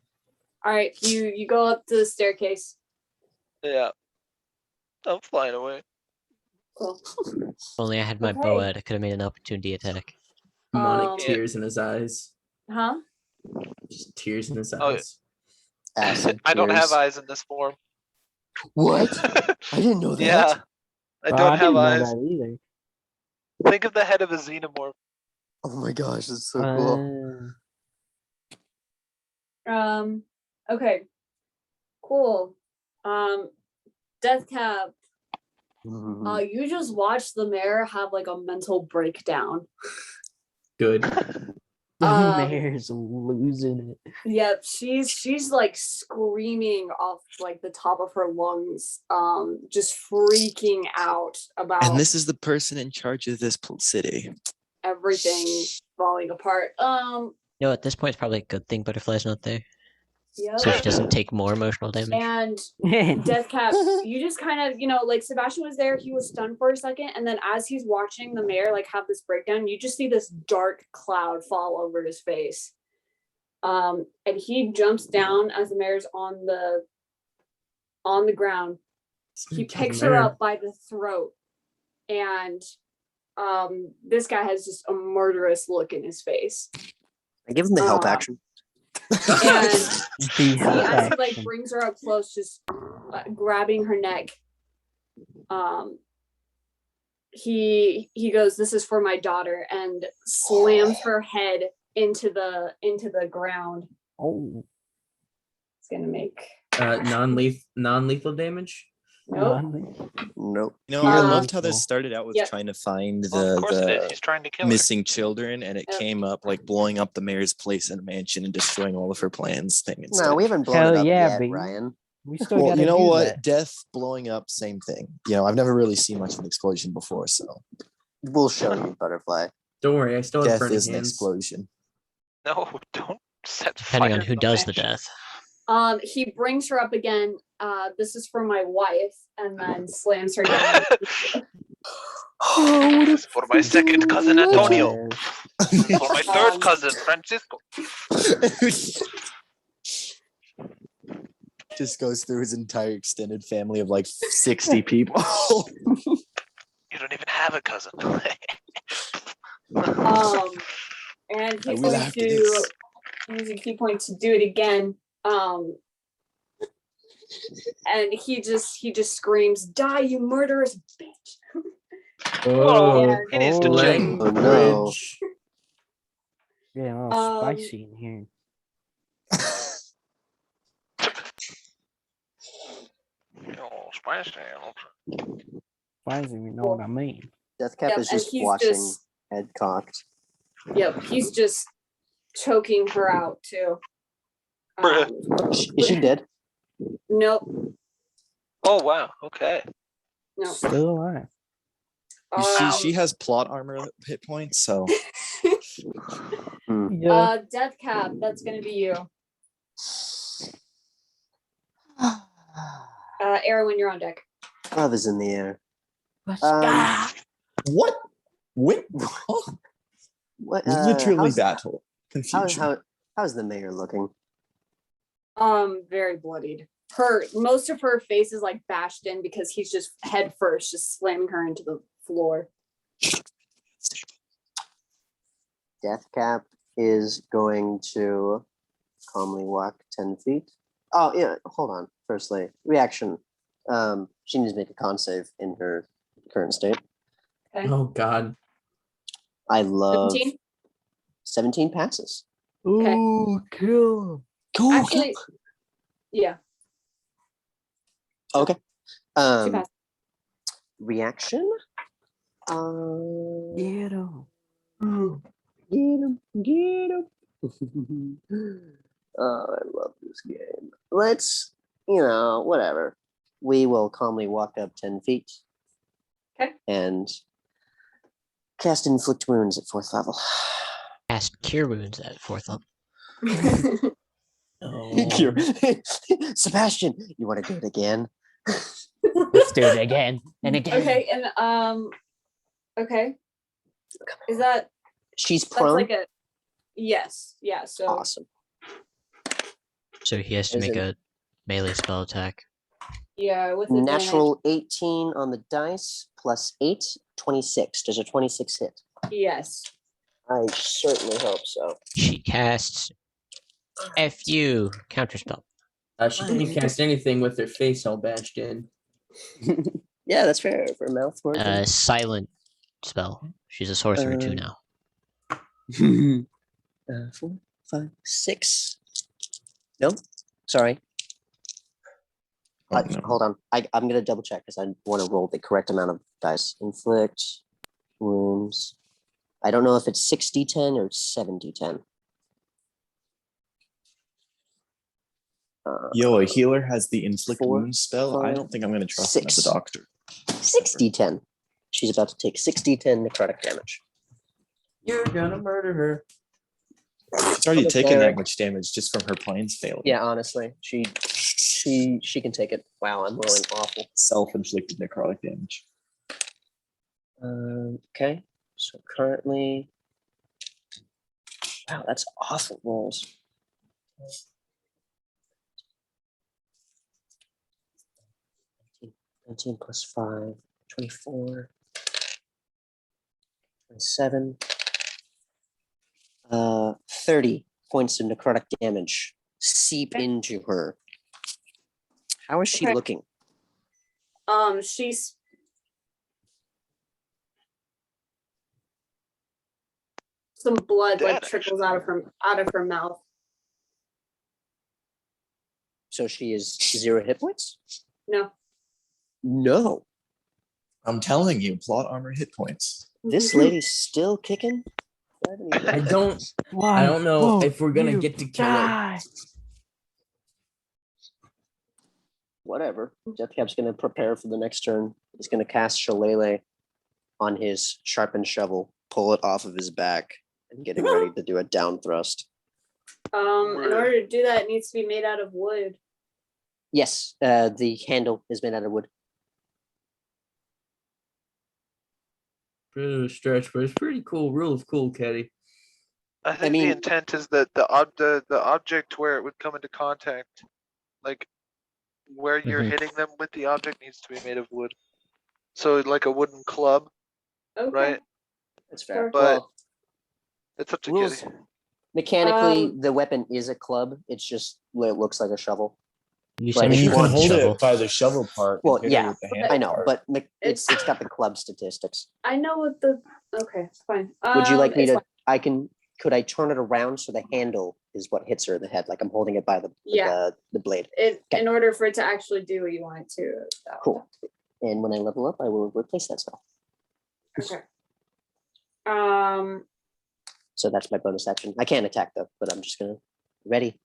All right. You go up the staircase. Yeah. I'm flying away. Cool. If only I had my bow Okay. out, I could have made an opportunity attack. Demonic Um, tears in his eyes. Huh? Just tears in his Oh, eyes. Acid I don't have tears. eyes in this form. What? I didn't know that. Yeah. I Oh, don't have didn't know eyes. that either. Think of the head of a xenomorph. Oh my gosh, that's so cool. Okay. Cool. Death Cab. Mhm. You just watched the mayor have like a mental breakdown. Good. The Um, mayor's losing it. Yep, she's like screaming off like the top of her lungs, just freaking out about And this is the person in charge of this city. everything falling apart. No, at this point, it's probably a good thing Butterfly's not there, Yep. so she doesn't take more emotional damage. And Death Cap, you just kind of, like Sebastian was there, he was stunned for a second, and then as he's watching the mayor like have this breakdown, you just see this dark cloud fall over his face. And he jumps down as the mayor's on the ground. He picks her up by the throat, and this guy has just a murderous look in his face. I give him the help action. And The help as he like action. brings her up close, just grabbing her neck, he goes, "This is for my daughter," and slams her head into the ground. Oh, It's gonna make Non-lethal damage. nope. Nope. I loved how Beautiful. this started out with Yep. trying to find Well, of course it is. the He's trying to kill her. missing children, and it Yep. came up like blowing up the mayor's place and mansion and destroying all of her plans. Thing No, instead. we haven't blown Hell it up yeah, yet, baby. Well, Ryan. we still gotta you know do what? that. Death, blowing up, same thing. I've never really seen much of an explosion before, so We'll show you, Butterfly. Don't worry, I still have death burning is an hands. explosion. No, don't set Depending fire on who to does the mansion. death. He brings her up again. This is for my wife, and then slams her down. This is for my second cousin Antonio. Yes. This is for my third cousin Francisco. Just goes through his entire extended family of like 60 people. You don't even have a cousin. And I he's will going after to this. use a key point to do it again. And he just screams, "Die, you murderous bitch!" Oh, And- He needs to chill. language. Yeah, all spicy in here. Oh, spicy. Spicy, you know what I mean. Death Cap Yep, is and just he's watching, just- head cocked. Yep, he's just choking her out too. Is she dead? Nope. Oh wow. Okay. No. Still alive. She has plot armor hit points, so Death Cap, that's gonna be you. Erwin, you're on deck. Love is in the air. what? What? What? Literally how's, battle confusion. how's the mayor looking? Very bloodied. Most of her face is like bashed in because he's just head first, just slamming her into the floor. Death Cap is going to calmly walk 10 feet. Oh, yeah, hold on. Firstly, reaction. She needs to make a con save in her current state. Okay. Oh God. I love 17? 17 passes. Okay. Ooh, kill. Cool. Actually, yeah. Okay. She passed. Reaction. Get him. Get him. Get him. Oh, I love this game. Let's, whatever. We will calmly walk up 10 feet. Okay. And cast Inflict Wounds at 4th level. Cast Cure Wounds at 4th level. Oh. Sebastian, you want to do it again? Let's do it again and again. Okay, and okay. Is that She's that's prone. like a yes, yeah, so Awesome. So he has to Is make it- a melee spell attack. yeah, with the Natural 18 on the dice plus 8, 26. Does a 26 hit? yes. I certainly hope so. She casts FU counterspell. She didn't cast anything with her face all bashed in. Yeah, that's fair for a mouth word. Silent spell. She's a sorcerer too now. 4, 5, 6. No, sorry. Oh, no. Hold on. I'm going to double check because I want to roll the correct amount of dice. Inflict wounds. I don't know if it's 6d10 or 7d10. Yo, a healer has the inflict 4, wounds spell. I 5, don't think I'm going to trust him as a 6. doctor. 6d10. She's about to take 6d10 necrotic damage. You're gonna murder her. She's already Okay. taken that much damage just from her planes failing. Yeah, honestly, she can take it. Wow, I'm rolling awful. Self-inflicted necrotic damage. Okay, so currently, wow, that's awful rolls. 19 plus 5, 24, 27, 30 points of necrotic damage seep into her. How is she Okay. looking? She's some blood like Dead, trickles out of her mouth. So she is 0 hit points? No. No. I'm telling you, plot armor hit points. This lady's still kicking? I don't know if we're gonna get to kill her. Whatever. Deathcap's going to prepare for the next turn. He's going to cast Shillelagh on his sharpened shovel, pull it off of his back, and getting ready to do a down thrust. In order to do that, it needs to be made out of wood. Yes, the handle is made out of wood. Bit of a stretch, but it's pretty cool. Rule of cool, Caddy. I think mean- the intent is that the object where it would come into contact, like where you're Mhm. hitting them with the object, needs to be made of wood. So like a wooden club, Okay. right? That's fair. But- Well, It's up to rules. Kitty. Mechanically, the weapon is a club. It's just it looks like a shovel. You Right, said if she you wants can a hold shovel. by the shovel part. Well, yeah, the I know, but It's- it's got the club statistics. I know what the okay, it's fine. Would you like me it's to? fine. Could I turn it around so the handle is what hits her in the head? Like I'm holding it by the Yeah. the blade. In Okay. order for it to actually do what you want it to. Cool. And when I level up, I will replace that spell. Okay. So that's my bonus action. I can't attack though, but I'm just gonna ready.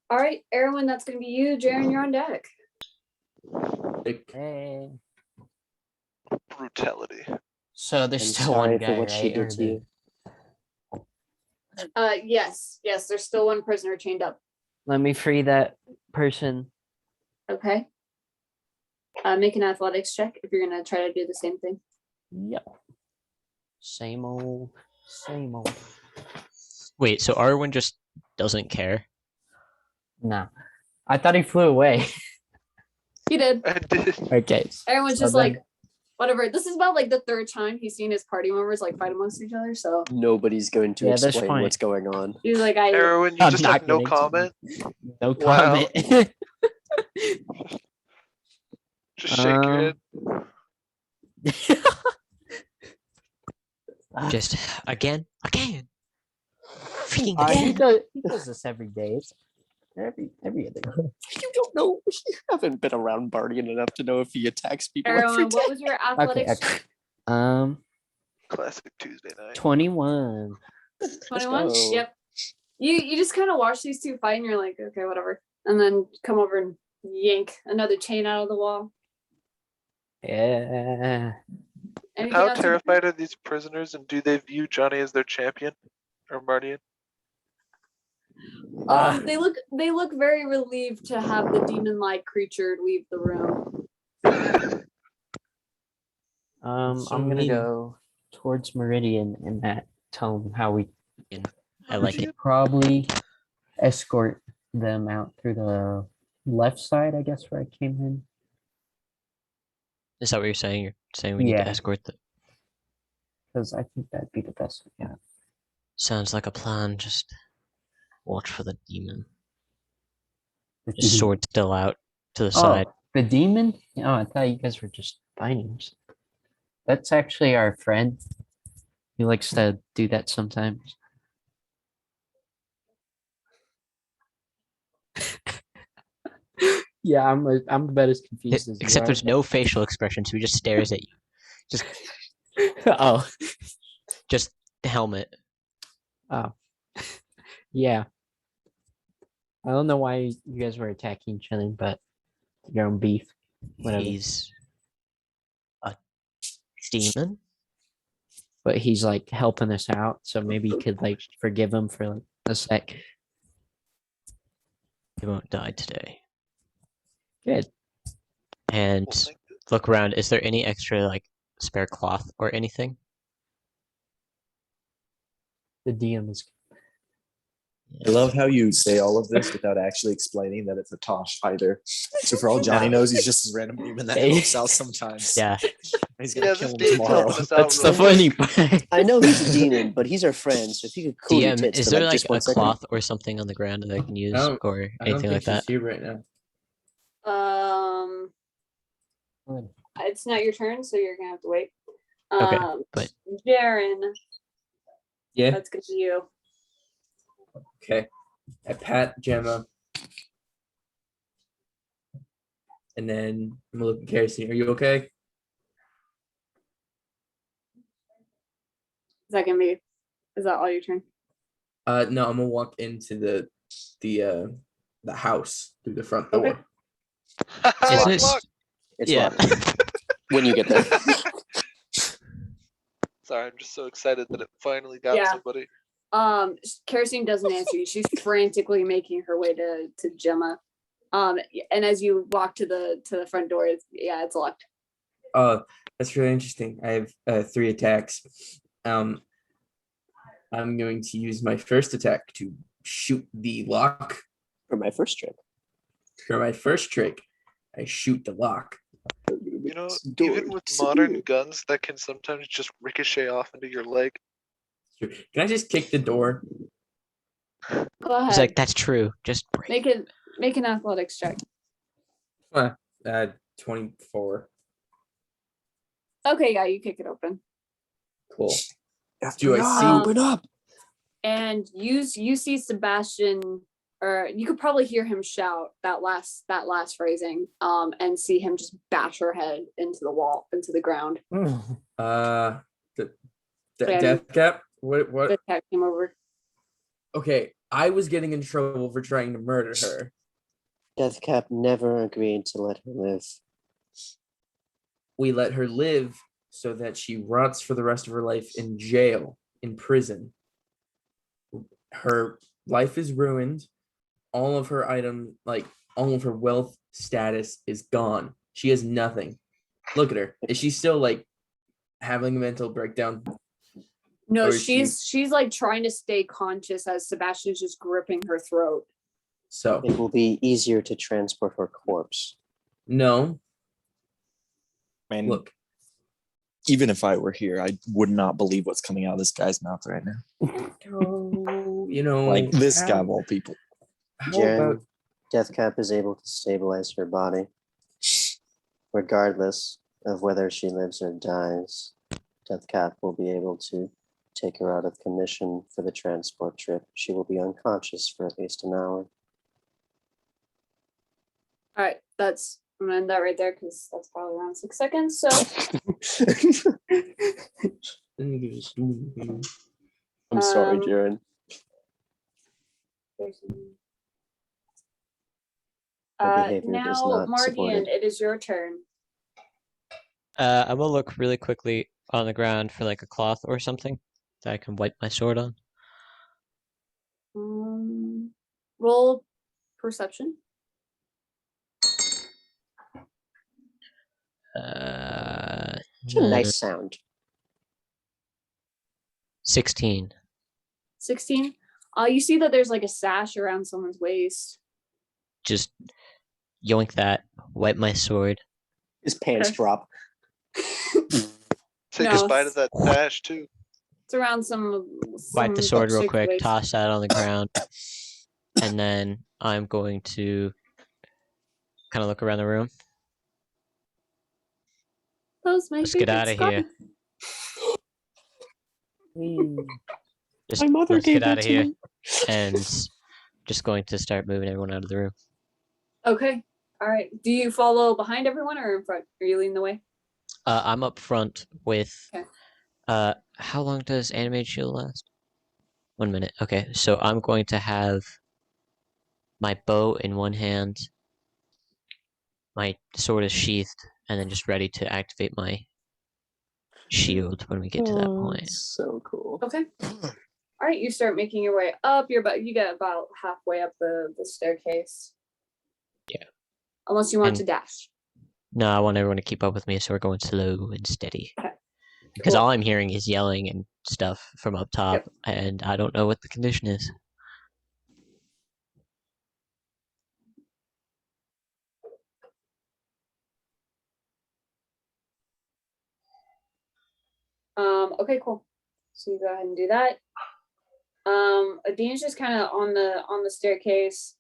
All right, Erwin, that's gonna be you. Jaren, you're on deck. Hey. Brutality. So there's I'm still sorry one for guy, what she right? did Or to you. Yes, there's still one prisoner chained up. let me free that person. Okay. Make an athletics check if you're gonna try to do the same thing. Yep. Same old, same old. Wait, so Arwen just doesn't care? No. I thought he flew away. He did. I did. Okay. Everyone's so just then- like, whatever. This is about like the third time he's seen his party members like fight amongst each other. So Nobody's going to Yeah, at this explain point- what's going on. he's like, Erwin, you I'm just not have no getting to comment. No Wow. comment. Just shake your head. Just again. Freaking He again. does this every day. It's every other day. You don't know. You haven't been around Bardian enough to know if he attacks people every Erwin, day. what was your athletics? Okay. check? Classic Tuesday night. 21. 21? go. Yep. You just kind of watch these two fight and you're like, okay, whatever. And then come over and yank another chain out of the wall. Yeah. Anything How else you- terrified are these prisoners, and do they view Johnny as their champion or Mardian? They look very relieved to have the demon-like creature leave the room. So I'm gonna mean. go towards Meridian and tell them how we I like it. should probably escort them out through the left side, I guess, where I came in. Is that what you're saying? You're saying we need to Yeah. escort the. Because I think that'd be the best. Yeah. Sounds like a plan. Just watch for the demon. The Just demon. sword still out to the Oh, side. the demon? Oh, I thought you guys were just fighting. That's actually our friend. He likes to do that sometimes. Yeah, I'm about as confused as you Except are, there's but- no facial expression, so he just stares at you. Oh, Just the helmet. oh, yeah. I don't know why you guys were attacking each other, but your own beef. Whatever. He's a demon. But he's like helping us out, so maybe you could like forgive him for like a sec. He won't die today. Good. And Well, thank you. look around. Is there any extra like spare cloth or anything? The DM is I love how you say all of this without actually explaining that it's a Tosh either. So for all Johnny knows, he's just a random demon that helps out sometimes. Yeah. He's gonna Yeah, kill this him demon's tomorrow. helping us out. That's the real funny quick. part. I know he's a demon, but he's our friend. So if you could cool your DM, tits is for there like like just a 1 second. cloth or something on the ground that I can use don't- or I don't anything think like that? she's here right now. It's not your turn, so you're gonna have to wait. Okay, but- Jaren, Yeah. that's gonna be you. Okay. I pat Gemma. And then I'm gonna look at Kerosene. Are you okay? Is that gonna be? Is that all your turn? No, I'm gonna walk into the house through the front door. Okay. Is Lock, this? lock. It's Yeah. locked when you get there. Sorry, I'm just so excited that it finally got Yeah. somebody. Kerosene doesn't answer you. She's frantically making her way to Gemma. And as you walk to the front door, it's locked. That's really interesting. I have 3 attacks. I'm going to use my first attack to shoot the lock. For my first trick. For my first trick, I shoot the lock. You know, Door even with disappeared. modern guns, that can sometimes just ricochet off into your leg. Can I just kick the door? Go He's ahead. like, that's true. Just break. Make an athletics check. 24. Okay, yeah, you kick it open. Cool. After Do I God, see- open up. And you see Sebastian, or you could probably hear him shout that last phrasing, and see him just bash her head into the wall, into the ground. The Yeah. death cap. What? The cat came over. Okay, I was getting in trouble for trying to murder her. Deathcap never agreed to let her live. We let her live so that she rots for the rest of her life in jail, in prison. Her life is ruined. All of her items, like all of her wealth status is gone. She has nothing. Look at her. Is she still like having a mental breakdown? No, Or is she's like trying to stay conscious as Sebastian's just gripping her throat. So It will be easier to transport her corpse. no. Man, Look, even if I were here, I would not believe what's coming out of this guy's mouth right now. you know, Like this how- guy of all people. How Jaren, about Deathcap is able to stabilize her body. Regardless of whether she lives or dies, Deathcap will be able to take her out of commission for the transport trip. She will be unconscious for at least an hour. All right, I'm gonna end that right there because that's probably around 6 seconds. So I'm sorry, Um, Jaren. Her behavior is now, not Mardian, supported. it is your turn. I will look really quickly on the ground for like a cloth or something that I can wipe my sword on. Roll perception. It's a nice sound. 16. 16. You see that there's like a sash around someone's waist. Just yoink that, wipe my sword. His pants Okay. drop. Take No, a bite of that dash too. It's around some Wipe the sword real chick's quick, waist. toss that on the ground, and then I'm going to kind of look around the room. Those my Let's get favorite out of here. Scott. Just My mother let's gave get out that of to here, me. and just going to start moving everyone out of the room. Okay. All right. Do you follow behind everyone or in front? Are you leading the way? I'm up front with. Okay. How long does animated shield last? 1 minute. Okay, so I'm going to have my bow in one hand, my sword is sheathed, and then just ready to activate my shield when we get to that point. So cool. Okay. All right. You start making your way up. You get about halfway up the staircase. Yeah. Unless you want And- to dash. No, I want everyone to keep up with me, so we're going slow and steady. Okay. Because Cool. all I'm hearing is yelling and stuff from up top, Yep. and I don't know what the condition is. Okay, cool. So you go ahead and do that. Adina's just kind of on the staircase.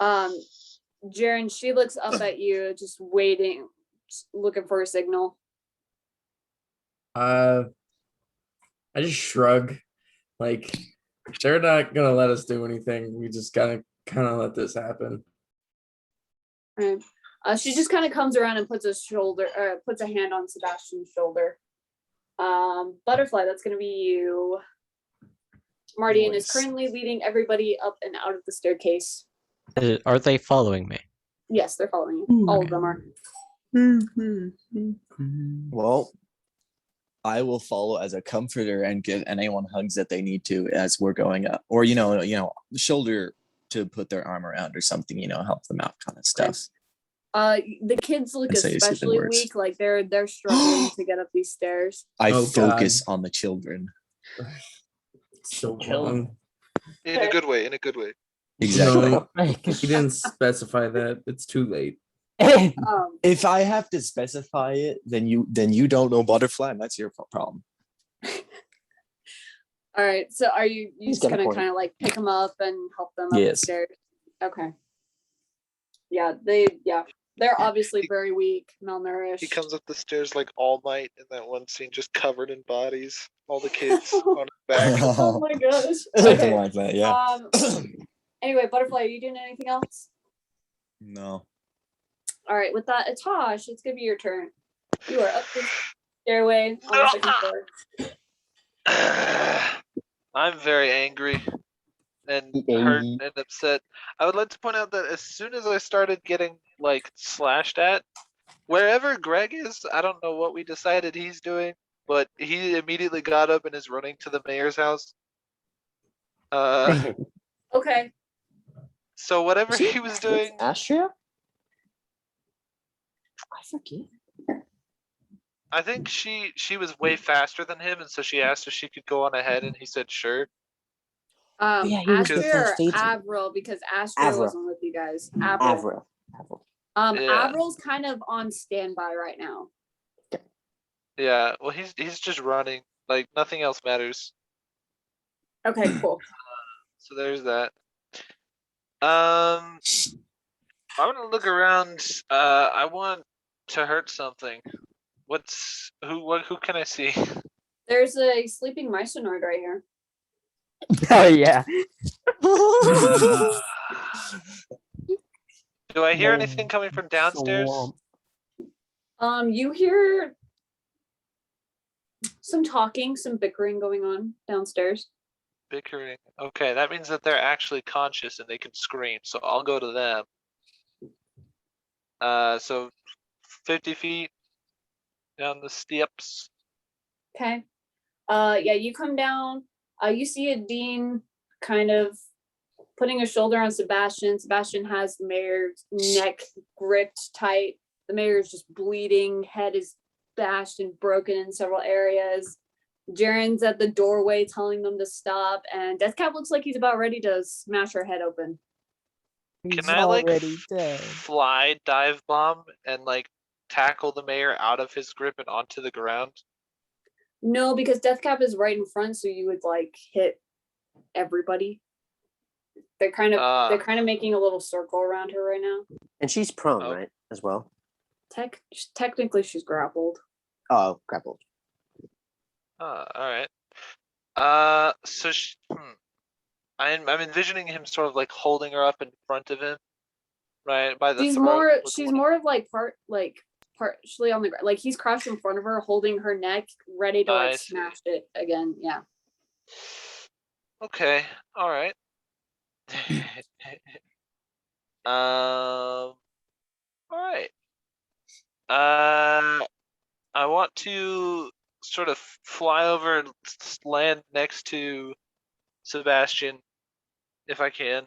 Jaren, she looks up at you, just waiting, just looking for a signal. I just shrug. Like they're not gonna let us do anything. We just gotta kind of let this happen. Right. She just kind of comes around and puts a hand on Sebastian's shoulder. Butterfly, that's gonna be you. Mardian is Nice. currently leading everybody up and out of the staircase. Are they following me? Yes, they're following you. All of them are. Well, I will follow as a comforter and give anyone hugs that they need to as we're going up, or shoulder to put their arm around or something. Help them out, kind of stuff. The kids look I'd say it's even especially worse. weak, like they're struggling to get up these stairs. I Oh, focus on the children. So Kill 'em. wrong. In a good way. In a good way. Exactly. No, he didn't specify that. It's too late. If I have to specify it, then you don't know butterfly, and that's your problem. All right, so are you He's just got a gonna point. kind of like pick them up and help them up the Yes. stairs? Okay. Yeah, they're obviously very weak, malnourished. He comes up the stairs like All Might in that one scene, just covered in bodies. All the kids on his back. Oh my gosh. Something Okay. like that, yeah. Anyway, Butterfly, are you doing anything else? No. All right, with that, Atosh, it's gonna be your turn. You are up the stairway on the second floor. I'm very angry and hurt and upset. I would like to point out that as soon as I started getting like slashed at, wherever Greg is, I don't know what we decided he's doing, but he immediately got up and is running to the mayor's house. Okay. So whatever he was doing, Astria? I forget. I think she was way faster than him, and so she asked if she could go on ahead, and he said sure. Yeah, he was Astria with or us, States. Avril, because Astria Avril. wasn't with you guys. Avril. Avril. Yeah. Avril's kind of on standby right now. Yeah, well, he's just running. Like nothing else matters. Okay, cool. So there's that. I'm gonna look around. I want to hurt something. Who can I see? There's a sleeping mysonoid right here. Oh yeah. Do I hear anything coming from downstairs? You hear some talking, some bickering going on downstairs. Bickering. Okay, that means that they're actually conscious and they can scream. So I'll go to them. So 50 feet down the steps. Okay. Yeah, you come down. You see a dean kind of putting a shoulder on Sebastian. Sebastian has the mayor's neck gripped tight. The mayor is just bleeding. Head is bashed and broken in several areas. Jaren's at the doorway telling them to stop, and Deathcap looks like he's about ready to smash her head open. Can I like fly dive bomb and like tackle the mayor out of his grip and onto the ground? No, because Deathcap is right in front, so you would like hit everybody. They're kind of making a little circle around her right now. And she's prone, right, as well? Technically, she's grappled. Oh, grappled. All right. So I'm envisioning him sort of like holding her up in front of him, right by the She's throat. more of like partially on the ground. Like he's crouched in front of her, holding her neck, ready to like smash it again. Yeah. Okay. All right. All right. I want to sort of fly over and land next to Sebastian, if I can.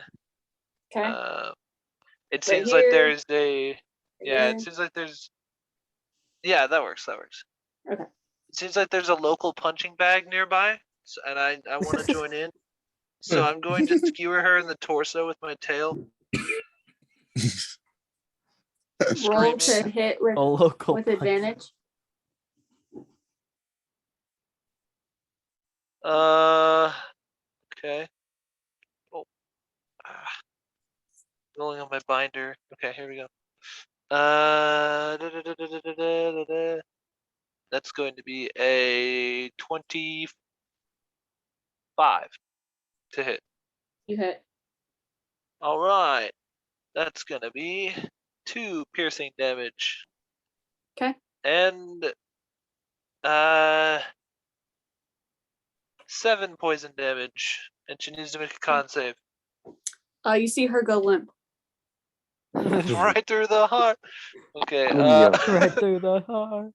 Okay. It seems like there's a it seems like there's that works. Okay. It seems like there's a local punching bag nearby, and I want to join in. So I'm going to skewer her in the torso with my tail. Roll to hit with advantage. Okay. Oh. Rolling on my binder. Okay, here we go. That's going to be a 25 to hit. You hit. All right. That's going to be 2 piercing damage. Okay. And 7 poison damage. And she needs to make a con save. You see her go limp. Right through the heart. Okay. Right through the heart.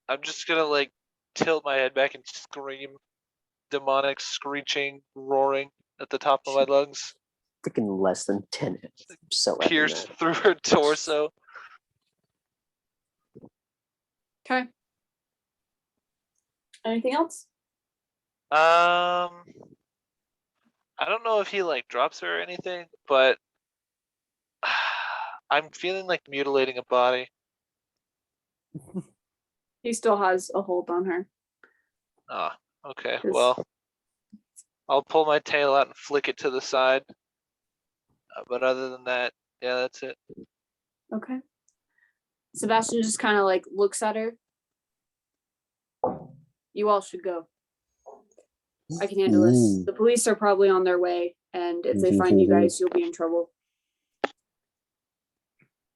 I'm just gonna like tilt my head back and scream, demonic screeching, roaring at the top of my lungs. Freaking less than 10 hits. So pierced through her torso. Okay. Anything else? I don't know if he like drops her or anything, but I'm feeling like mutilating a body. He still has a hold on her. Ah, okay. Well, I'll pull my tail out and flick it to the side. But other than that, yeah, that's it. Okay. Sebastian just kind of like looks at her. You all should go. I can handle this. The police are probably on their way, and if they find you guys, you'll be in trouble.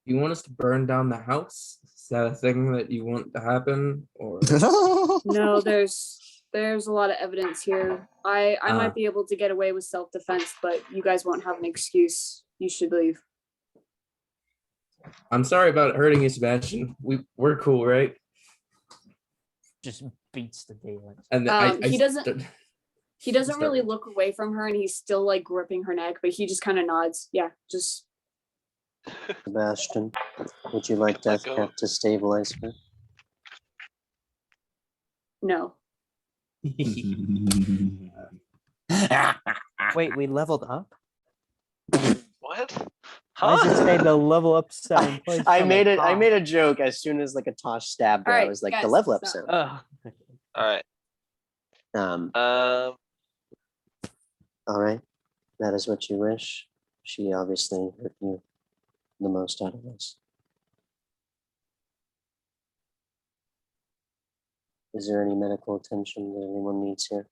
You want us to burn down the house? Is that a thing that you want to happen, or No, there's a lot of evidence here. I might be able to get away with self-defense, but you guys won't have an excuse. You should leave. I'm sorry about hurting you, Sebastian. We're cool, right? Just beats the daylight. And He doesn't really look away from her, and he's still like gripping her neck, but he just kind of nods. Yeah, just Sebastian, would you like Let go. Deathcap to stabilize her? no. Wait, we leveled up? What? Why does it say Huh? the level up sound? I made a joke as soon as like a Tosh stabbed her. I Alright, was like, the guys, level up stop. sound. All right. All right. That is what you wish. She obviously hurt you the most out of us. Is there any medical attention that anyone needs here?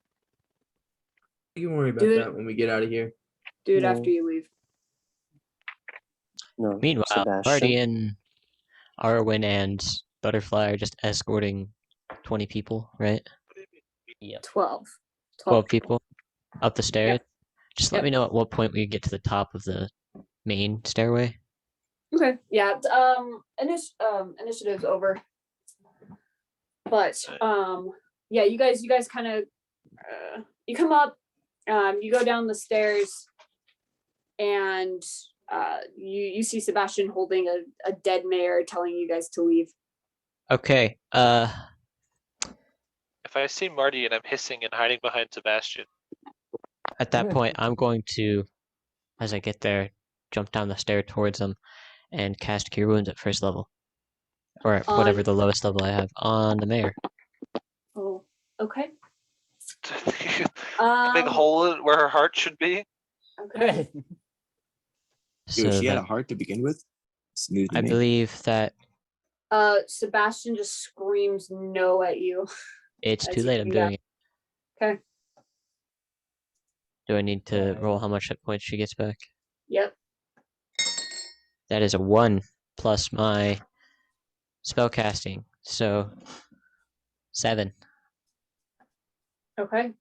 You can worry about Dude. that when we get out of here. Do it No. after you leave. No. Meanwhile, Sebastian? Marty and Arwen and Butterfly are just escorting 20 people, right? 12. 12 people up the stairs. Just let Yep. me know at what point we get to the top of the main stairway. Okay. Yeah. Initiative's over. But yeah, you guys kind of you come up, you go down the stairs, and you see Sebastian holding a dead mayor, telling you guys to leave. Okay. If I see Marty and I'm hissing and hiding behind Sebastian, At that point, I'm going to, as I get there, jump down the stair towards them and cast Cure Wounds at first level. Or at whatever On- the lowest level I have on the mayor. Oh, okay. big hole where her heart should be. Okay. So Dude, she had a that- heart to begin with. Smooth to I me. believe that Sebastian just screams no at you. it's As too you late. I'm do that. doing it. Okay. Do I need to roll how much hit points she gets back? Yep. That is a 1 plus my spell casting. So 7. Okay.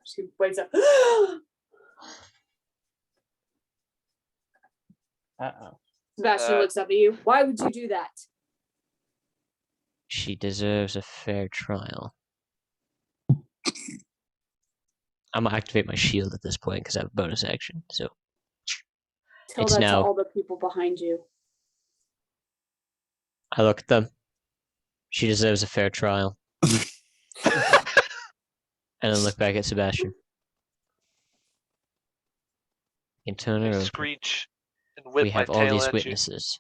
She wakes up. Uh-oh. Sebastian looks up at you. Why would you do that? She deserves a fair trial. I'm gonna activate my shield at this point because I have a bonus action. So Tell It's that now- to all the people behind you. I look at them. She deserves a fair trial. And then look back at Sebastian. And turn her I over. screech and whip We my have all tail these at you. witnesses.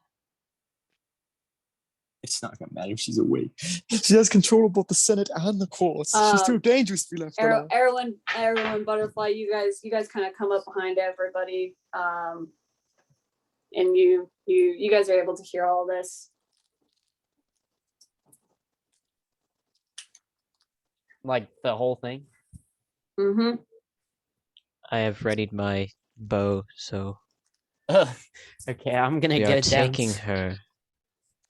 It's not gonna matter if she's awake. She has control of both the Senate and the courts. She's too dangerous to be left alone. Errol, Butterfly, you guys kind of come up behind everybody, and you guys are able to hear all this. Like the whole thing? Mm-hmm. I have readied my bow, so Okay, I'm gonna we get are it down. taking her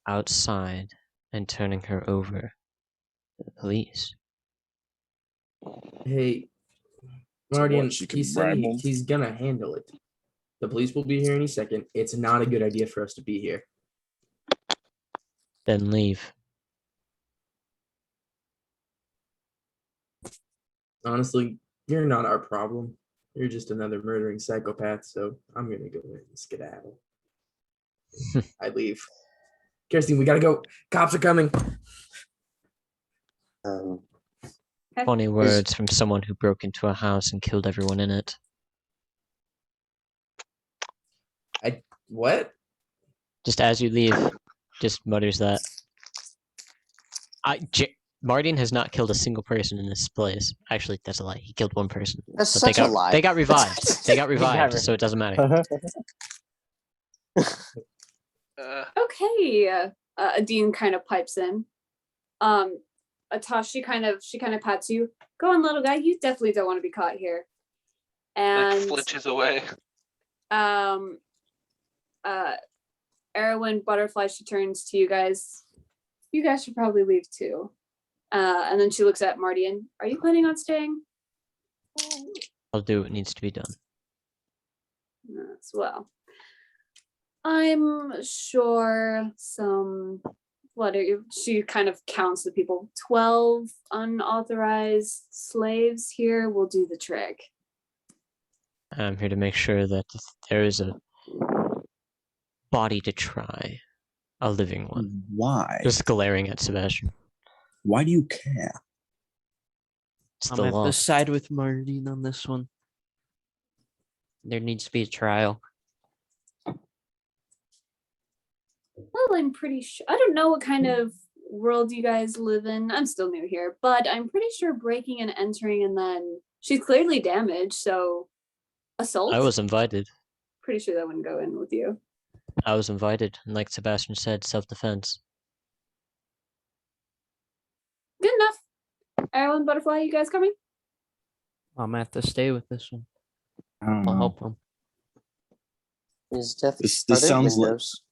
outside and turning her over to the police. Hey, So Guardian, what, she can he said ramble? he's gonna handle it. The police will be here any second. It's not a good idea for us to be here. Then leave. Honestly, you're not our problem. You're just another murdering psychopath, so I'm gonna go ahead and skedaddle. I leave. Kirsten, we gotta go. Cops are coming. Funny words from someone who broke into a house and killed everyone in it. What? Just as you leave, just mutters that. Martin has not killed a single person in this place. Actually, that's a lie. He killed one person. That's But such a lie. They got revived. They got revived, revived. so it doesn't matter. Okay. Adine kind of pipes in. Atash, she kind of pats you. Go on, little guy. You definitely don't want to be caught here. Like And flinches away. Erwin Butterfly, she turns to you guys. You guys should probably leave too. And then she looks at Marty and, are you planning on staying? I'll do what needs to be done. As well. I'm sure she kind of counts the people. 12 unauthorized slaves here will do the trick. I'm here to make sure that there is a body to try. A living one. Why? Just glaring at Sebastian. Why do you care? It's I'm the at law. the side with Martin on this one. There needs to be a trial. Well, I'm pretty sure. I don't know what kind of world you guys live in. I'm still new here, but I'm pretty sure breaking and entering and then she's clearly damaged, so assault? I was invited. Pretty sure that wouldn't go in with you. I was invited, and like Sebastian said, self-defense. Good enough. Erwin Butterfly, you guys coming? I'm gonna have to stay with this one. I don't I'll know. help him. Is Death This are there sounds like windows?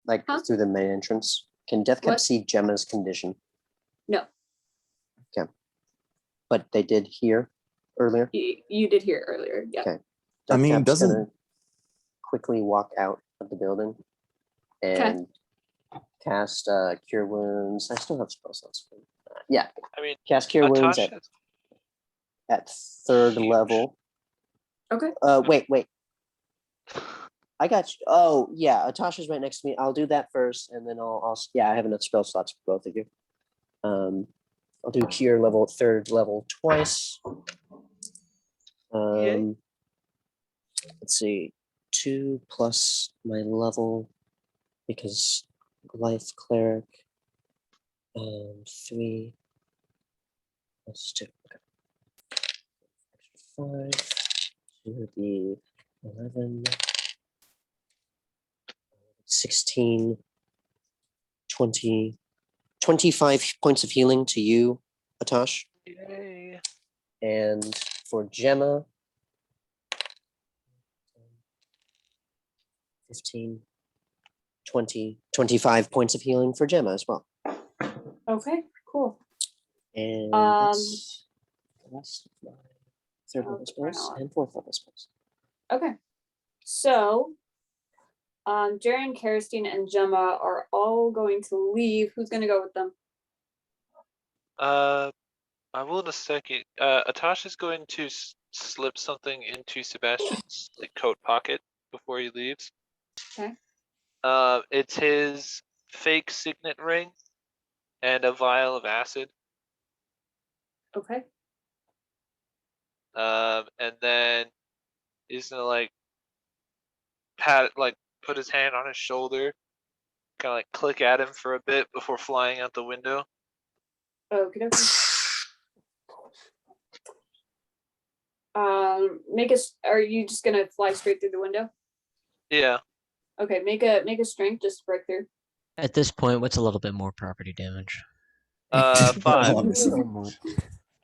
Like Huh? through the main entrance? Can Death Cap What? see Gemma's condition? No. But they did here earlier. You did hear earlier. Yeah. Okay. I mean, Cap's doesn't- gonna quickly walk out of the building and cast Cure Wounds. I still have spell slots. Yeah, I mean, cast Cure Wounds Natasha. at third Huge. level. Okay. Wait. I got you. Oh, yeah. Atasha's right next to me. I'll do that first, and then I'll I have enough spell slots for both of you. I'll do Cure level at third level twice. Yay. Let's see. 2 plus my level because life cleric. 3 plus 2. Okay. Extra 5. So it would be 11. 16, 20, 25 points of healing to you, Atash. Yay. And for Gemma, 15, 20, 25 points of healing for Gemma as well. Okay, cool. And Um, that's the rest of my third level spells wow. and fourth level spells. Okay. So, Jaren, Karistine, and Gemma are all going to leave. Who's going to go with them? I will in a second. Atasha's going to slip something into Sebastian's like coat pocket before he leaves. Okay. It's his fake signet ring and a vial of acid. Okay. And then he's gonna put his hand on his shoulder, kind of click at him for a bit before flying out the window. Okay. Are you just gonna fly straight through the window? Yeah. Okay, make a strength just to break through. At this point, what's a little bit more property damage? 5. Honestly.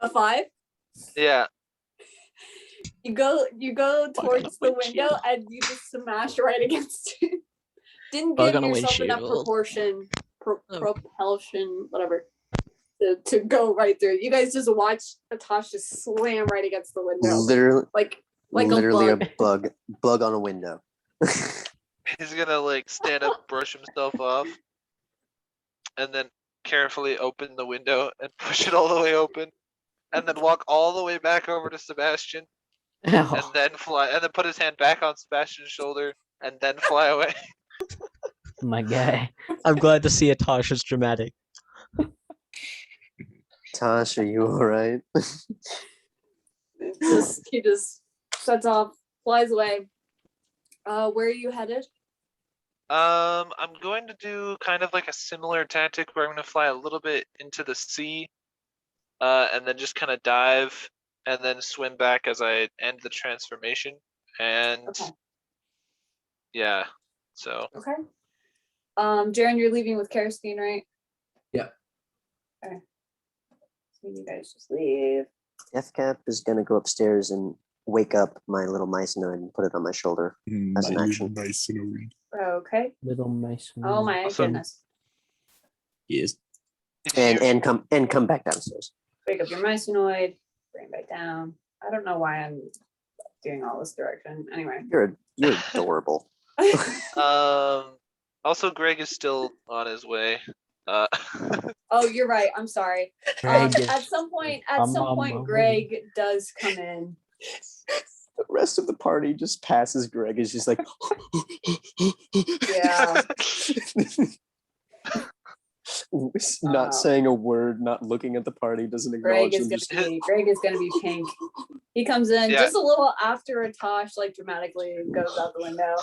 A 5? Yeah. You go towards the windshield. window and you just smash right against it. Didn't Bug give on a yourself enough windshield. propulsion, whatever, to go right through. You guys just watch Atash just slam right against the window, Literally, like literally a bug. bug on a window. He's gonna stand up, brush himself off, and then carefully open the window and push it all the way open, and then walk all the way back over to Sebastian, and then fly, and then put his hand back on Sebastian's shoulder, and then fly away. My guy. I'm glad to see Atasha's dramatic. Tosh, are you alright? He just sets off, flies away. Where are you headed? I'm going to do kind of like a similar tactic where I'm going to fly a little bit into the sea, and then just kind of dive, and then swim back as I end the transformation. And Okay. yeah, so Okay. Jaren, you're leaving with Karistine, right? Yeah. Okay. So you guys just leave. Deathcap is gonna go upstairs and wake up my little mycenoid and put it on my shoulder as an action. Okay. Little mice. Oh my Also- goodness. Yes. If you- And come back downstairs. Wake up your mycenoid, bring it back down. I don't know why I'm doing all this direction. Anyway. You're adorable. Also, Greg is still on his way. Oh, you're right. I'm sorry. Greg is- At some point, way. Greg does come in. The rest of the party just passes Greg. Is just like, Yeah. not saying a word, not looking at the party, doesn't acknowledge Greg is them. Greg is gonna be pink. He comes in Yeah. just a little after Tosh like dramatically goes out the window.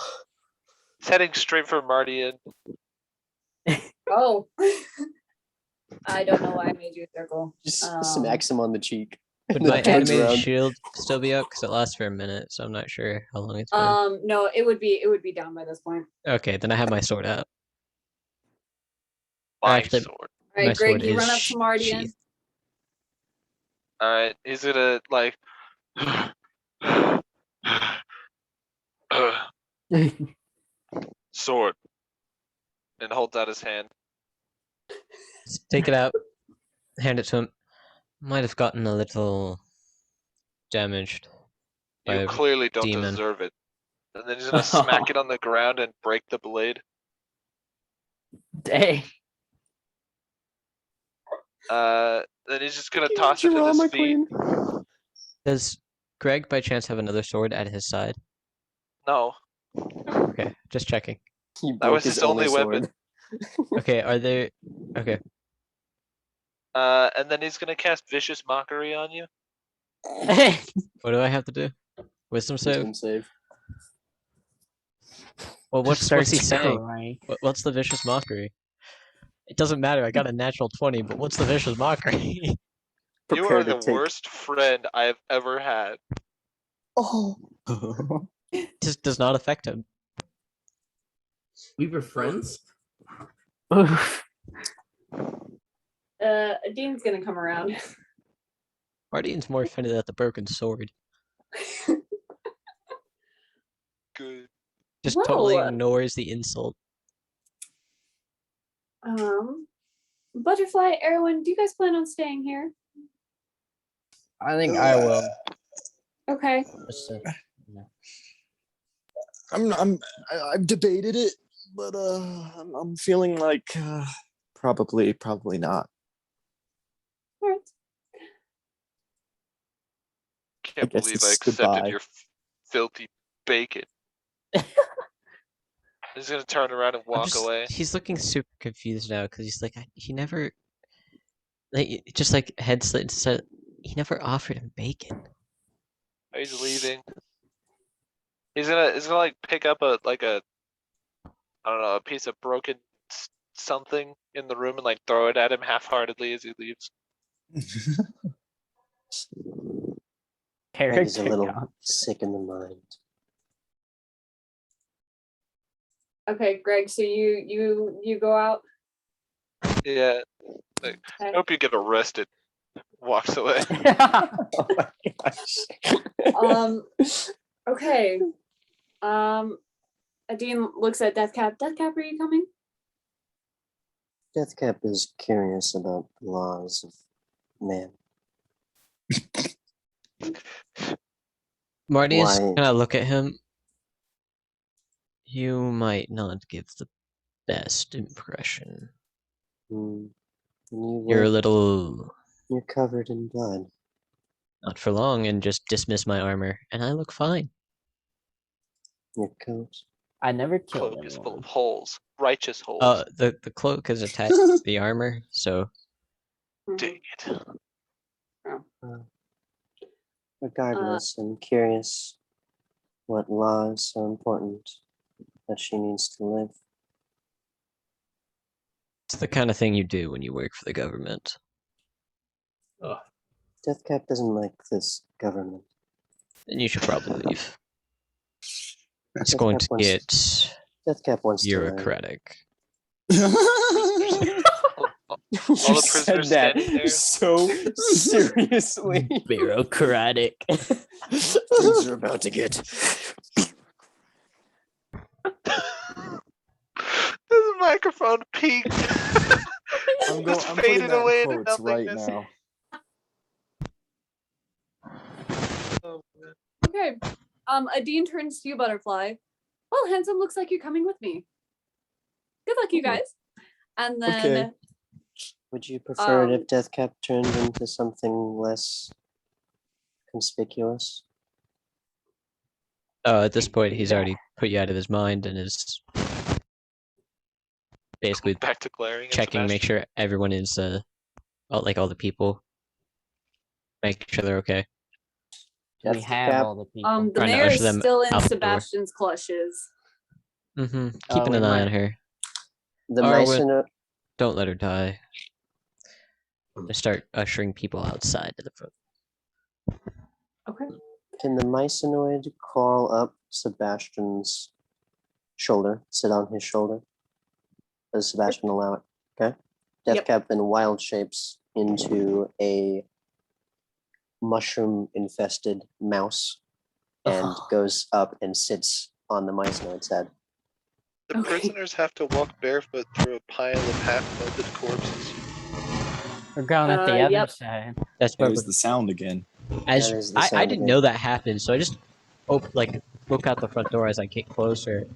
He's heading straight for Marty and Oh. I don't know why I made you a circle. Just smacks him on the cheek. Would and then my turns animated around. shield still be up? Because it lasts for a minute, so I'm not sure how long it's been. No, it would be down by this point. Okay, then I have my sword out. my Actually- sword. All My right, Greg, sword you is run up to Mardian. sheathed. All right, he's gonna like. Sword, and holds out his hand. Just take it out, hand it to him. Might have gotten a little damaged. by You a clearly don't demon. deserve it. And then he's gonna smack it on the ground and break the blade. Dang. Then he's just gonna toss it at his feet. Does Greg by chance have another sword at his side? No, Okay, just checking. He that broke was his his only sword. weapon. Okay, are there? Okay, And then he's gonna cast vicious mockery on you. what do I have to do? Wisdom save. Wisdom save. Well, what's he saying? Crying. What's the vicious mockery? It doesn't matter. I got a natural 20, but what's the vicious mockery? You Prepare are to the take. worst friend I have ever had. Oh, Just does not affect him. We were friends. Dean's gonna come around. Mardian's more offended at the broken sword. Good. Just totally Whoa. ignores the insult. Butterfly, Erwin, do you guys plan on staying here? I think I will. Okay. Just to- I've debated it, but I'm feeling like probably not. All right. Can't guess believe I it's accepted goodbye. your filthy bacon. He's gonna turn around and walk away. He's looking super confused now because he's like, he never, like, just like head slit and said, he never offered him bacon. He's leaving. He's gonna like pick up a I don't know, a piece of broken something in the room and like throw it at him half-heartedly as he leaves. Greg is a Character little count. sick in the mind. Okay, Greg, so you go out. Yeah. Like, I Okay. hope you get arrested. Walks away. Oh my gosh. Okay. Dean looks at Deathcap. Deathcap, are you coming? Deathcap is curious about the laws of man. Mardian's Why? gonna look at him. You might not give the best impression. Hmm. And You're a little you're covered in blood. not for long and just dismiss my armor, and I look fine. Your coat. I never killed Cloak is full of anyone. holes. Righteous holes. The cloak is attached to the armor, so Dang it. Regardless, I'm curious what law is so important that she needs to live. it's the kind of thing you do when you work for the government. Deathcap doesn't like this government. Then you should probably leave. It's going to get Deathcap wants to learn. bureaucratic. All the prisoners standing there. so seriously. Bureaucratic. Things are about to get. This microphone peaked. I'm Just putting faded that in away into quotes right nothingness. now. Oh, man. Okay. Adine turns to you, Butterfly. Well, handsome, looks like you're coming with me. Good luck, you Ooh. guys. And then Okay. Would you prefer it Um, if Deathcap turned into something less conspicuous? Oh, at this point, he's already put you out of his mind and is basically Back to glaring. at checking, make Sebastian. sure everyone is all the people, make sure they're okay. We have Deathcap, all the people. the Trying to mayor usher is them still in out the door. Sebastian's clutches. Mm-hmm. Oh, Keeping we an eye might- on her. the Arwen- Myceno- Don't let her die. Just start ushering people outside to the front. Okay. Can the Mycenoid crawl up Sebastian's shoulder, sit on his shoulder? Does Sebastian allow it? Okay. Yep. Deathcap then wild shapes into a mushroom-infested mouse and goes up and sits on the Mycenoid's head. The Okay. prisoners have to walk barefoot through a pile of half-melted corpses. We're going at the other Yep. side. That's There's perfect. the sound again. As That is the I sound didn't again. know that happened, so I just look out the front door as I get closer,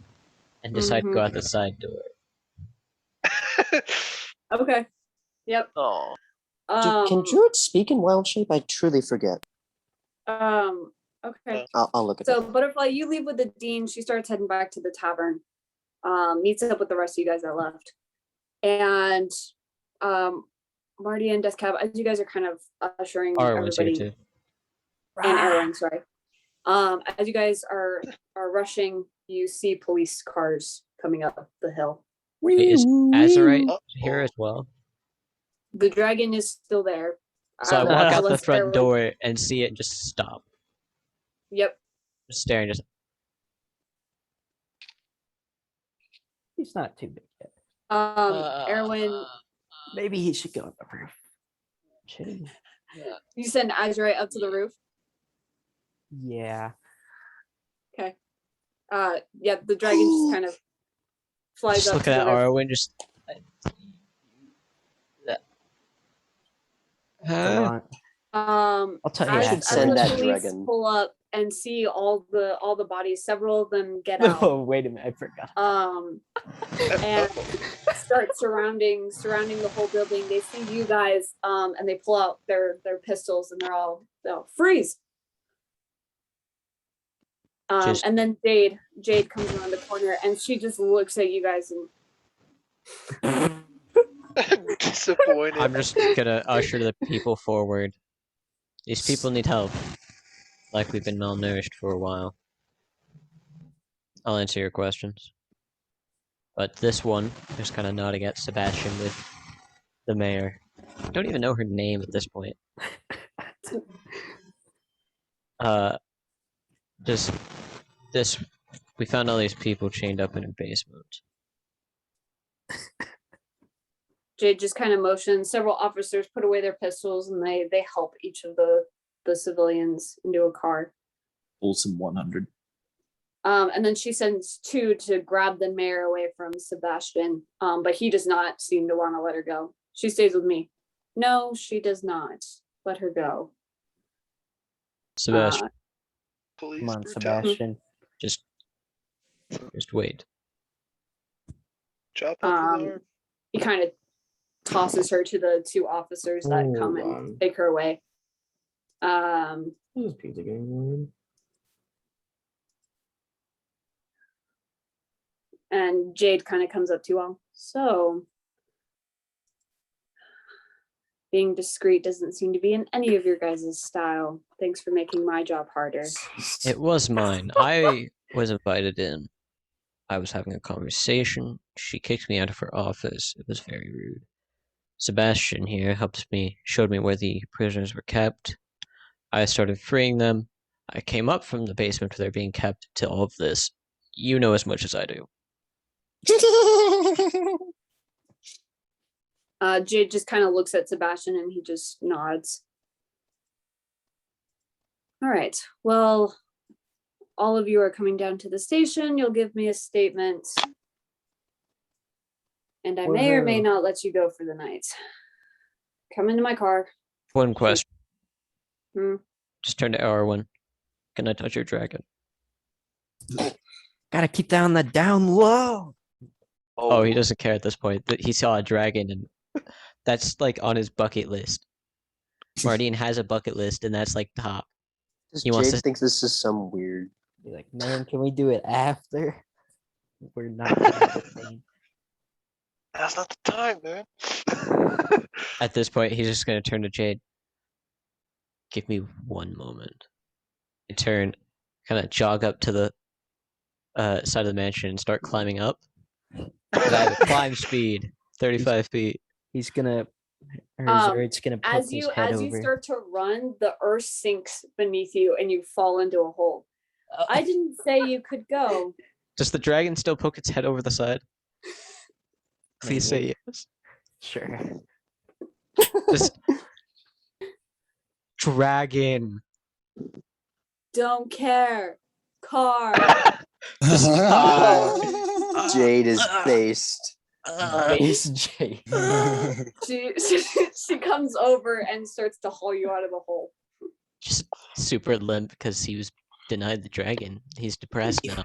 and decide to go out the side door. Okay. Yep. Oh, Can druids speak in wild shape? I truly forget. Okay. I'll look at So it. Butterfly, you leave with the dean. She starts heading back to the tavern. Meets up with the rest of you guys that left. And Marty and Deathcap, as you guys are kind of ushering Arwen's here everybody, too. and Erwin, sorry. As you guys are rushing, you see police cars coming up the hill. Wait, is Azurite Uh-oh. here as well? The dragon is still there. So I walk out the unless front Erwin- door and see it just stop, Yep. just staring. Just He's not too big yet. Erwin, Maybe he should go on the roof. Chill. you send Azurite up to the roof. Yeah. Okay. Yeah, the dragon just kind of flies just up looking to at the roof. Arwen, just. Go Huh? on. I'll tell you As, should as after. send the that police dragon. pull up and see all the bodies, several of them get out. Oh, wait a minute. I forgot. And start surrounding the whole building. They see you guys, and they pull out their pistols, and they're all freeze. And then Jade comes around the corner, and she just looks at you guys and disappointed. I'm just gonna usher the people forward. These people need help. Like we've been malnourished for a while. I'll answer your questions. But this one, just kind of nodding at Sebastian with the mayor. I don't even know her name at this point. Just this. We found all these people chained up in a basement. Jade just kind of motions. Several officers put away their pistols, and they help each of the civilians into a car. Wholesome 100. And then she sends two to grab the mayor away from Sebastian. But he does not seem to want to let her go. She stays with me. No, she does not. Let her go. Sebastian, Police Come on, brutality. Sebastian. just wait. Chop off his arm. He kind of tosses her to the two officers that come Hold and on. take her away. This pizza game. And Jade kind of comes up to you all. So, being discreet doesn't seem to be in any of your guys' style. Thanks for making my job harder. It was mine. I was invited in. I was having a conversation. She kicked me out of her office. It was very rude. Sebastian here helped me, showed me where the prisoners were kept. I started freeing them. I came up from the basement where they're being kept to all of this. You know as much as I do. Jade just kind of looks at Sebastian and he just nods. All right. Well, all of you are coming down to the station. You'll give me a statement. And I may or may Woohoo. not let you go for the night. Come into my car. One question. Hmm. Just turn to R1. Can I touch your dragon? Gotta keep that on the down low. Oh, he doesn't care at this point. He saw a dragon, and that's like on his bucket list. Mardian has a bucket list, and that's like top. Just He wants Jade to- thinks this is some weird. Be like, man, can we do it after? We're not gonna have the same. That's not the time, man. At this point, he's just gonna turn to Jade. Give me one moment. You turn, kind of jog up to the side of the mansion and start climbing up. But I have a climb speed, 35 feet. He's gonna. Or Zuri's gonna put As his you head as over. you start to run, the earth sinks beneath you and you fall into a hole. I didn't say you could go. Does the dragon still poke its head over the side? Please say yes. Sure. Just dragon. Don't care. Car. Jade is based. Base J. She comes over and starts to haul you out of the hole. Just super limp because he was denied the dragon. He's depressed now.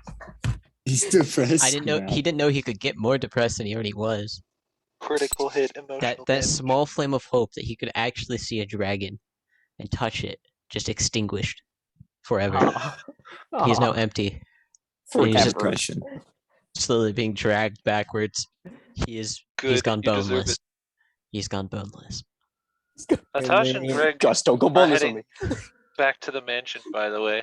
He's depressed. I didn't know now. he didn't know he could get more depressed than he already was. Critical hit, emotional That damage. small flame of hope that he could actually see a dragon and touch it just extinguished forever. He's now empty, For he's just- depression. slowly being dragged backwards. He's Good, gone you deserve boneless. it. He's gone boneless. Natasha and Greg Gus, don't go are boneless on heading me. back to the mansion, by the way.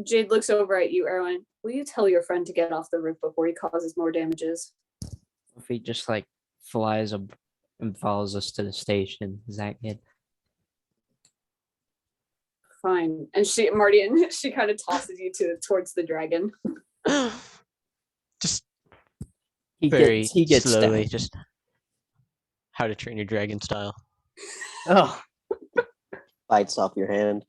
Jade looks over at you, Erwin. Will you tell your friend to get off the roof before he causes more damages? If he just like flies up and follows us to the station, is that good? Fine. And Mardian, she kind of tosses you towards the dragon. Just He very gets slowly, stabbed. just How to Train Your Dragon style. Oh, Bites off your hand.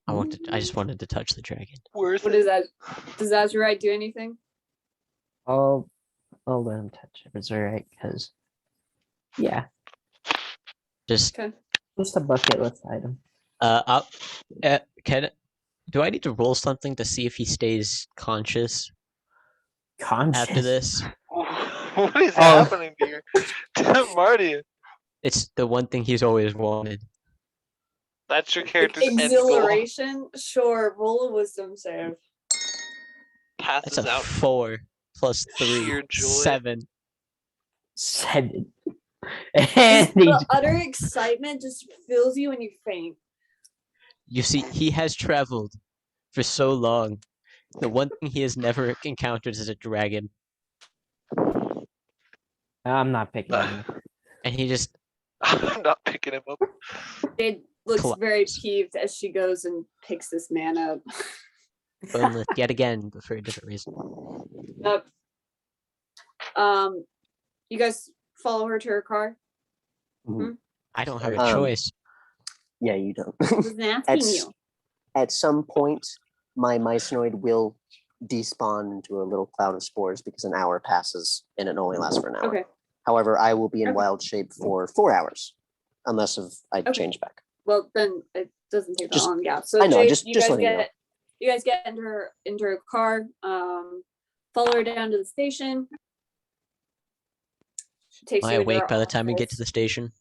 I just wanted to touch the dragon. Worth What it. is that? Does Azurite do anything? I'll let him touch it. It's alright, because yeah, Just Okay. just a bucket list item. do I need to roll something to see if he stays conscious Conscious. after this? What is Oh. happening to you? Marty, It's the one thing he's always wanted. that's your character's end goal. Exhilaration? Sure. Roll a wisdom save. Passes That's a out. 4 plus 3, Sheer joy. 7. 7. And The he's utter excitement just fills you and you faint. You see, he has traveled for so long. The one thing he has never encountered is a dragon, I'm not picking him. and he just I'm not picking him up. Jade looks very Collapse. peeved as she goes and picks this man up. boneless yet again, but for a different reason. Yep. You guys follow her to her car? I don't have a Um, choice. Yeah, you don't. I wasn't asking At, you. at some point, my mycenoid will despawn into a little cloud of spores because an hour passes and it only lasts for an hour. Okay. However, I will be in Okay. wild shape for 4 hours, unless I Okay. change back. Well, then it doesn't take that Just- long. Yeah. So I know, Jade, just letting you know. you guys get into her car. Follow her down to the station. She takes Am I you into awake her by the time we get to office. the station?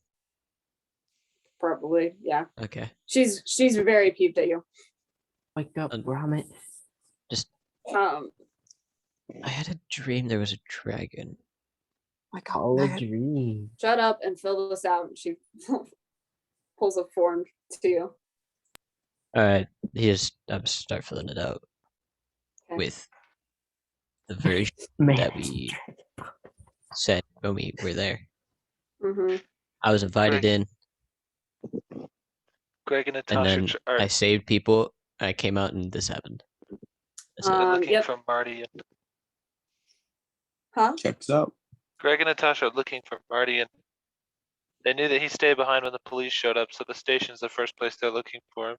Probably, yeah. Okay. She's very peeved at you. Wake up, Um, Gromit. Um, I had a dream there was a dragon. My Call a God. dream. shut up and fill this out. And she pulls a form to you. Alright, I'm start filling it out Okay. with the version Man, that we said when we were there. Mm-hmm. I was invited Greg. in, Greg and and Natasha then are I saved people. I came out, and this happened. That's it. looking Yep. for Marty. Huh? Checks out. Greg and Natasha are looking for Marty, and they knew that he stayed behind when the police showed up, so the station's the first place they're looking for him.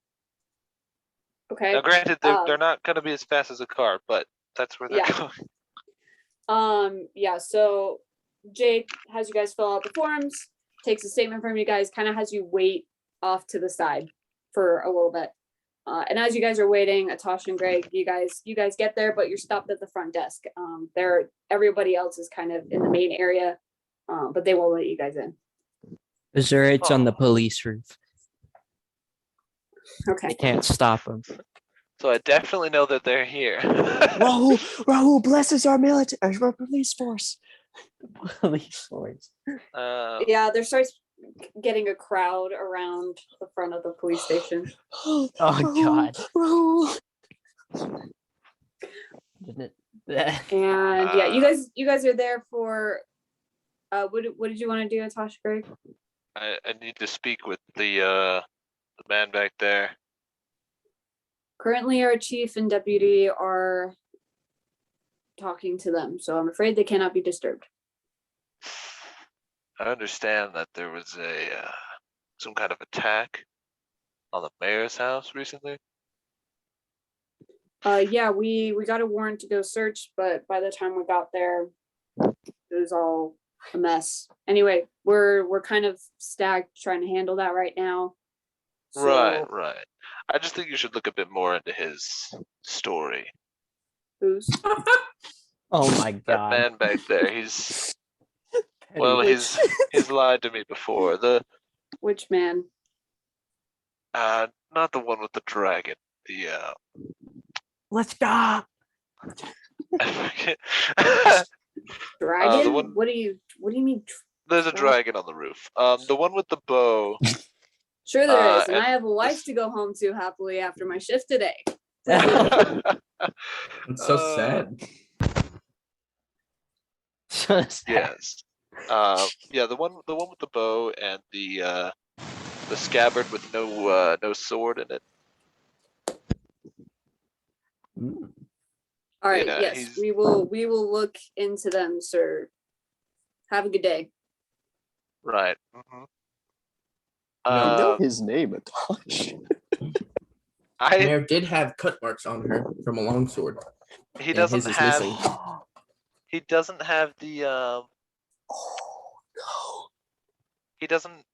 Okay. Now, granted, they're not going to be as fast as a car, but that's where they're going. Yeah, so Jake has you guys fill out the forms, takes a statement from you guys, kind of has you wait off to the side for a little bit. And as you guys are waiting, Atasha and Greg, you guys get there, but you're stopped at the front desk. Everybody else is kind of in the main area, but they won't let you guys in. Zurate's on the police roof. Okay. They can't stop them. So I definitely know that they're here. Rahul blesses our military, our police force. Police force. Yeah, there starts getting a crowd around the front of the police station. Oh God. Didn't it? And yeah, you guys are there for what did you want to do, Natasha, Greg? I need to speak with the man back there. Currently our chief and deputy are talking to them, so I'm afraid they cannot be disturbed. I understand that there was some kind of attack on the mayor's house recently. Yeah, we got a warrant to go search, but by the time we got there, it was all a mess. Anyway, we're kind of stacked trying to handle that right now. So, Right. I just think you should look a bit more into his story. who's? Oh my That God. man back there, he's lied to me before. Which man? Not the one with the dragon. Let's go. Dragon? one- What do you mean? There's a dragon on the roof. The one with the bow. Sure there is, and and I have a wife to go home to happily after my shift today. It's so sad. Yes. Yeah, the one with the bow and the scabbard with no sword in it. All right, Yeah, yes, we will look into them, sir. Have a good day. Right. Mm-hmm. You know his name, Atash. Mayor did have cut marks on her from a longsword. He and doesn't his is have. missing. He doesn't have the. Oh no. He doesn't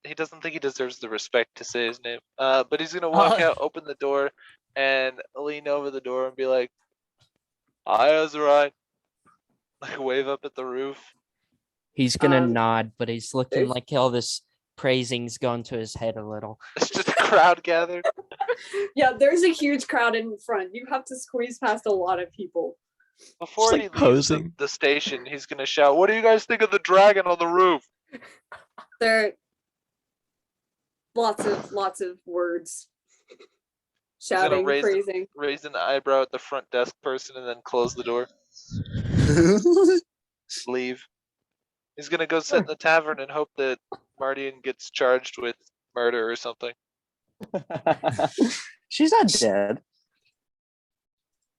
think he deserves the respect to say his name. But he's gonna walk out, open the door, and lean over the door and be like, "Hi, Azrai." Like wave up at the roof. He's gonna nod, but he's looking like all this praising's gone to his head a little. It's just a crowd gathered. Yeah, there's a huge crowd in front. You have to squeeze past a lot of people. Before Just, he like, leaves posing. the station, he's gonna shout, "What do you guys think of the dragon on the roof?" There lots of words. He's gonna Shouting, praising. raise an eyebrow at the front desk person and then close the door. Leave. He's gonna go sit in the tavern and hope that Mardian gets charged with murder or something. She's not dead.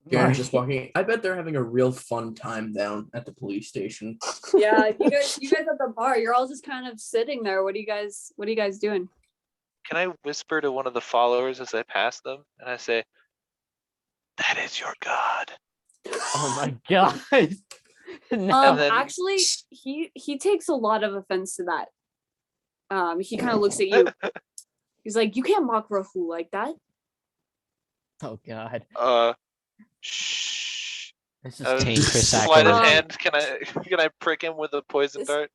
Garen's just walking. I bet they're having a real fun time down at the police station. Yeah, you guys at the bar, you're all just kind of sitting there. What are you guys doing? Can I whisper to one of the followers as I pass them and I say, "That is your god." Oh my God. No. And then- Actually, he takes a lot of offense to that. He kind of looks at you. He's like, "You can't mock Rahul like that." Oh God. Shh. This is dangerous Sleight of activity. hand. Can I prick him with a poison dart?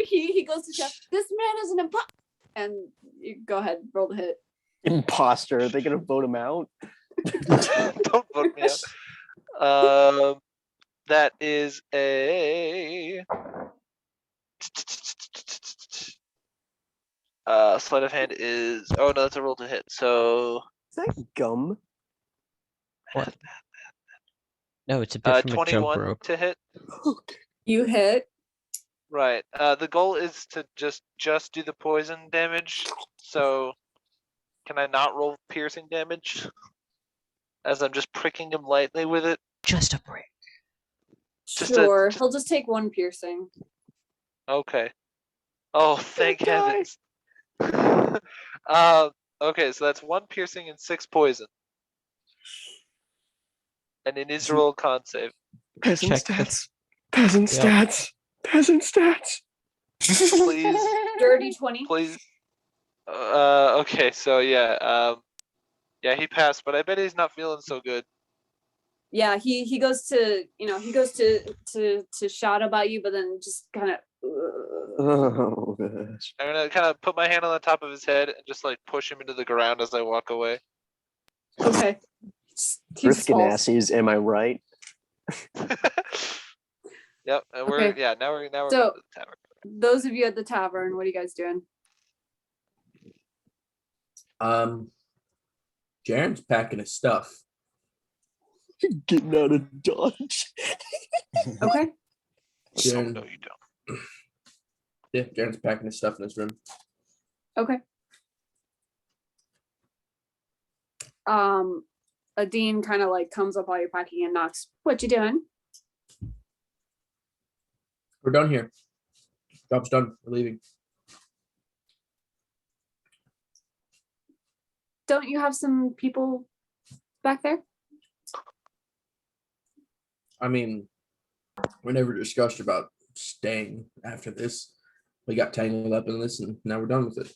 He goes to Jeff. This man is an imposter. And you go ahead, roll the hit. Imposter. Are they gonna vote him out? Don't vote me out. That is a sleight of hand is. Oh no, that's a roll to hit. So Is that gum? What? No, it's a bit from a jump 21 rope. to hit. You hit. Right. The goal is to just do the poison damage. So, can I not roll piercing damage? As I'm just pricking him lightly with it. Just a break. Sure, he'll just take one piercing. Okay. Oh, thank die. heavens. Okay, so that's 1 piercing and 6 poison. And an Israel con save. Peasant Check. stats. Peasant Yep. stats. Peasant stats. Please, Dirty 20. please. Okay, so yeah, yeah, he passed, but I bet he's not feeling so good. Yeah, he goes to, he goes to shout about you, but then just kind of. Oh, gosh. I'm gonna kind of put my hand on the top of his head and just like push him into the ground as I walk away. Okay. He Riff just falls. Ganassis, am I right? Yep, and we're Okay. yeah, now we're So- going to the tavern. Those of you at the tavern, what are you guys doing? Jaren's packing his stuff. Getting out of Dodge. Okay. Oh, Jaren, no, you don't. yeah, Jaren's packing his stuff in his room. Okay. A dean kind of like comes up while you're packing and knocks. What you doing? We're done here. Job's done. We're leaving. Don't you have some people back there? I mean, we never discussed about staying after this. We got tangled up in this and now we're done with it.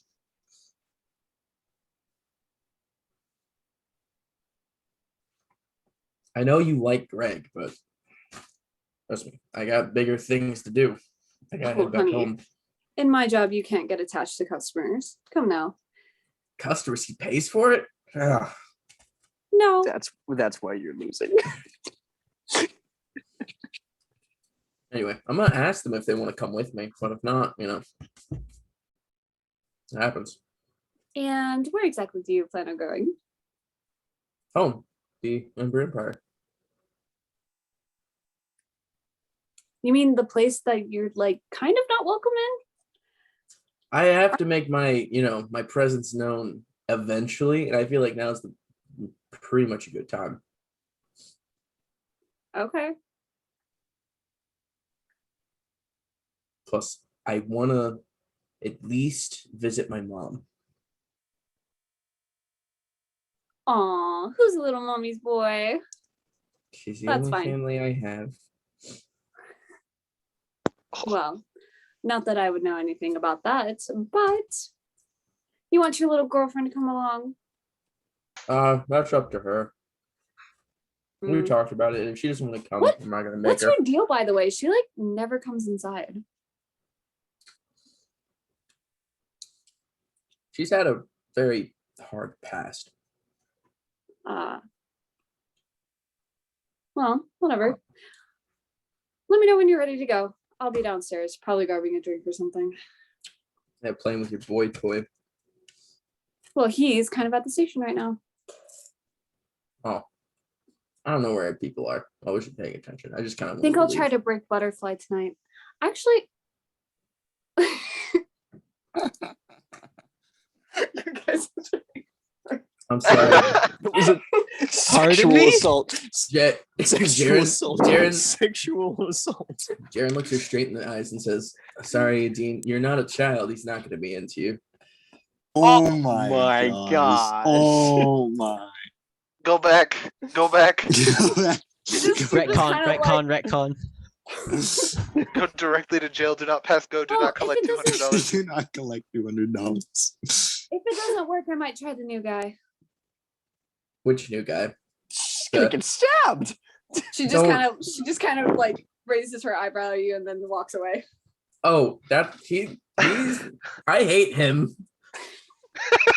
I know you like Greg, but trust me, I got bigger things to do. I gotta Oh, head back honey. home. In my job, you can't get attached to customers. Come now. Customers, he pays for it? Ugh. No. That's why you're losing. Anyway, I'm gonna ask them if they want to come with me, but if not, it happens. And where exactly do you plan on going? Home, the Ember Empire. You mean the place that you're like kind of not welcome in? I have to make my, my presence known eventually, and I feel like now's pretty much a good time. Okay. Plus, I want to at least visit my mom. Aw, who's a little mommy's boy? She's the That's only fine. family I have. Well, not that I would know anything about that, but you want your little girlfriend to come along? That's up to her. We Mm. talked about it. If she doesn't want to come, What- I'm not gonna make What's her. your deal, by the way? She like never comes inside. She's had a very hard past. Well, whatever. Let me know when you're ready to go. I'll be downstairs, probably grabbing a drink or something. Yeah, playing with your boy toy. Well, he's kind of at the station right now. Oh, I don't know where people are. I wish you're paying attention. I just kind of I think I'll try to break Butterfly tonight. Actually, you guys. I'm sorry. It was a Pardon sexual me? assault. Sexual Jaren, assault. Jaren, Sexual assault. Jaren looks her straight in the eyes and says, "Sorry, Dean, you're not a child. He's not going to be into you." Oh my my gosh. gosh. Oh my. Go back. Go back. Retcon. Go directly to jail. Do not pass go. Do Well, not collect if it doesn't- $200. Do not collect $200. If it doesn't work, I might try the new guy. Which new guy? Gonna get stabbed. She Don't- just kind of like raises her eyebrow at you and then walks away. Oh, he's. I hate him.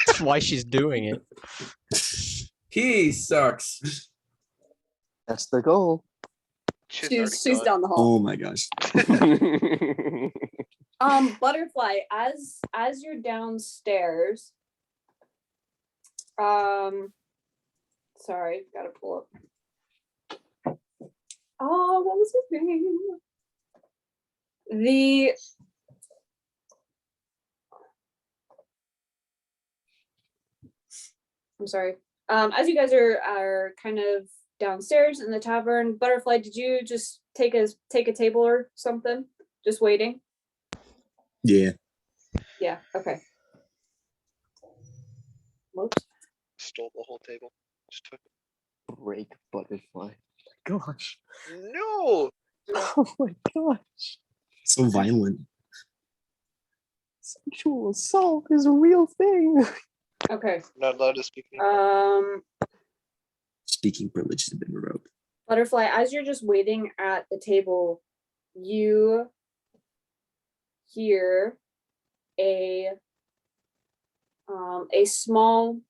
That's why she's doing it. He sucks. That's the goal. She's already down the hall. Oh my gosh. Butterfly, as you're downstairs, sorry, gotta pull up. Oh, what was his name? I'm sorry. As you guys are kind of downstairs in the tavern. Butterfly, did you just take a table or something? Just waiting? Yeah. Yeah, okay. Whoops. Stole the whole table. Just took it. Break butterfly. Gosh. No. Oh my gosh. So violent. Sexual assault is a real thing. Okay. Not allowed to speak. Speaking privilege has been revoked. Butterfly, as you're just waiting at the table, you hear a small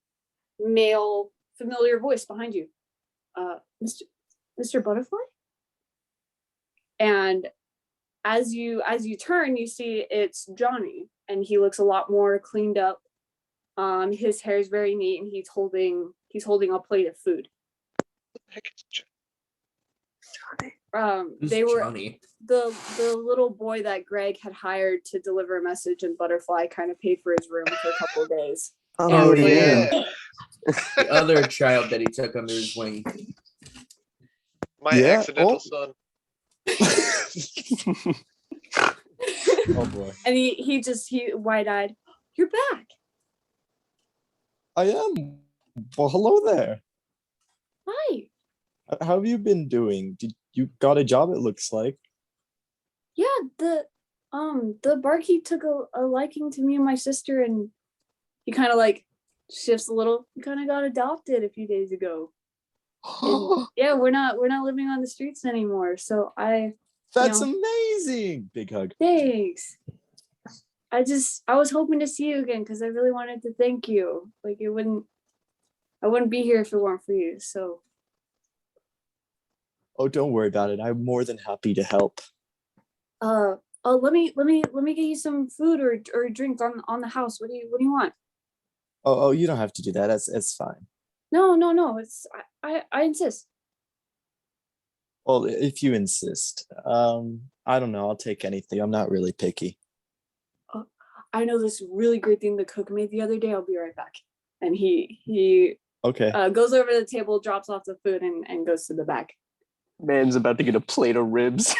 male familiar voice behind you. Mr. Butterfly? And as you turn, you see it's Johnny, and he looks a lot more cleaned up. His hair is very neat, and he's holding a plate of food. Who's They were Johnny? the little boy that Greg had hired to deliver a message, and Butterfly kind of paid for his room for a couple of days. Oh, And- yeah. The other child that he took under his wing. My Yeah, accidental oh. son. Oh boy. And he wide-eyed, "You're back." I am. Well, hello there. Hi. How have you been doing? Did you got a job? It looks like. Yeah, the barkeep took a liking to me and my sister, and he kind of like shifts a little. He kind of got adopted a few days ago. And yeah, we're not living on the streets anymore. So That's amazing. Big hug. Thanks. I was hoping to see you again because I really wanted to thank you. Like I wouldn't be here if it weren't for you. So. Oh, don't worry about it. I'm more than happy to help. Let me get you some food or drink on the house. What do you want? Oh, you don't have to do that. That's fine. No. It's I insist. Well, if you insist. I don't know. I'll take anything. I'm not really picky. I know this really great thing the cook made the other day. I'll be right back. And he Okay. goes over to the table, drops off the food, and goes to the back. Man's about to get a plate of ribs.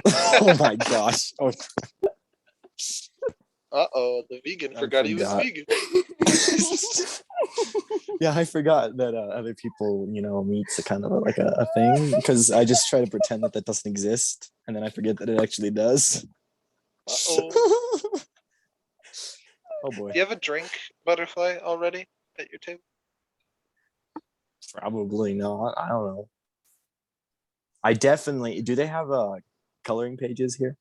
Oh my gosh. Oh. The vegan forgot he was vegan. Yeah, I forgot that other people, meat's a kind of like a thing because I just try to pretend that doesn't exist, and then I forget that it actually does. Oh boy. Do you have a drink, Butterfly, already at your table? Probably not. I don't know. I definitely do. They have coloring pages here?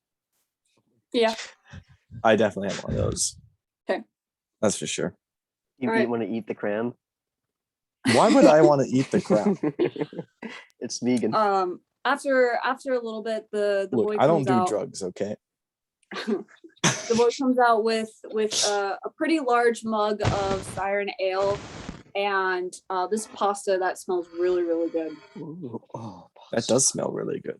Yeah. I definitely have one of those. Okay. That's for sure. You All right. want to eat the cram? Why would I want to eat the crap? It's vegan. After a little bit, the Look, boy I don't comes do out. drugs, okay? The boy comes out with a pretty large mug of siren ale and this pasta that smells really, really good. Ooh, oh, That does smell really good.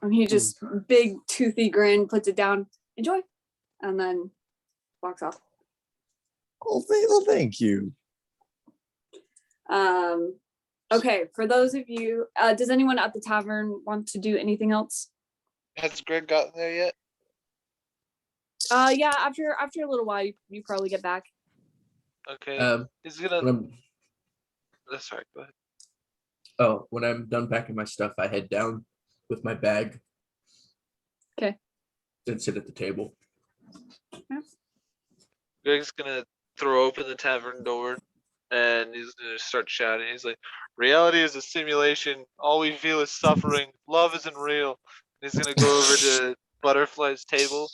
And he just big toothy grin, puts it down, enjoy, and then walks off. Well, thank you. Okay, for those of you, does anyone at the tavern want to do anything else? Has Greg gotten there yet? Yeah, after a little while, you probably get back. Okay. He's gonna. Sorry, go ahead. When I'm done packing my stuff, I head down with my bag. Okay. Then sit at the table. Yeah. Greg's gonna throw open the tavern door, and he's gonna start shouting. He's like, "Reality is a simulation. All we feel is suffering. Love isn't real." And he's gonna go over to Butterfly's table,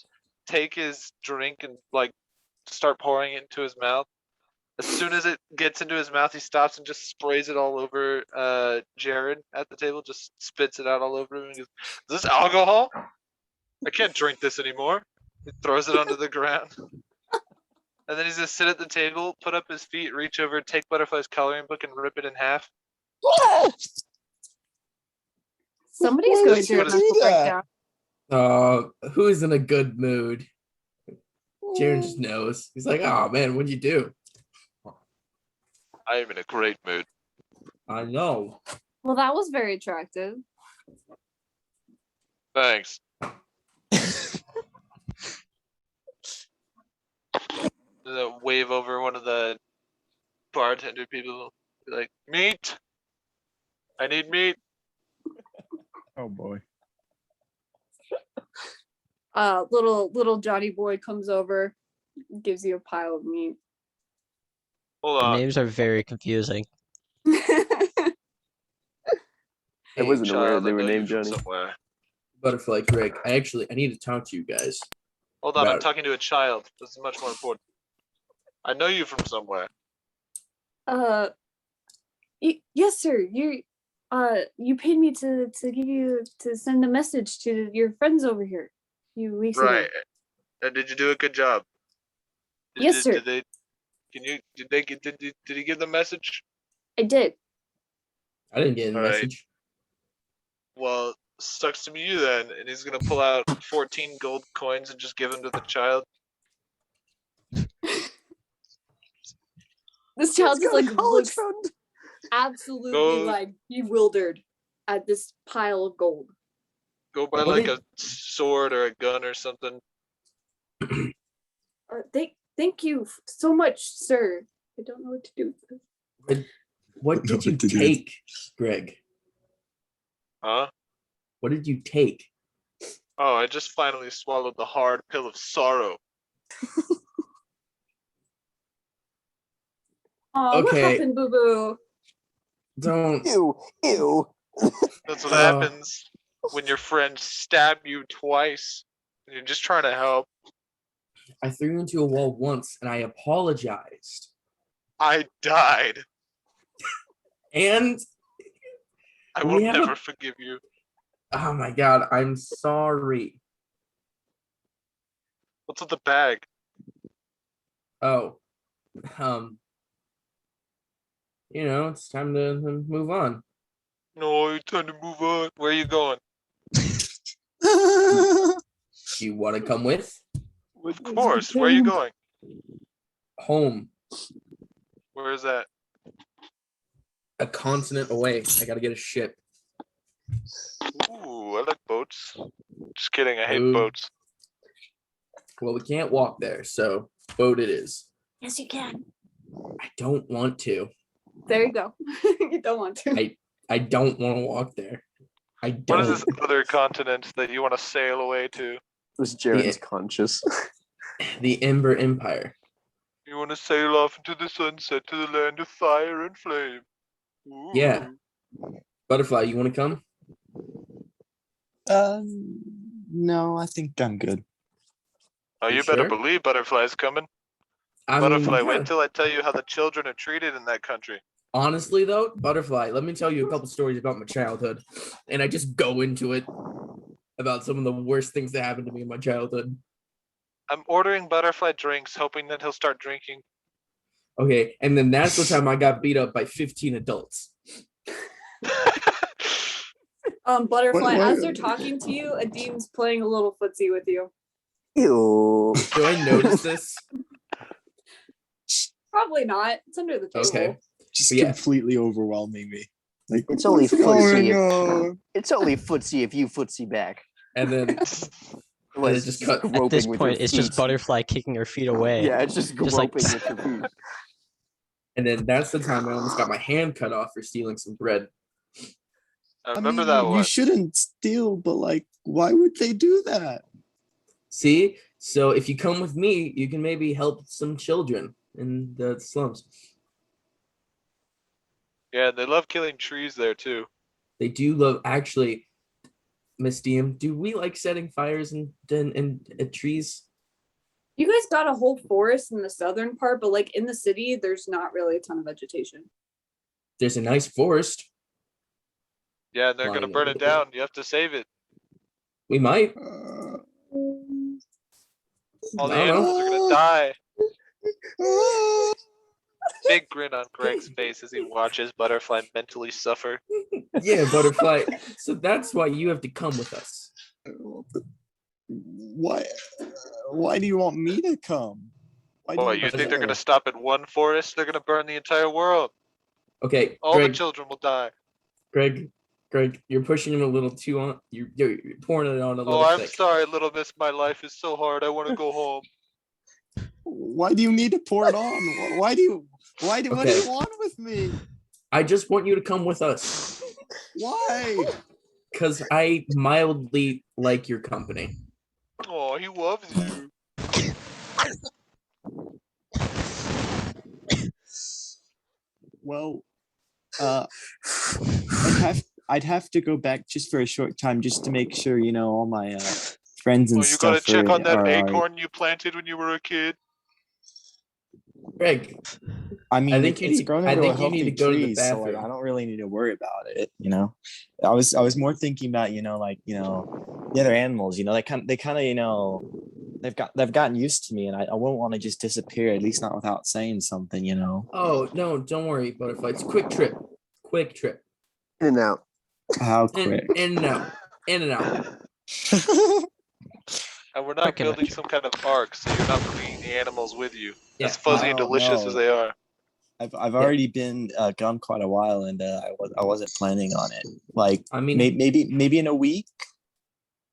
take his drink, and start pouring it into his mouth. As soon as it gets into his mouth, he stops and just sprays it all over Jared at the table. Just spits it out all over him. And goes, "Is this alcohol? I can't drink this anymore." He throws it onto the ground. And then he's gonna sit at the table, put up his feet, reach over, take Butterfly's coloring book, and rip it in half. Somebody's going through a mental breakdown. Who's in a good mood? Jaren just knows. He's like, "Oh man, what'd you do?" I am in a great mood. I know. Well, that was very attractive. Thanks. Wave over one of the bartender people. Be like, meat. I need meat. Oh boy. Little Johnny boy comes over, gives you a pile of meat. Hold The on. names are very confusing. I wasn't aware Child, they I were know you named from Johnny. somewhere. Butterfly Greg. I need to talk to you guys. Hold on, I'm About- talking to a child. This is much more important. I know you from somewhere. Yes, sir. You paid me to send a message to your friends over here a few weeks ago. Right. And did you do a good job? Yes, sir. Did he give the message? I did. I didn't get any All right. message. Well, sucks to be you then. And he's gonna pull out 14 gold coins and just give them to the child. This child just like looks fund. absolutely Go- like bewildered at this pile of gold. Go buy What like did- a sword or a gun or something. Thank you so much, sir. I don't know what to do with this. What did you What to do. take, Greg? Huh? What did you take? Oh, I just finally swallowed the hard pill of sorrow. Oh, what Okay. happened, Boo Boo? Don't. Ew. That's what Oh. happens when your friends stab you twice and you're just trying to help. I threw you into a wall once, and I apologized. I died. And I We will have a- never forgive you. oh my god, I'm sorry. What's with the bag? Oh, it's time to move on. No, it's time to move on. Where are you going? You want to come with? Of course. Where are you going? Home, Where is that? a continent away. I gotta get a ship. Ooh, I like boats. Just kidding. I hate Ooh. boats. Well, we can't walk there, so boat it is. Yes, you can. I don't want to. There you go. You don't want to. I don't want to walk there. I What don't. is this other continent that you want to sail away to? Was Jaren's conscious? The Ember Empire. You want to sail off into the sunset to the land of fire and flame. Ooh. Yeah. Butterfly, you want to come? No, I think I'm good. Oh, You you better sure? believe Butterfly's coming. I Butterfly, mean, wait yeah. till I tell you how the children are treated in that country. Honestly, though, Butterfly, let me tell you a couple stories about my childhood. And I just go into it about some of the worst things that happened to me in my childhood. I'm ordering Butterfly drinks, hoping that he'll start drinking. Okay. And then that's the time I got beat up by 15 adults. Butterfly, What- as they're talking to you, Adim's playing a little footsie with you. Ew. Do I notice this? Probably not. It's under the table. Okay. Just Yeah. completely overwhelming me. Like It's what only is going footsie. on? It's only footsie if you footsie back. And then Otherwise, just it's cut- At groping this with your point, it's just feet. Butterfly kicking her feet away. Yeah, it's just Just like- groping with your feet. and then that's the time I almost got my hand cut off for stealing some bread. I I remember mean, that you one. shouldn't steal, but like, why would they do that? See? So if you come with me, you can maybe help some children in the slums. Yeah, they love killing trees there too. They do love actually, Miss Diem, do we like setting fires in trees? You guys got a whole forest in the southern part, but like in the city, there's not really a ton of vegetation. There's a nice forest. Yeah, and they're gonna Flying burn over it the place. down. You have to save it. We might. All the I don't know. animals are gonna die. Big grin on Greg's face as he watches Butterfly mentally suffer. Yeah, Butterfly. So that's why you have to come with us. Why? Why do you want me to come? Why do What, you think they're care? gonna stop at one forest? They're gonna burn the entire world. Okay, All the Greg, children will die. Greg, you're pushing him a little too on. You're pouring it on a little Oh, I'm thick. sorry, little miss. My life is so hard. I want to go home. Why do you need to pour it on? What do you what do Okay. you want with me? I just want you to come with us Why? because I mildly like your company. Oh, he loves you. Well, I'd have to go back just for a short time just to make sure, you know, all my friends and Oh, you gotta stuff check on that are acorn you planted when you were a kid. Greg, I mean, think you it's need- grown I into a think you need healthy to go to the tree, so like, bathroom. I don't really need to worry about it. You know, I was more thinking about, you know, like, you know, the other animals. You know, they kind of you know, they've gotten used to me, and I won't want to just disappear, at least not without saying something. You know. Oh no, don't worry, Butterfly. It's a quick trip. Quick trip. In and out. How In, quick? in and out. In and out. And we're not Quick and building some kind of ark, so you're not bringing the animals with you. Yeah. As fuzzy and No, delicious no. as they are. I've already been gone quite a while, and I wasn't planning on it. Like, I mean, maybe in a week.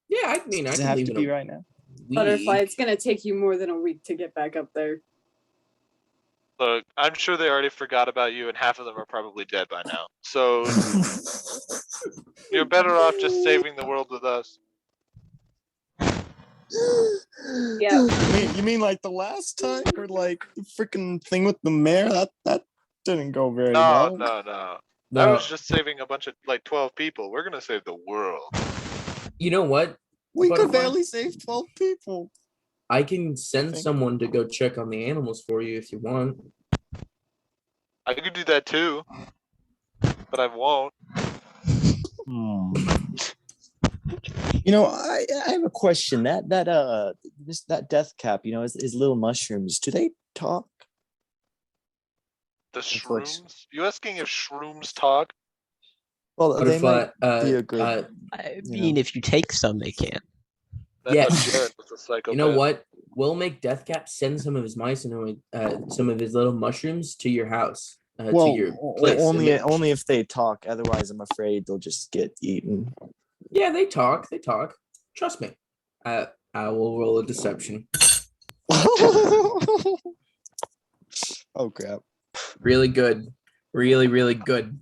yeah, I mean, I Does it can have leave to in be a right now? Butterfly, week. it's gonna take you more than a week to get back up there. Look, I'm sure they already forgot about you, and half of them are probably dead by now. So you're better off just saving the world with us. Yeah. You mean like the last time, or like the freaking thing with the mayor? That didn't go very No, well. no. I No, was just saving a bunch of like 12 people. We're gonna save the world. you know what? We could Butterfly? barely save 12 people. I can send think. someone to go check on the animals for you if you want. I could do that too, but I won't. You know, I have a question. That death cap, you know, is little mushrooms. Do they talk? The Influx. shrooms? You asking if shrooms talk? Well, they Butterfly, might be a good. I You mean, know. if you take some, they can. That's Yeah. what Jared was a psychopath. you know what? We'll make Deathcap send some of his mice and some of his little mushrooms to your house. To Well, your place. only if they talk. Otherwise, I'm afraid they'll just get eaten. Yeah, they talk. They talk. Trust me. I will roll a deception. Oh crap! Really good. Really, really good.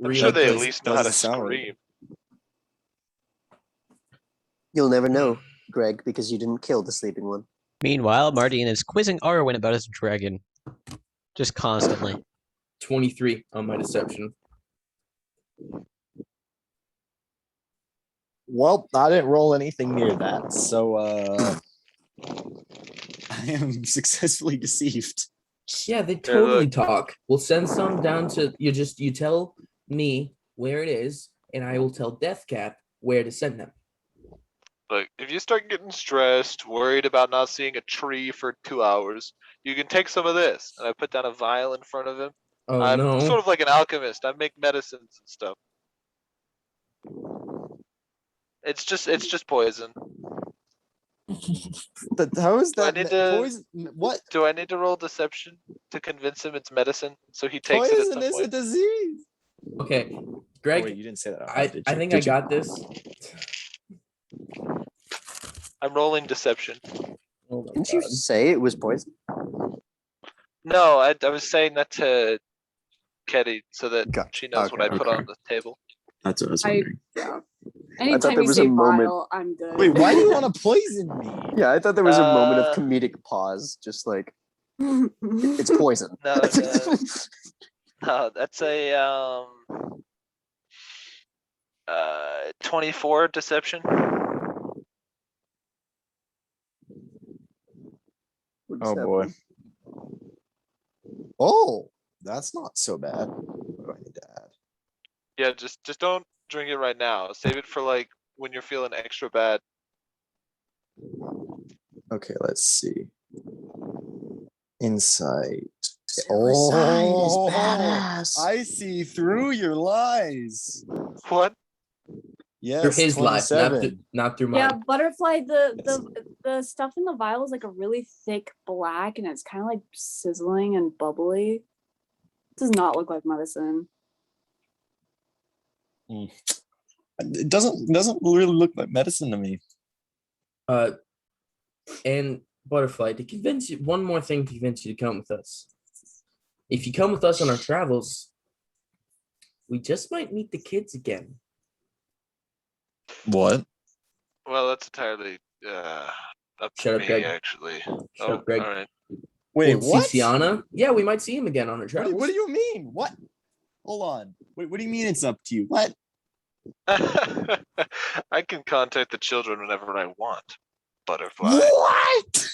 I'm sure they at good. least know how to doesn't sound right. scream. You'll never know, Greg, because you didn't kill the sleeping one. Meanwhile, Martin is quizzing Arwen about his dragon. Just constantly. 23 on my deception. Well, I didn't roll anything near that, so I am successfully deceived. Yeah, they Here, totally look. talk. We'll send some down to you tell me where it is, and I will tell Deathcap where to send them. Look, if you start getting stressed, worried about not seeing a tree for 2 hours, you can take some of this. And I put down a vial in front of him. Oh I'm no. sort of like an alchemist. I make medicines and stuff. It's just poison. How is Do I that need to- poison? What Do I need to roll deception to convince him it's medicine so he takes it at poison some is a point? disease? Okay, Oh, Greg, wait, you didn't say that. out I loud, did you? think Did I you? got this. I'm rolling deception. Oh my Didn't you God. say it was poison? No, I was saying that to Ketty so that Gotcha. she knows what Okay, I put okay. on the table. That's what I was I wondering. yeah. Anytime there you was say a moment- vile, I'm good. Wait, why do you want to poison me? Yeah, I thought there was a moment of Uh, comedic pause, just like it's poison. No, no, that's a 24 deception. Oh boy. Oh, that's not so bad. What do I need to add? Yeah, just don't drink it right now. Save it for like when you're feeling extra bad. Okay, let's see. Insight. I see through your lies. What? Yes, Through his life, 27. not through mine. Yeah, Butterfly, the stuff in the vial is like a really thick black and it's kind of like sizzling and bubbly. Does not look like medicine. It doesn't really look like medicine to me. And Butterfly, to convince you, one more thing to convince you to come with us. If you come with us on our travels, we just might meet the kids again. What? Well, that's entirely up Shut to up, me, Greg. actually. Shut up, Greg. All right. Wait, We'll what? see Sienna. Yeah, we might see him again on our What travels. do you mean? What? Hold on. What do you mean it's up to you? What? I can contact the children whenever I want. Butterfly. What?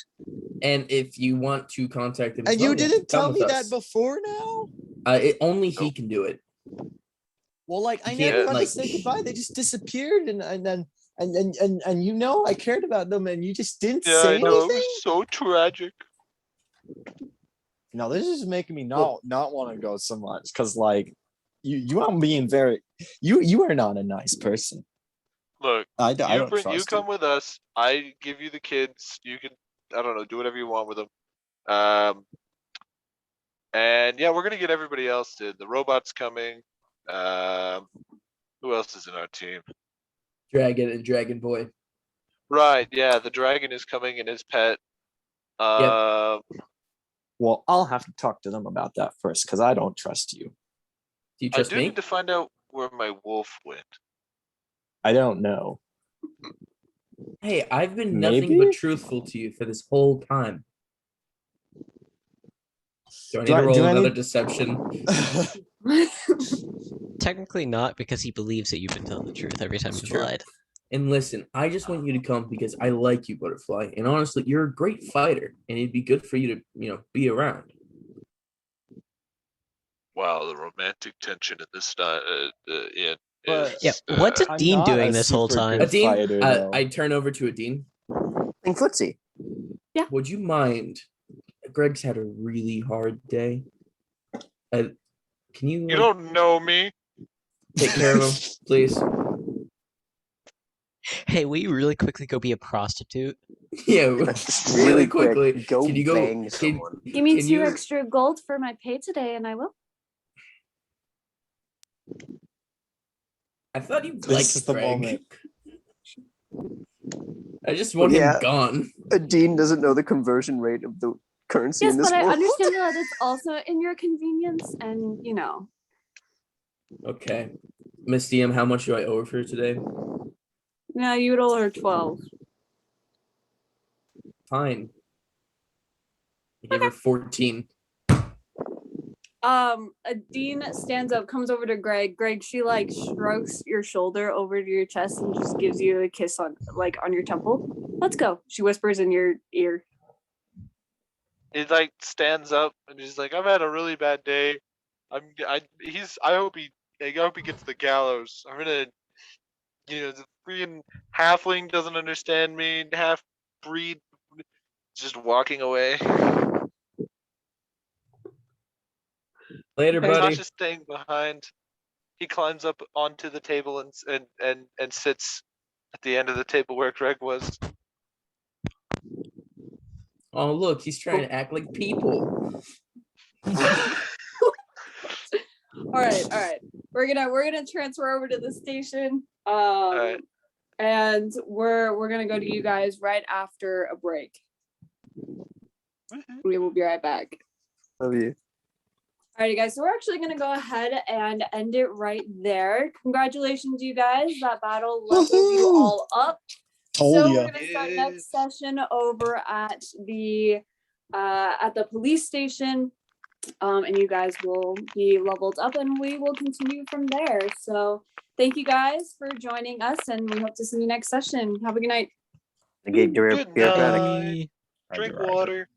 And if you want to contact him, as And well, you have to didn't come tell with me us. that before now? Only he Nope. can do it. Well, like I You never can't, got to like- say goodbye. They just disappeared, and you know I cared about them, and you just didn't Yeah, say I know. It anything. was so tragic. No, this is making me not want to go so much because like you are being very you are not a nice person. Look, I don't trust you come with us. I give you the kids. You can, I don't know, do whatever you want with them. And yeah, we're gonna get everybody else in. The robot's coming. Who else is in our team? Dragon and Dragon Boy. Right, yeah, the dragon is coming and his pet. Yep. Well, I'll have to talk to them about that first because I don't trust you. Do you I trust do me? need to find out where my wolf went. I don't know. Hey, I've been nothing but Maybe? truthful to you for this whole time. Do I need Do to I- roll do I another need- deception? Technically not, because he believes that you've been telling the truth every time It's you've true. lied. And listen, I just want you to come because I like you, Butterfly. And honestly, you're a great fighter, and it'd be good for you to, be around. Wow, the romantic tension in this in But- is. Yeah, what's I'm Dean not doing a this whole super time? good Adine, fighter, though. I turn over to Adine. Playing footsie. Would you mind? Greg's had a really hard day. Can you, You like, don't know me. take care of him, please? Hey, will you really quickly go be a prostitute? Yeah, Just really quick, quickly. go Can you go? bang someone. Give me Can 2 you- extra gold for my pay today, and I will. I thought you This liked is the Greg. moment. I just want Yeah. him gone. Dean doesn't know the conversion rate of the currency Yes, in this but I world. understand that it's also in your convenience, and Okay. Miss DM, how much do I owe her for today? no, you would owe her 12. Fine. I give her 14. Dean stands up, comes over to Greg. Greg, she like strokes your shoulder over to your chest and just gives you a kiss on your temple. Let's go. She whispers in your ear. He like stands up and he's like, "I've had a really bad day. I hope he gets the gallows. I'm gonna, the freaking halfling doesn't understand me. Half breed, just walking away. Later, buddy. Tasha's staying behind. He climbs up onto the table and sits at the end of the table where Greg was. Oh, look, he's trying to act like people. All right. We're gonna transfer over to the station. right. And we're gonna go to you guys right after a break. We will be right back. Love you. Alrighty, guys. So we're actually gonna go ahead and end it right there. Congratulations, you guys. That battle leveled you all up. Told So ya. we're gonna start next session over at the police station. And you guys will be leveled up and we will continue from there. So thank you guys for joining us and we hope to see you next session. Have a good night. I gave Good bureaucratic. night. Drink water.